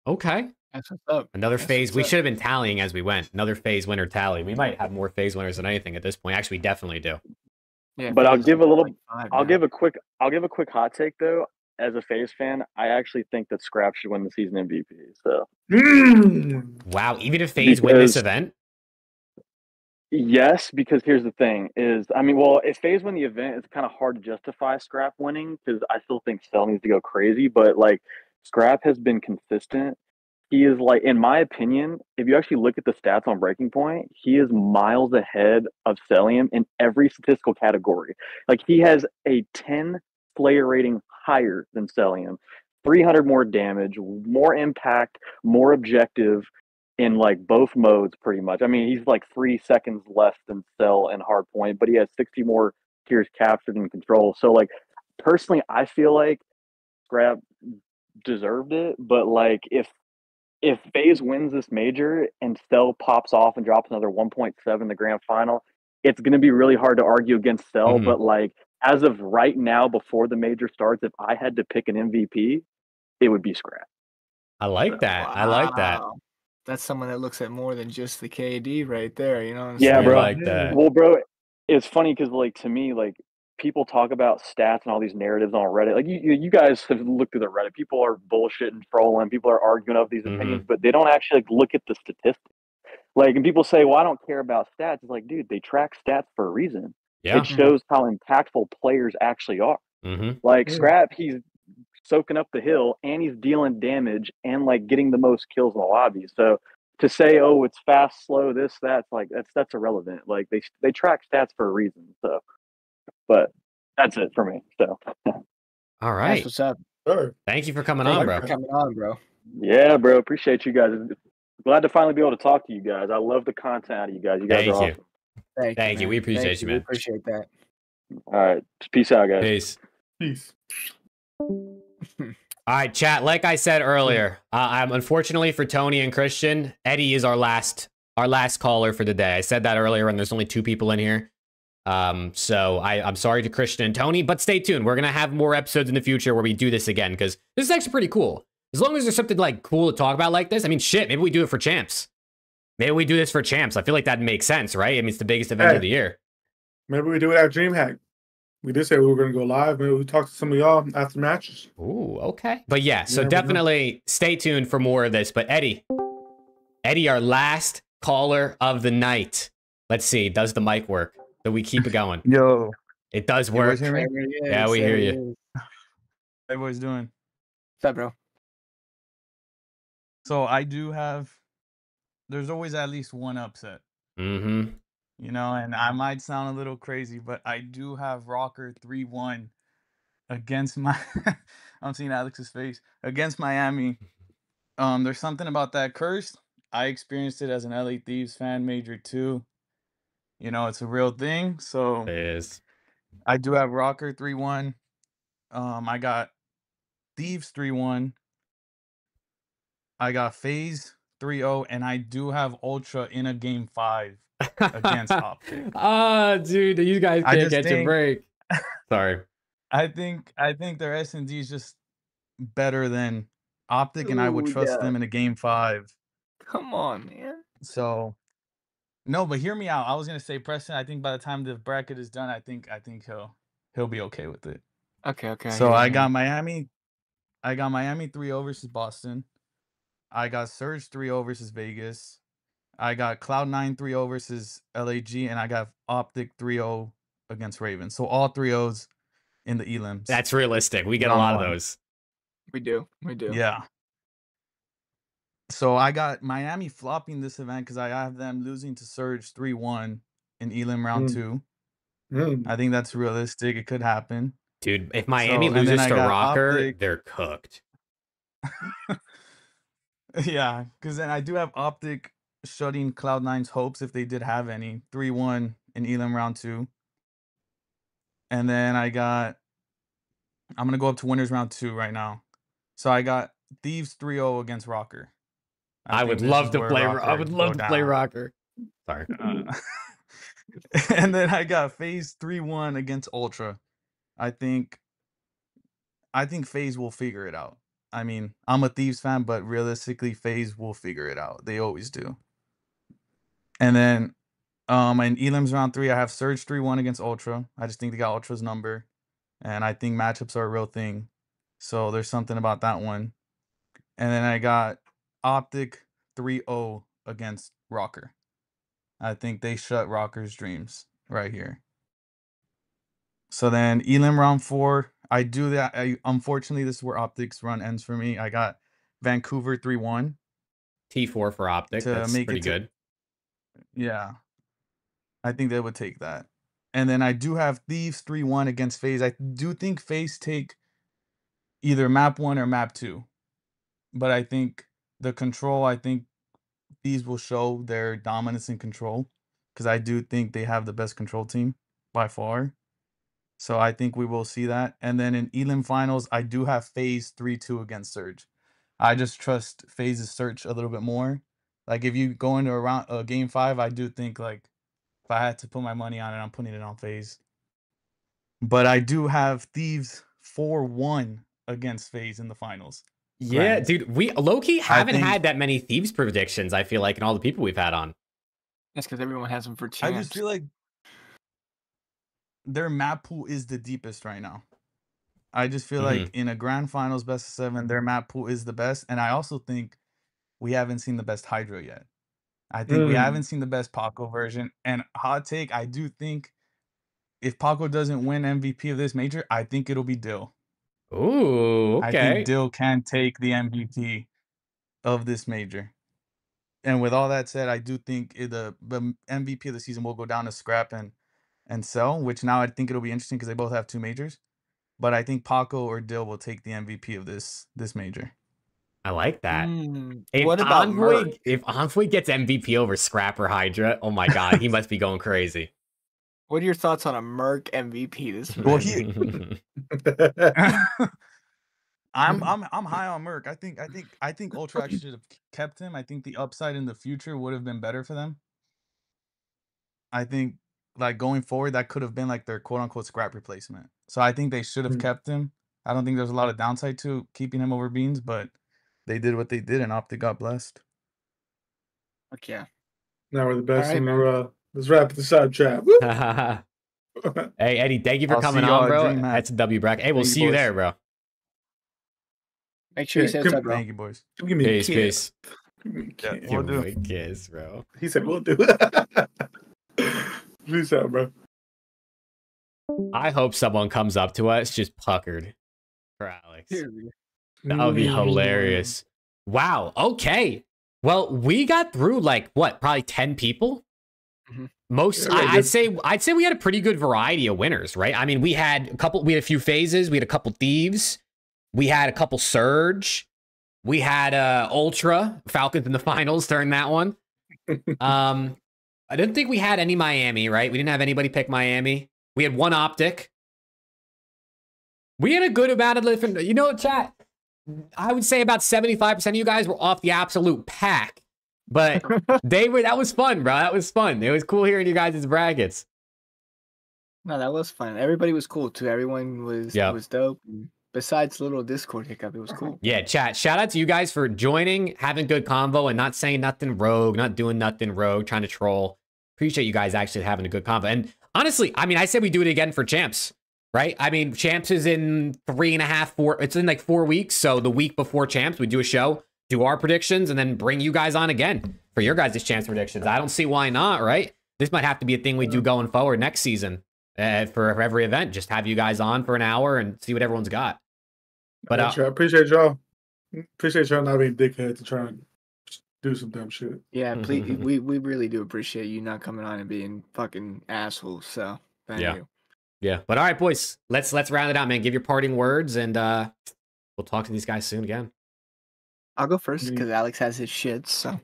Okay. That's what's up. Another That's FaZe. what's We up. should have been tallying as we went. Another FaZe winner tally. We might have more FaZe winners than anything at this point. Actually, we definitely do. Yeah, But I'll FaZe give is a little. like 5 I'll now. give a quick hot take though. As a FaZe fan, I actually think that Scrap should win the season MVP. So Wow, even if FaZe win this event? Yes, because here's the thing: is I mean, well, if FaZe win the event, it's kind of hard to justify Scrap winning because I still think Cell needs to go crazy. But like, Scrap has been consistent. He is like, in my opinion, if you actually look at the stats on Breaking Point, he is miles ahead of Cellium in every statistical category. Like he has a 10 Slayer rating higher than Cellium, 300 more damage, more impact, more objective in like both modes pretty much. I mean, he's like 3 seconds less than Cell and Hardpoint, but he has 60 more tiers captured and control. So like personally, I feel like Scrap deserved it, but like if FaZe wins this major and Cell pops off and drops another 1.7 in the grand final, it's going to be really hard to argue against Cell. Mm-hmm. But like as of right now, before the major starts, if I had to pick an MVP, it would be Scrap. I like that. Wow. I like that. That's someone that looks at more than just the KD right there. You know what I'm Yeah, saying? bro. I like that. Well, bro, it's funny because like to me, like people talk about stats and all these narratives on Reddit. Like you guys have looked through the Reddit. People are bullshitting, trolling. People are arguing over these opinions, but they don't actually like, look at the statistics. Like, and people say, "Well, I don't care about stats." It's like, dude, they track stats for a reason. Yeah. It shows how impactful players actually are. Mm-hmm. Like Scrap, he's soaking up the hill and he's dealing damage and like getting the most kills in the lobby. So to say, oh, it's fast, slow, this, that's like that's irrelevant. Like they track stats for a reason. So, but that's it for me. So, All right. That's what's up. Sure. Thank you for coming Thank on, you bro. for coming on, bro. yeah, bro, appreciate you guys. Glad to finally be able to talk to you guys. I love the content out of you guys. You guys Thank are you. awesome. Thank you. man. We appreciate Thank you, We man. appreciate that. All right, peace out, guys. Peace. Peace. All right, chat. Like I said earlier, I'm unfortunately for Tony and Christian, Eddie is our last caller for the day. I said that earlier, and there's only 2 people in here. So I'm sorry to Christian and Tony, but stay tuned. We're gonna have more episodes in the future where we do this again because this is actually pretty cool. As long as there's something like cool to talk about like this, I mean, shit, maybe we do it for champs. Maybe we do this for champs. I feel like that makes sense, right? I mean, it's the biggest event of the year. Maybe we do it at DreamHack. We did say we were going to go live. Maybe we talk to some of y'all after matches. Ooh, okay. But yeah, so You never know. definitely stay tuned for more of this. But Eddie, our last caller of the night. Let's see, does the mic work? Do we keep it going? Yo. It does You work. boys hear me? Yeah, we hear you. How you boys doing? What's up, bro? So I do have, there's always at least one upset. Mm-hmm. You know, and I might sound a little crazy, but I do have Rocker 3-1 against my I'm seeing Alex's face. Against Miami. There's something about that curse. I experienced it as an LA Thieves fan, Major 2. You know, it's a real thing. So it is. I do have Rocker 3-1. I got Thieves 3-1. I got FaZe 3-0, and I do have Ultra in a game 5 against Optic. Ah, dude, you guys I can't just catch a think- break. Sorry. I think their S&D is just better than Optic, and I would Ooh, trust yeah. them in a game 5. Come on, man. So, no, but hear me out. I was gonna say Preston. I think by the time the bracket is done, I think he'll be okay with it. Okay. So I got Miami 3-0 versus Boston. I got Surge 3-0 versus Vegas. I got Cloud9 3-0 versus LAG, and I got Optic 3-0 against Ravens. So all 3-0s in the elims. That's realistic. We get a Round lot of one. those. We do. Yeah. So I got Miami flopping this event because I have them losing to Surge 3-1 in elim round 2. I think that's realistic. It could happen. Dude, if Miami and then loses I to got Rocker, Optic. they're cooked. Yeah, because then I do have Optic shutting Cloud9's hopes if they did have any. 3-1 in elim round 2. And then I'm gonna go up to winners round 2 right now. So I got Thieves 3-0 against Rocker. I would love to play Rocker. Sorry. And then I got FaZe 3-1 against Ultra. I think FaZe will figure it out. I mean, I'm a Thieves fan, but realistically, FaZe will figure it out. They always do. And then in elims round 3, I have Surge 3-1 against Ultra. I just think they got Ultra's number. And I think matchups are a real thing. So there's something about that one. And then I got Optic 3-0 against Rocker. I think they shut Rocker's dreams right here. So then Elim round 4, I do that. Unfortunately, this is where Optic's run ends for me. I got Vancouver 3-1. T4 for Optic. That's pretty good. Yeah. I think they would take that. And then I do have Thieves 3-1 against FaZe. I do think FaZe take either map 1 or map 2. But I think the control, these will show their dominance in control. Because I do think they have the best control team by far. So I think we will see that. And then in Elim finals, I do have FaZe 3-2 against Surge. I just trust FaZe's Surge a little bit more. Like if you go into a game 5, I do think like if I had to put my money on it, I'm putting it on FaZe. But I do have Thieves 4-1 against FaZe in the finals. Yeah, dude, we low-key haven't had that many Thieves predictions, I feel like, in all the people we've had on. That's because everyone has them for champs. I just feel like their map pool is the deepest right now. I just feel like in a grand finals best of 7, their map pool is the best. And I also think we haven't seen the best Hydra yet. I think we haven't seen the best Paco version. And hot take, I do think if Paco doesn't win MVP of this major, I think it'll be Dill. Ooh, I think okay. Dill can take the MVP of this major. And with all that said, I do think the MVP of the season will go down to Scrap and Cell, which now I think it'll be interesting because they both have 2 majors. But I think Paco or Dill will take the MVP of this major. I like that. What about Merc? If Envoy gets MVP over Scrap or Hydra, oh my god, he must be going crazy. What are your thoughts on a Merc MVP this Well, week? I'm high on Merc. I think Ultra actually should have kept him. I think the upside in the future would have been better for them. I think like going forward, that could have been like their quote unquote scrap replacement. So I think they should have kept him. I don't think there's a lot of downside to keeping him over Beans, but they did what they did and Optic got blessed. Fuck yeah. Now we're the best All right, in the man. row. Let's wrap this up, chat. Hey, Eddie, thank you for I'll coming see y'all on, at bro. DreamHack. That's a W bracket. Hey, we'll Thank you, see you boys. there, bro. Make sure you say what's up, bro. Thank you, boys. Give me a Peace, kiss. peace. Give me a Yeah, kiss. we'll do. Give me a kiss, bro. He said we'll do. Peace out, bro. I hope someone comes up to us just puckered for Alex. That would be hilarious. Wow. Okay. Well, we got through like what, probably 10 people. Most, Yeah, I'd say we had a pretty good variety of winners, right? I mean, we had a few phases, we had a couple thieves, we had a couple surge, we had Ultra Falcons in the finals during that one. I didn't think we had any Miami, right? We didn't have anybody pick Miami. We had one Optic. We had a good amount of different, you know, chat. I would say about 75% of you guys were off the absolute pack. But that was fun, bro. That was fun. It was cool hearing you guys' brackets. No, that was fun. Everybody was cool too. Everyone was dope. Besides the little Discord hiccup, it was cool. Yeah, chat. Shout out to you guys for joining, having good convo, and not saying nothing rogue, not doing nothing rogue, trying to troll. Appreciate you guys actually having a good convo. And honestly, I mean, I said we do it again for Champs, right? I mean, Champs is in 3.5, 4. It's in like 4 weeks. So the week before Champs, we do a show, do our predictions, and then bring you guys on again for your guys' Champs predictions. I don't see why not, right? This might have to be a thing we do going forward next season for every event. Just have you guys on for an hour and see what everyone's got. But I appreciate y'all. Appreciate y'all not being dickheads and trying to do some dumb shit. Yeah, please. we really do appreciate you not coming on and being fucking assholes. So thank you. Yeah. But all right, boys, let's round it out, man. Give your parting words, and we'll talk to these guys soon again. I'll go first because Alex has his shit. So,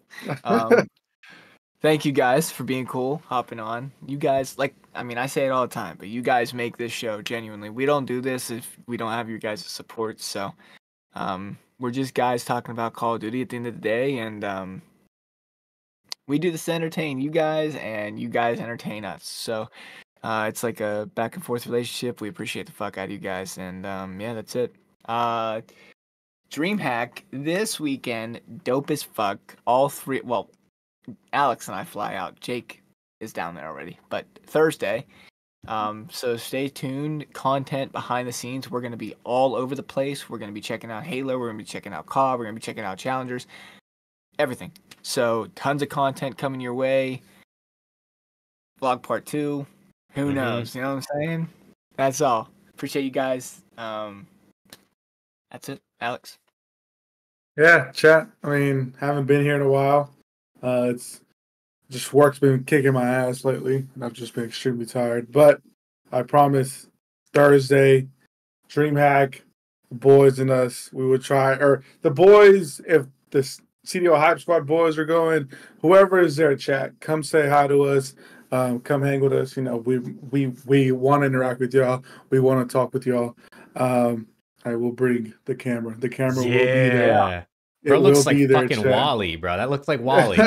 thank you guys for being cool, hopping on. You guys, I say it all the time, but you guys make this show genuinely. We don't do this if we don't have your guys' support. So, we're just guys talking about Call of Duty at the end of the day, and we do this to entertain you guys, and you guys entertain us. So, it's like a back and forth relationship. We appreciate the fuck out of you guys, and yeah, that's it. DreamHack this weekend, dope as fuck. All three, well, Alex and I fly out. Jake is down there already, but Thursday. So stay tuned. Content behind the scenes. We're gonna be all over the place. We're gonna be checking out Halo. We're gonna be checking out COD. We're gonna be checking out Challengers. Everything. So tons of content coming your way. Vlog part 2. Who knows? You know what I'm saying? That's all. Appreciate you guys. That's it, Alex. Yeah, chat. I mean, haven't been here in a while. It's just work's been kicking my ass lately, and I've just been extremely tired. But I promise, Thursday, DreamHack, the boys and us, we would try, or the boys, if the CDL Hype Squad boys are going, whoever is there, chat, come say hi to us. Come hang with us. You know, we want to interact with y'all. We want to talk with y'all. I will bring the camera. The camera will be there. Bro, looks like fucking Wally, bro. That looks like Wally.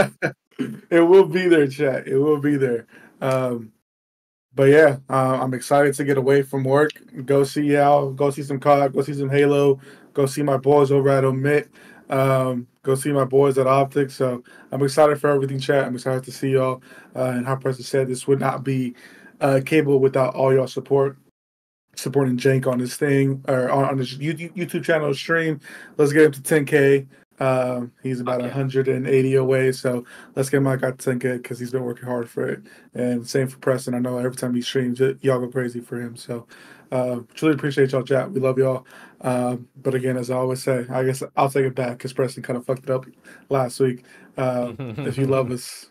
It will be there, chat. It will be there. But yeah, I'm excited to get away from work. Go see y'all. Go see some COD. Go see some Halo. Go see my boys over at Omit. Go see my boys at Optic. So I'm excited for everything, chat. I'm excited to see y'all. And how Preston said, this would not be capable without all y'all support. Supporting Jank on this thing, or on this YouTube channel stream. Let's get him to 10K. He's about Okay. 180 away, so let's get him like I think it because he's been working hard for it. And same for Preston. I know every time he streams, y'all go crazy for him. So truly appreciate y'all, chat. We love y'all. But again, as I always say, I guess I'll take it back because Preston kind of fucked it up last week. If you love us,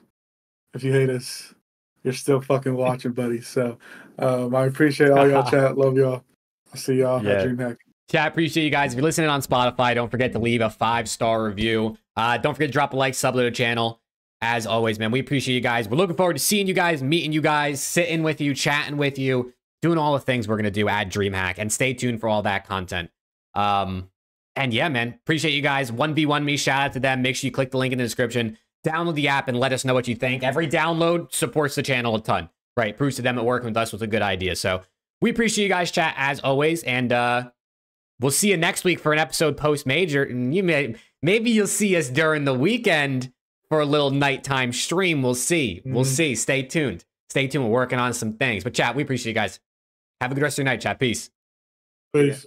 if you hate us, you're still fucking watching, buddy. So I appreciate all y'all, chat. Love y'all. I'll see y'all at DreamHack. Chat, appreciate you guys. If you're listening on Spotify, don't forget to leave a 5-star review. Don't forget to drop a like, sub to the channel. As always, man, we appreciate you guys. We're looking forward to seeing you guys, meeting you guys, sitting with you, chatting with you, doing all the things we're going to do at DreamHack. And stay tuned for all that content. And yeah, man, appreciate you guys. 1v1 me, shout out to them. Make sure you click the link in the description. Download the app and let us know what you think. Every download supports the channel a ton, right? Proves to them that working with us was a good idea. So we appreciate you guys, chat, as always. And we'll see you next week for an episode post-major. And maybe you'll see us during the weekend for a little nighttime stream. We'll see. We'll see. Stay tuned. Stay tuned. We're working on some things. But chat, we appreciate you guys. Have a good rest of your night, chat. Peace. Peace.